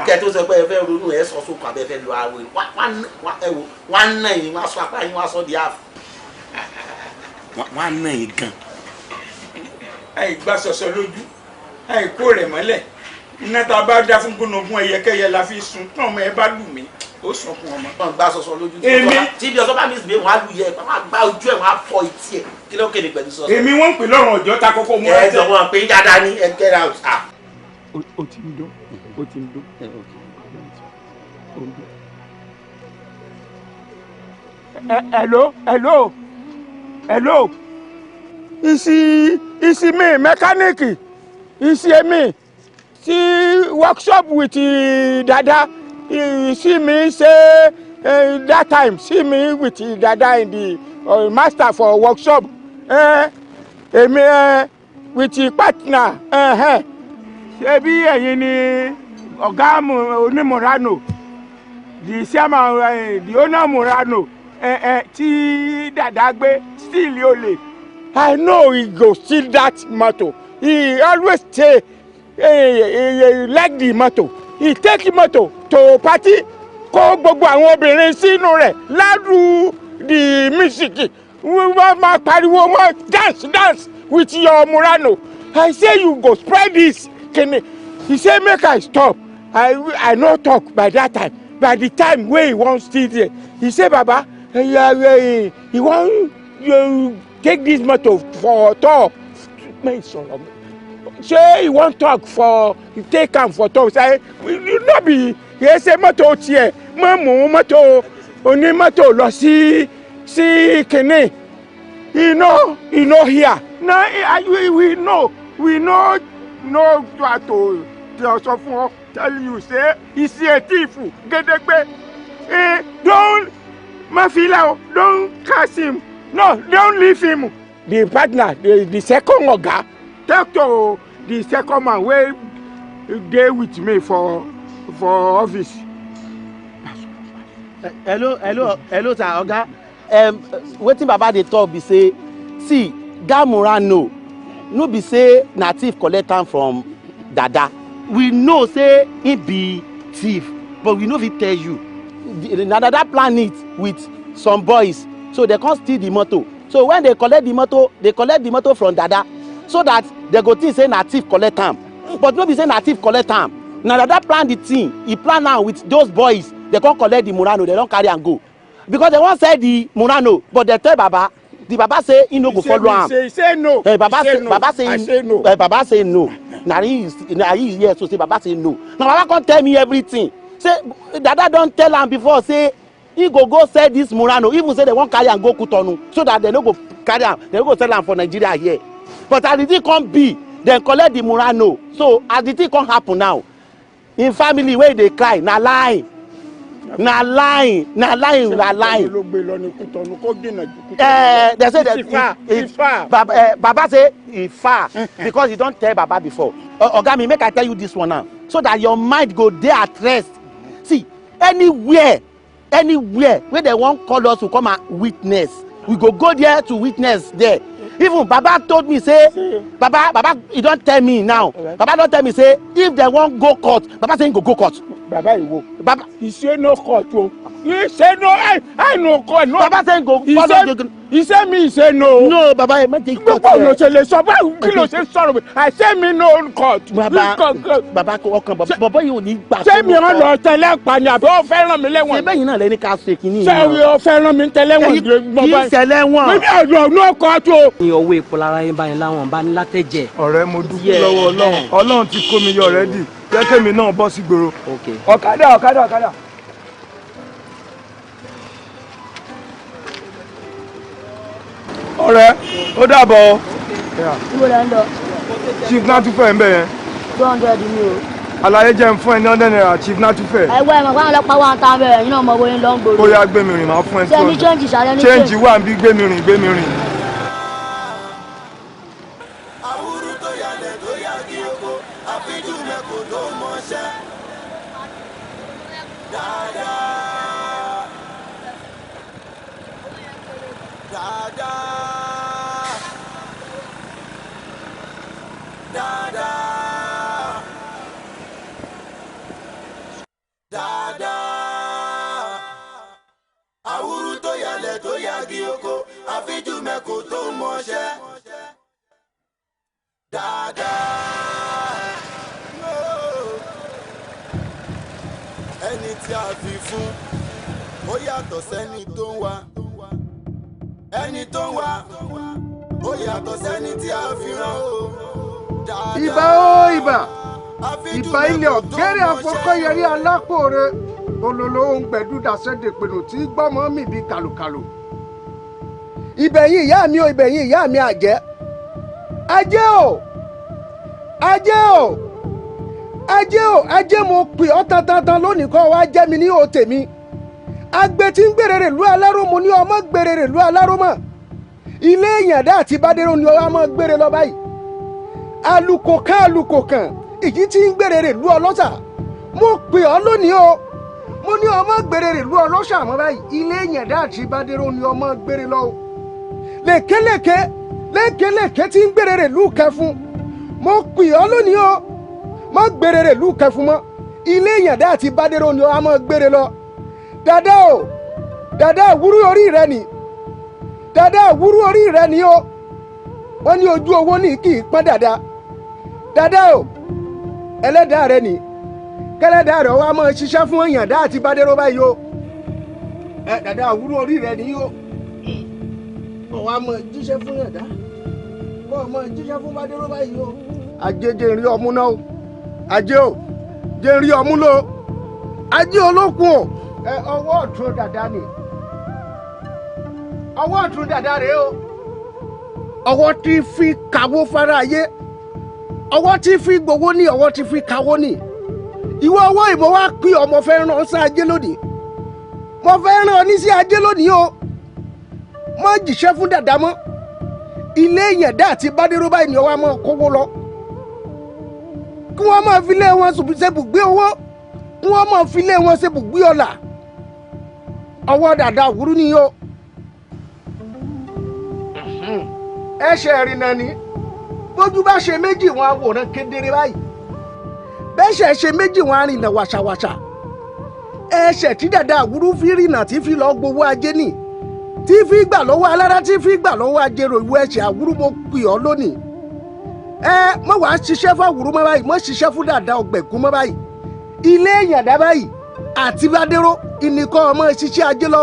kẹ́ tó sọ pé ẹ fẹ́ ronú ẹ sọ sókun abẹ́ fẹ́ lo ariwo wọ́n á nà yín wọ́n á sọ apá yín wọ́n á sọ di àfọ̀ wọ́n á nà yín gan. àìgbà sọ̀sọ̀ lójú àìkó rẹ̀ mọ́lẹ̀ iná tá a bá dá fún gbónogún ẹyẹkẹyẹ la fi sun tí ọmọ ẹ bá lù mí ó sọ fún ọmọ. wọn gbà sọsọ lójú tí ibi ọsọ bá mi sùn wọn á lu yẹ wọn á gbá ojú ẹ wọn á fọ etí ẹ kí ló kéde pẹ̀lú sọsọ. èmi wọn ń pè lọ́rùn ọjọ́ ta kókó mú ẹ jọ wọn pé dáadáa ní ẹ get out. o ti ń dún o ti ń dún. hello isi mi mẹkáníìkì isi mi si workshop with dada. See me say that time see me with dada in the master for workshop with partner ṣebí ẹ̀yin ni ọ̀gá onímọ̀ránò the chairman the owner Murano tí dada gbé still olè I know he go steal that motor he always say he like the motor. He take motor to party kó gbogbo àwọn obìnrin sínú rẹ̀ ládùú the music wọ́n máa pariwo máa dance with your Murano I say you go spread this kini he say make I stop I no talk by that time by the time wey he wan still there he say baba he wan take this motor for tour make sọ̀rọ̀ ṣé he wan talk for take am for talk say you no be yẹ ṣe mọ́tò tiẹ̀ mọ́ mú mọ́tò onímọ́tò lọ sí kínní he no hear na we no how to sọ fún ọ tell you say he see a thief gédégbé don mafila o don catch him no don leave him the partner the second oga talk to the second man wey dey with me for office. hello sir oga wetin baba dey talk be say see dat Murano no be say na thief collect am from dada we know say he be thief but we no fit tell you na dada plan it with some boys so they come steal the motor so when they collect the motor from dada so that they go think say na thief collect am but no be say na thief collect am na dada plan the thing he plan am with those boys they come collect the Murano they don carry am go because they wan sell the Murano but they tell baba the baba say he no go follow am he say no baba say no na he hear so say baba say no na baba come tell me everything say dada don tell am before say he go sell this Murano even say they wan carry am go Cotonou so that they no go carry am they no go sell am for Nigeria here but as the thing come be dem collect the Murano. So as the thing come happen now, in family wey dey cry na lie. They say that Baba say he far because you don't tell Baba before. Ogami, make I tell you this one now, so that your mind go there at rest. See, anywhere where they won't call us to come and witness, we go there to witness there. Even Baba told me say, Baba, you don't tell me now. Baba don't tell me say if they won't go court, Baba saying go court. Baba, he say no court. He say no, I no court. No. Baba saying go. He say me, he say no. No, Baba, I meant to court. I say me no court. Baba, Baba, you need back. Say me on no tele panya. Be o fẹ́ràn mi lẹ́wọ̀n. Ṣé bẹ́ẹ̀ yín náà lẹ́ni ká ṣe kínní. Ṣé o fẹ́ràn mi tele wọ̀n. Kì í ṣẹlẹ̀ wọ̀n. Maybe I don't know court o. Ní owó epo lára yín báyìí láwọn bá ní látẹ̀jẹ̀. Ọ̀rẹ́ mo dúpẹ́ lọ́wọ́ Ọlọ́run. Ọlọ́run ti kó mi yọ already. Jẹ́ kémi náà bọ́ sí gbòòrò. Ọ̀kadà. Ọ̀rẹ́ ó dàbọ̀. Ibo la ń lọ. Chief Natufe ń bẹ̀ yẹn. 200 ni o. Àlàyé jẹ́ ń fún ẹ ní 100 naira Chief Natufe. Ẹgbẹ́ ẹ̀mọ̀ fáwọn ọlọ́pàá wà ń ta bẹ̀rẹ̀ yín náà mọ bóyá ń lọ ń gbòòrò. Bóyá gbé mi rìn máa fún ẹ tó. Ṣé ní change ṣàlẹ́ ní change wà ń bí gbé mi rìn. Àwùrú tó yálẹ̀ tó yá kí oko, àfijú mẹ́kò tó mọṣẹ́. Àwùrú tó yálẹ̀ tó yá kí oko, àfijú mẹ́kò tó mọṣẹ́. Ẹni tí a fi fún ó yàtọ̀ sẹ́ni tó ń wá. Ẹni tó ń wá ó yàtọ̀ sẹ́ni tí a fi rán o. Ìbà ó ìbà ilẹ̀ ọ̀gẹ́rẹ́ afọkọ́yẹrí alápòore olólò ń gbẹ̀dú dasẹ́dẹ̀ pẹ̀lú tí gbọ́mọ́ mi bí kàlùkàlù. Ìbẹ̀yìn ìyá mi ò ìbẹ̀yìn ìyá mi àjẹ́. Ajé mo pè ọ́ tantan lónìí kọ́ wá jẹ́ mi ní òtè mi. Agbe tí ń gbèrèrè lú aláró mo ní ọmọ gbèrèrè lú aláró mọ̀. Ilé ìyàndá àti bádéró ni ọmọ gbèrè lọ báyìí. Alùkò kan ìjì tí ń gbèrèrè lú ọlọ́sà. Mo pè ọ́ lónìí o. Mo ní ọmọ gbèrèrè lú ọlọ́sà mọ́ báyìí. Ilé ìyàndá àti bádéró ni ọmọ gbèrè lọ o. Lékelèké tí ń gbèrèrè lú kẹfún. Mo pè ọ́ lónìí o. Má gbèrèrè lú kẹfún mọ́. Ilé ìyàndá àti bádéró ni ọmọ gbèrè lọ. Dada àwúrú orí rẹ ni. Dada àwúrú orí rẹ ni o. Wọ́n ní ojú owó ní kì í pọ́n dada. Dada o, ẹlẹ́dàá rẹ ni. Kẹ́lẹ́dàá rẹ wá máa ṣiṣẹ́ fún ìyàndá àti bádéró báyìí o. Dada àwúrú orí rẹ ni o. Kọ́ wa máa jíṣẹ́ fún ìyàndá. Kọ́ máa jíṣẹ́ fún bádéró báyìí o. Ajé jẹ́ rí ọmú náà o. Ajé o, jẹ́ rí ọmú lò. Ajé olókun o. Ọwọ́ ọ̀tún dada ni. Ọwọ́ ọ̀tún dada rèé o. Ọwọ́ tí fi kàwó fara ayé. Ọwọ́ tí fi gbowó ní ọwọ́ tí fi kàwó ní. Ìwọ ọwọ́ ìbò wá pín ọmọ fẹ́ rán sí ajé lónìí. Mo fẹ́ rán ọ ní sí ajé lónìí o. Má jìṣẹ́ fún dada mọ́. Ilé ìyàndá àti bádéró báyìí ni ọwọ́ máa kówó lọ. Kí wọ́n máa fi lé wọn ṣebùgbé owó. Kí wọ́n máa fi lé wọn ṣebùgbé ọlà. Ọwọ́ dada àwúrú ni o. Ẹsẹ̀ ìrìnà ni bójú bá ṣe méjì wọn àwòrán kedere báyìí. Bẹ́sẹ̀ ṣe méjì wọn àrìnà wàṣàwàṣà. Ẹsẹ̀ tí dada àwúrú fi rìnà tí fi lọ gbowó ajé nì. Tí fi gbà lọ́wọ́ alára tí fi gbà lọ́wọ́ ajérò ìwé ẹsẹ̀ àwúrú mo pè ọ́ lónìí. Mọ̀ wá ṣiṣẹ́ fún àwúrú mọ́ báyìí mọ̀ ṣiṣẹ́ fún dada ọ̀gbẹ̀kún mọ́ báyìí. Ilé ìyàndá báyìí àti bádéró ìnìkan ọmọ ṣiṣẹ́ ajé lọ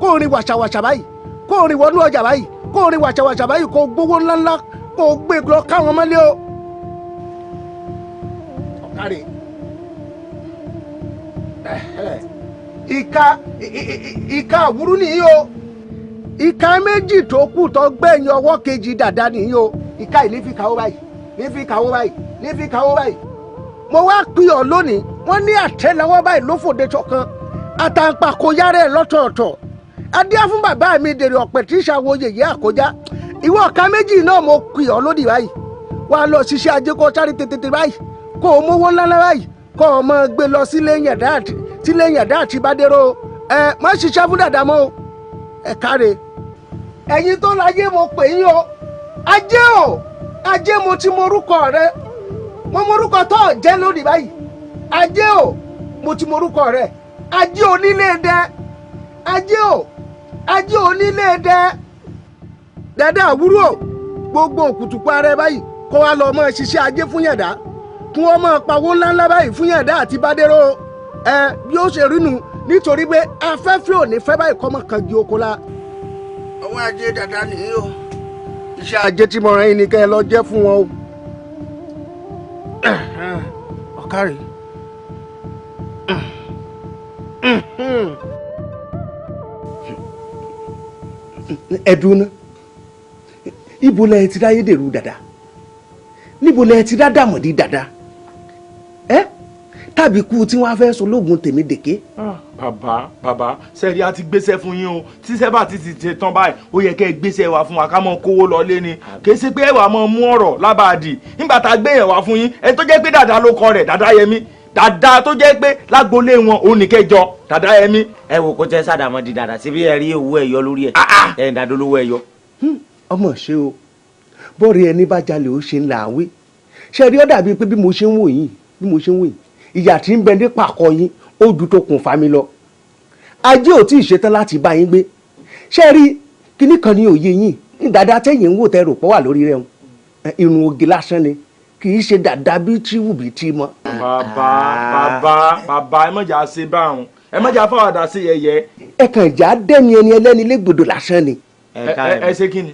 kó rin wàṣàwàṣà báyìí kó rin wọnú ọjà báyìí kó rin wàṣàwàṣà báyìí kó gbówó ńláńlá kó gbé lọ káwọn mọ́lé o. Ọ̀kàrẹ̀ ìka àwúrú nìyí o. Ìka méjì tó kù tó gbẹ̀yìn ọwọ́ kejì dàda nìyí o. Ìka ìní fi kàwó báyìí ní fi kàwó báyìí ní fi kàwó báyìí mo wá pè ọ́ lónìí wọ́n ní àtẹ́lẹwọ́ báyìí ló fòde ṣọ̀kan àtàǹpàkò yára ẹ̀ lọ́tọ̀ọ̀tọ̀ adíá fún bàbá mi dèrè ọ̀pẹ̀ tí ìṣàwọ̀ yèyé àkójá ìwọ ọ̀ka méjì náà mo pè ọ́ lódì báyìí wàá lọ ṣiṣẹ́ ajé kó sáré tètè báyìí kó o mówó ńláńlá báyìí kó o mọ gbé lọ sílé yàdá àti bádéró má ṣiṣẹ́ fún dàda mọ́ o ẹ káre ẹ̀yin tó láyé mo pè yín o ajé mo ti morúkọ rẹ mo morúkọ tó jẹ́ lónìí báyìí ajé o mo ti morúkọ rẹ ajé onílé dẹ ajé onílé dẹ dada àwúrò gbogbo òkùtùpá rẹ báyìí kó wa lọ mọ ṣiṣẹ́ ajé fún yàdá kí wọ́n máa pawó ńláńlá báyìí fún yàdá àti bádéró bí ó ṣe rínu nítorí pé afẹ́fẹ́ ò ní fẹ́ báyìí kọ́ mọ́ kan di oko la. ọwọ́ ajé dada nìyí o iṣẹ́ ajé tí mo rán yín ni kẹ́ ẹ lọ jẹ́ fún wọn o. ọ̀kárì. ẹ̀dùn náà ibo lẹ ti ráyé dèrú dada níbo lẹ ti rá dàmọ̀dí dada tàbí kú tí wọ́n á fẹ́ sọ lóògùn tèmi dèké. bàbá sẹ́ẹ̀rí a ti gbéṣẹ́ fún yín o tí sẹ́bà ti ṣe tán báyìí ó yẹ kẹ́ ẹ gbéṣẹ́ wa fún wa ká mọ̀ kówó lọlé ni kì í ṣe pé ẹ̀wà mọ̀ mú ọ̀rọ̀ lábàádì nígbà tá a gbé yẹn wá fún yín ẹni tó jẹ́ pé dàda ló kọ rẹ̀ dàda yẹmí dàda tó jẹ́ pé lágbolé wọn òun nìkẹjọ dàda yẹmí. ẹ wò kó tẹ sádàmọ́ di dàda síbi ẹ rí owó ẹ̀yọ lórí ẹ̀ ẹ̀ dàdó lówó ẹ̀yọ. ọmọ ṣe o bọ́ọ̀rì ẹni bá jalè ó ṣe ń là wí ṣe rí ọ́ dàbí pé bí mo ṣe ń wò yín ìyà tí ń bẹ ní pàkọ́ yín ó ju tó kùn fa mi lọ ajé ò tí ì ṣetán láti bá yín gbé ṣe rí kinní kan ní òye yín ní dàda tẹ̀yìn ń wò tẹ́ rò pọ̀ wà lórí rẹ̀ irun oge lásán ni kì í ṣe dàda bí tíwù bí tí mọ́. bàbá ẹ mọ̀jà ṣe báwọn ẹ mọ̀jà fáwọ̀dà sí yẹyẹ. ẹ kàn já dẹ́ni ẹni ẹlẹ́ni légbodò lásán ni. ẹ ṣe kí ni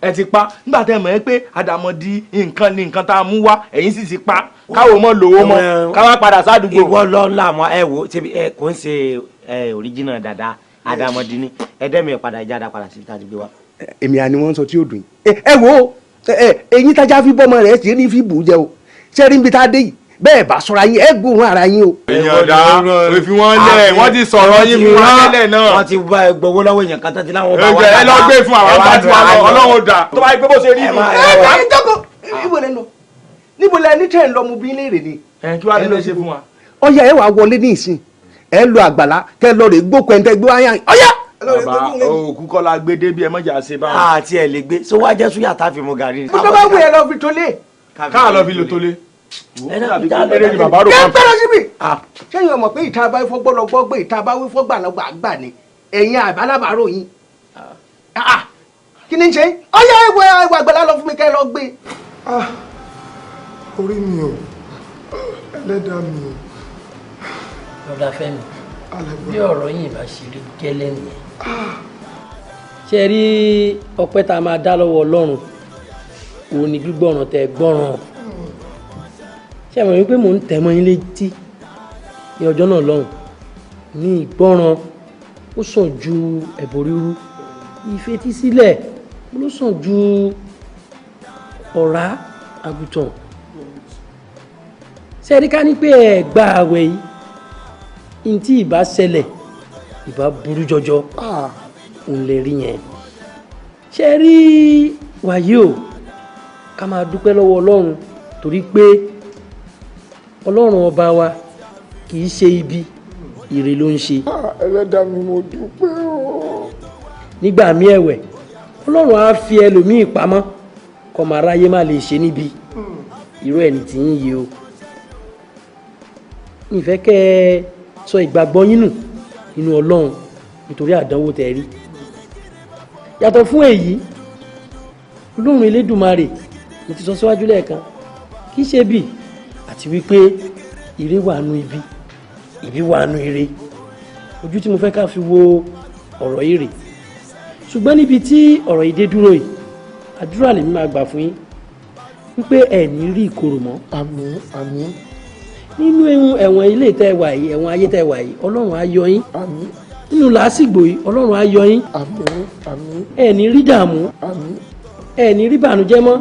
ẹ ti pa nígbà tẹ́ mọ̀ ẹ́ pé àdàmọ̀dì nǹkan ni nǹkan tá a mú wá ẹ̀yin sì ti pa káwọ́ mọ́ lówó mọ́ káwá padà sádùúgbò. ìwọ lọ làmọ ẹ wò ẹ kò ń ṣe original dada àdàmọ̀dì ni ẹdẹ́mi ẹ̀ padà ìjà dá padà sí ìta àdúgbò wa. èmi àni wọ́n sọ tí ó dùn yín ẹ wo eyín tájá fi bọ́mọ rẹ̀ ṣe ní fi bù ú jẹ o ṣé rí níbi tá a dé yìí bẹ́ẹ̀ bá sọra yín ẹ gbóhùn ara yín o. èèyàn dá òfin wọn lẹ wọn ti sọ̀rọ̀ yín fún wọn lẹ́lẹ̀ náà. wọ́n ti bá gbowó lọ́wọ́ èèyàn kan tán ti láwọn bá wà. ẹ lọ gbé fún àwọn bá ti wà lọ Ọlọ́run dà tó bá yẹ pé bó ṣe rí inú. ẹ jókòó ibo lẹ lọ níbo lẹ ní tẹ́ ẹ lọ mu bí léèrè ni. kí wàá lọ ṣe fún wa. ọyá ẹ wàá wọlé ní ìsìn ẹ lọ àgbàlá kẹ lọ rè gbókò ẹntẹ gbó ayá ọyá. bàbá òkú kọ́ la gbé débi ẹ mọ̀jà ṣe báwọn. àti ẹ lè gbé sọ wá jẹ́ súyà tá a fi mu gàrí. mo tó bá wù ẹ lọ fi tó lé. káà lọ fi lò tó lé. kẹ́ńpẹ́rẹ́ síbi sẹ́yìn ọmọ pé ìta bá fọ́ gbọ́lọ́gbọ́ gbé ìta bá wí fọ́ gbàlọ́gbà gbà ni ẹ̀yin àbálábàárò yín kí ni ń ṣe ọyá ẹwà àgbàlá lọ fún mi kẹ́ ẹ lọ gbé. orí mi ò ẹlẹ́dàá mi ò. lọ́dà fẹ́mi bí ọ̀rọ̀ yìí bá ṣe rí gẹ́lẹ́ nìyẹn ṣe rí ọpẹ́ tá a máa dá lọ́wọ́ Ọlọ́run òun ni gbígbọ́ràn tẹ gbọ́ràn ṣé ẹ mọ̀ wípé mò ń tẹ̀ mọ́ yín létí ní ọjọ́ náà lọ́hùn ní ìgbọ́ràn ó sàn ju ẹ̀bọ̀ ríru ìfetísílẹ̀ ló sàn ju ọ̀rá àgùntàn ṣé ẹ rí ká ní pé ẹ gba àwẹ̀ yìí ní tí ìbá ṣẹlẹ̀ ìbá burú jọjọ òun lè rí yẹn ṣé ẹ rí wàyí o ká máa dúpẹ́ lọ́wọ́ Ọlọ́run torí pé Ọlọ́run ọba wa kì í ṣe ibi ire ló ń ṣe. ẹlẹ́dàá mi mo dúpẹ́ o. nígbà míì ẹ̀wẹ̀ Ọlọ́run á fi ẹlòmíì pamọ́ kọ́ máa ráyé má lè ṣe níbi irú ẹni tí ń yé o. ìfẹ́ kẹ́ ẹ sọ ìgbàgbọ́ yín nù nínú Ọlọ́run nítorí àdánwò tẹ́ rí. yàtọ̀ fún èyí Ọlọ́run Elédùmarè mo ti sọ síwájú lẹ́ẹ̀kan kì í ṣe bí àti wípé ire wà nù ibi wà nù ire ojú tí mo fẹ́ ká fi wo ọ̀rọ̀ ire ṣùgbọ́n níbi tí ọ̀rọ̀ yìí dé dúró yìí àdúrà lèmi máa gbà fún yín wípé ẹ̀ ní rí ìkorò mọ́. àmín àmín. nínú ẹ̀wọ̀n ilé tẹ́ wà yìí ẹ̀wọ̀n ayé tẹ́ wà yìí Ọlọ́run á yọ yín. àmín. nínú làásìgbò yìí Ọlọ́run á yọ yín. àmín àmín. ẹ̀ ní rí dààmú. àmín. ẹ̀ ní rí bànújẹ́ mọ́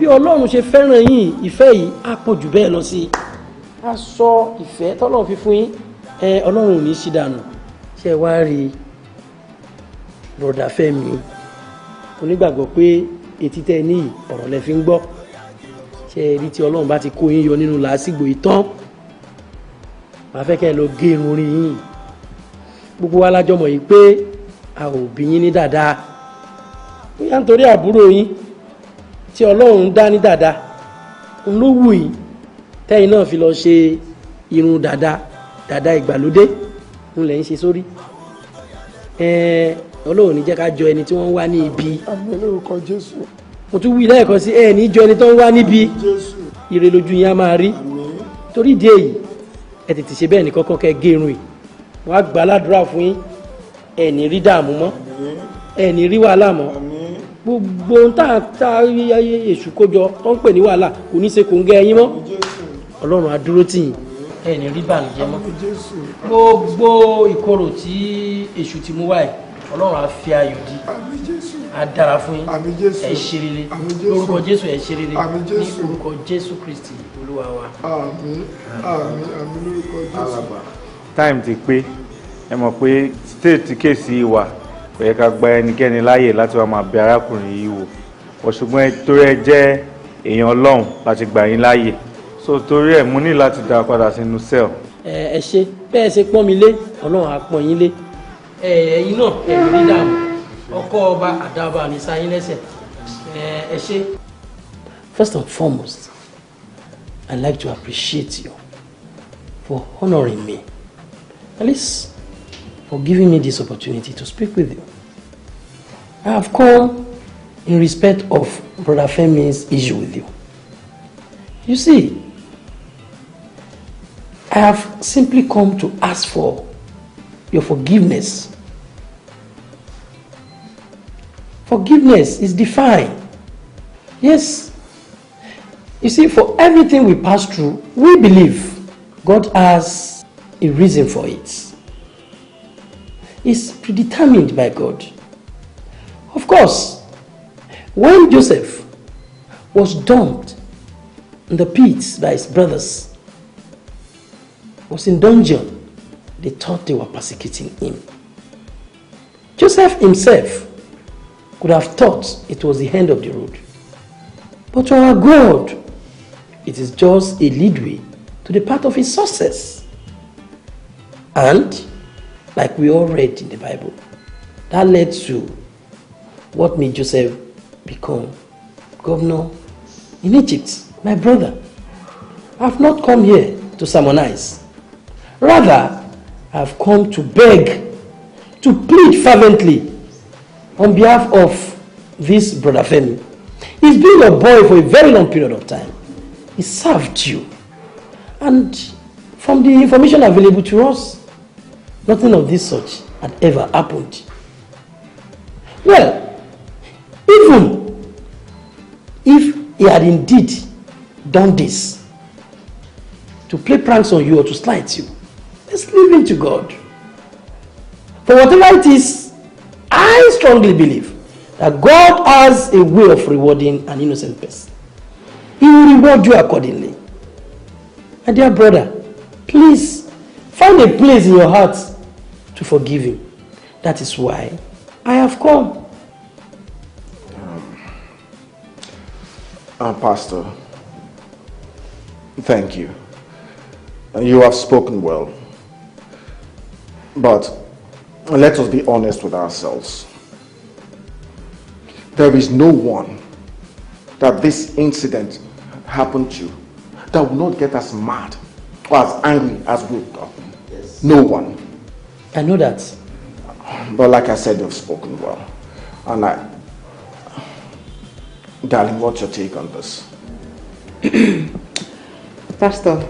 bí ọlọ́run ṣe fẹ́ràn yín ìfẹ́ yìí á pọ̀ jù bẹ́ẹ̀ lọ sí i á sọ ìfẹ́ tọ́lọ́run fi fún yín ọlọ́run ò ní í ṣí dànù ṣe wá rí bọ̀dà Fẹ́mi onígbàgbọ́ pé etí tẹ́ ní ọ̀rọ̀ lẹ fi ń gbọ́ ṣe rí tí ọlọ́run bá ti kó yín yọ nínú làásìgbò ìtàn màá fẹ́ kẹ́ ẹ lọ gé irun orí yín gbogbo wa lájọ mọ̀ yìí pé a ò bí yín ní dáadáa bóyá nítorí àbúrò yín tí ọlọ́run dá ní dáadáa ń ló wù yín tẹ́yìn náà fi lọ ṣe irun dáadáa ìgbàlódé ń lẹ̀ ń ṣe sórí ọlọ́run ní jẹ́ ká jọ ẹni tí wọ́n ń wá ní ibi. àmín lórúkọ Jésù. mo tún wí lẹ́ẹ̀kan sí ní jọ ẹni tó ń wá níbi ire lójú yín á máa rí torí ìdí èyí ẹ tètè ṣe bẹ́ẹ̀ ní kọ́kọ́ kẹ́ gé irun yìí wọ́n á gbà ládùúrà fún yín ẹ ní rí dààmú mọ́ ẹ ní rí wàhálà mọ́ gbogbo ohun tá èṣù kójọ tó ń pè ní wàhálà kò ní ṣe kò ń gẹ ẹyin mọ́ ọlọ́run á dúró tì yín ẹ ní rí bànújẹ́ mọ́ gbogbo ìkorò tí èṣù ti mú wáyé ọlọ́run á fi ayọ̀ di á dára fún yín ẹ ṣe rere lórúkọ Jésù ẹ ṣe rere ní orúkọ Jésù Kristi olúwa wa. àmín àmín àmín lórúkọ Jésù. time ti pé ẹ mọ̀ pé state kéèsì wà kò yẹ ká gba ẹnikẹ́ni láàyè láti wá máa bẹ arákùnrin yìí wò ṣùgbọ́n torí ẹ jẹ́ èèyàn ọlọ́run láti gbà yín láàyè so torí ẹ mú ní láti dá padà sínú cell. ẹ ṣe bẹ́ẹ̀ ṣe pọ́n mi lé ọlọ́run á pọ́n yín lé ẹ̀yin náà ẹ̀yin rí dààmú ọkọ ọba àdàbà ní sáyín lẹ́sẹ̀ ẹ ṣe. First and foremost, I'd like to appreciate you for honoring me, at least for giving me this opportunity to speak with you. I have come in respect of Brother Femi's issue with you. You see, I have simply come to ask for your forgiveness. Forgiveness is divine. Yes. You see, for everything we pass through, we believe God has a reason for it. It's predetermined by God. Of course, when Joseph was dumped in the pits by his brothers, was in dungeon, they thought they were persecuting him. Joseph himself could have thought it was the end of the road. But to our God, it is just a leadway to the path of his success. And, like we all read in the Bible, that led to what made Joseph become governor in Egypt. My brother, I have not come here to sermonize. Rather, I have come to beg, to plead fervently on behalf of this Brother Femi. He's been your boy for a very long period of time. He served you. And from the information available to us, nothing of this sort had ever happened. Well, even if he had indeed done this to play pranks on you or to slight you, let's leave him to God. For whatever it is, I strongly believe that God has a way of rewarding an innocent person. He will reward you accordingly. My dear brother, please find a place in your heart to forgive him. That is why I have come. Pastor, thank you. You have spoken well. But let us be honest with ourselves. There is no one that this incident happened to that will not get as mad or as angry as we've gotten. Yes. No one. I know that. But like I said, you've spoken well. And darling, what's your take on this? Pastor,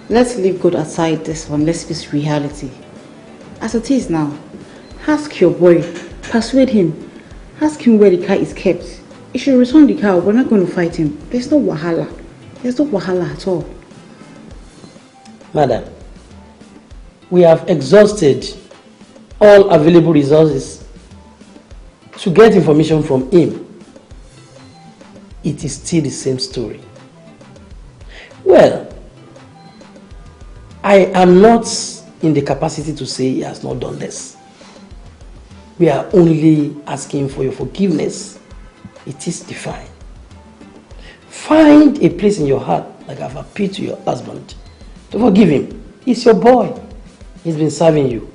let's leave God aside this one. Let's face reality. As it is now, ask your boy, persuade him, ask him where the car is kept. He should return the car. We're not going to fight him. There's no wahala. There's no wahala at all. Madam, we have exhausted all available resources to get information from him. it is still the same story. Well, I am not in the capacity to say he has not done this. We are only asking for your forgiveness. It is divine. Find a place in your heart, like I've appealed to your husband, to forgive him. He's your boy. He's been serving you.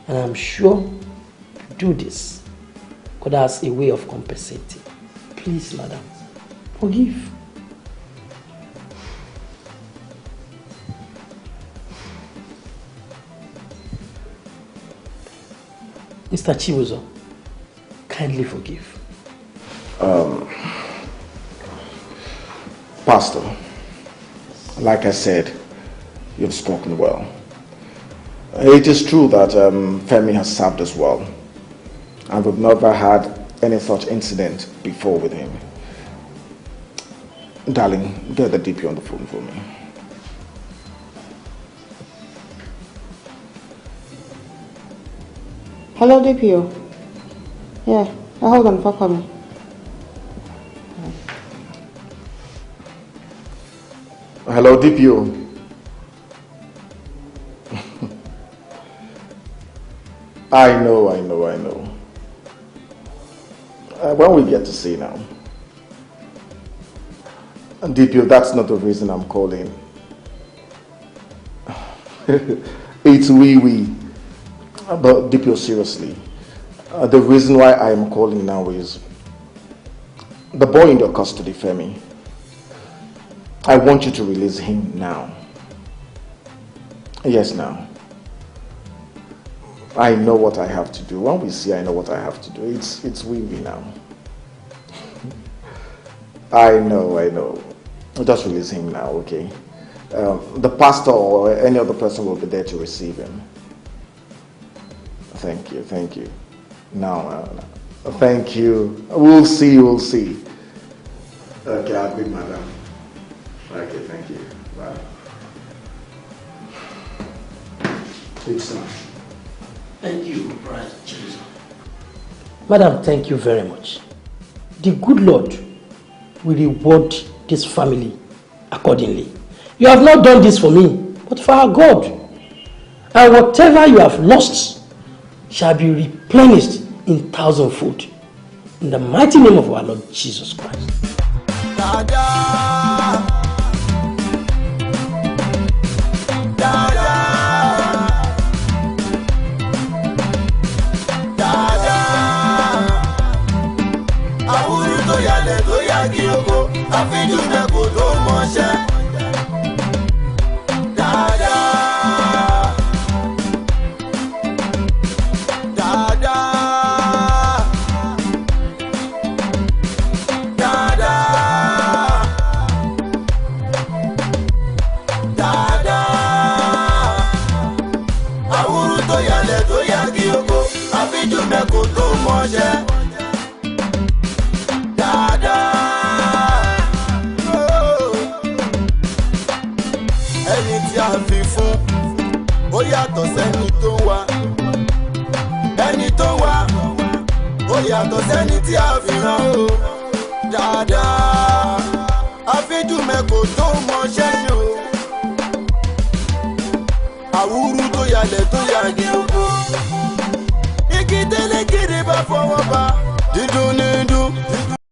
And I'm sure you do this because that's a way of compensating. Please, madam, forgive. Mr. Chibuzo, kindly forgive. Pastor, like I said, you've spoken well. It is true that Femi has served us well, and we've never had any such incident before with him. Darling, get the DP on the phone for me. Hello, DPO. Yeah, hold on, for coming. Hello, DPO. I know. When we get to see now. DPO, that's not the reason I'm calling. It's we. But DPO, seriously, the reason why I am calling now is the boy in your custody, Femi. I want you to release him now. Yes, now. I know what I have to do. When we see, I know what I have to do. It's we now. I know. Just release him now, okay? The pastor or any other person will be there to receive him. Thank you. Now, thank you. We'll see. Okay, I'll be madam. Okay, thank you. Bye. It's time. Thank you, Brother Jesus. Madam, thank you very much. The good Lord will reward this family accordingly. You have not done this for me, but for our God. And whatever you have lost shall be replenished in 1,000-fold. In the mighty name of our Lord Jesus Christ. Yàtọ̀ sẹ́ni tó wá ó yàtọ̀ sẹ́ni tí a fi rán o dáadáa àfijùmẹ̀kò tó mọṣẹ́ ni o àwúrú tó yalẹ̀ tó yagi oko igi tẹ́lẹ̀ kiri bá fọwọ́ bá.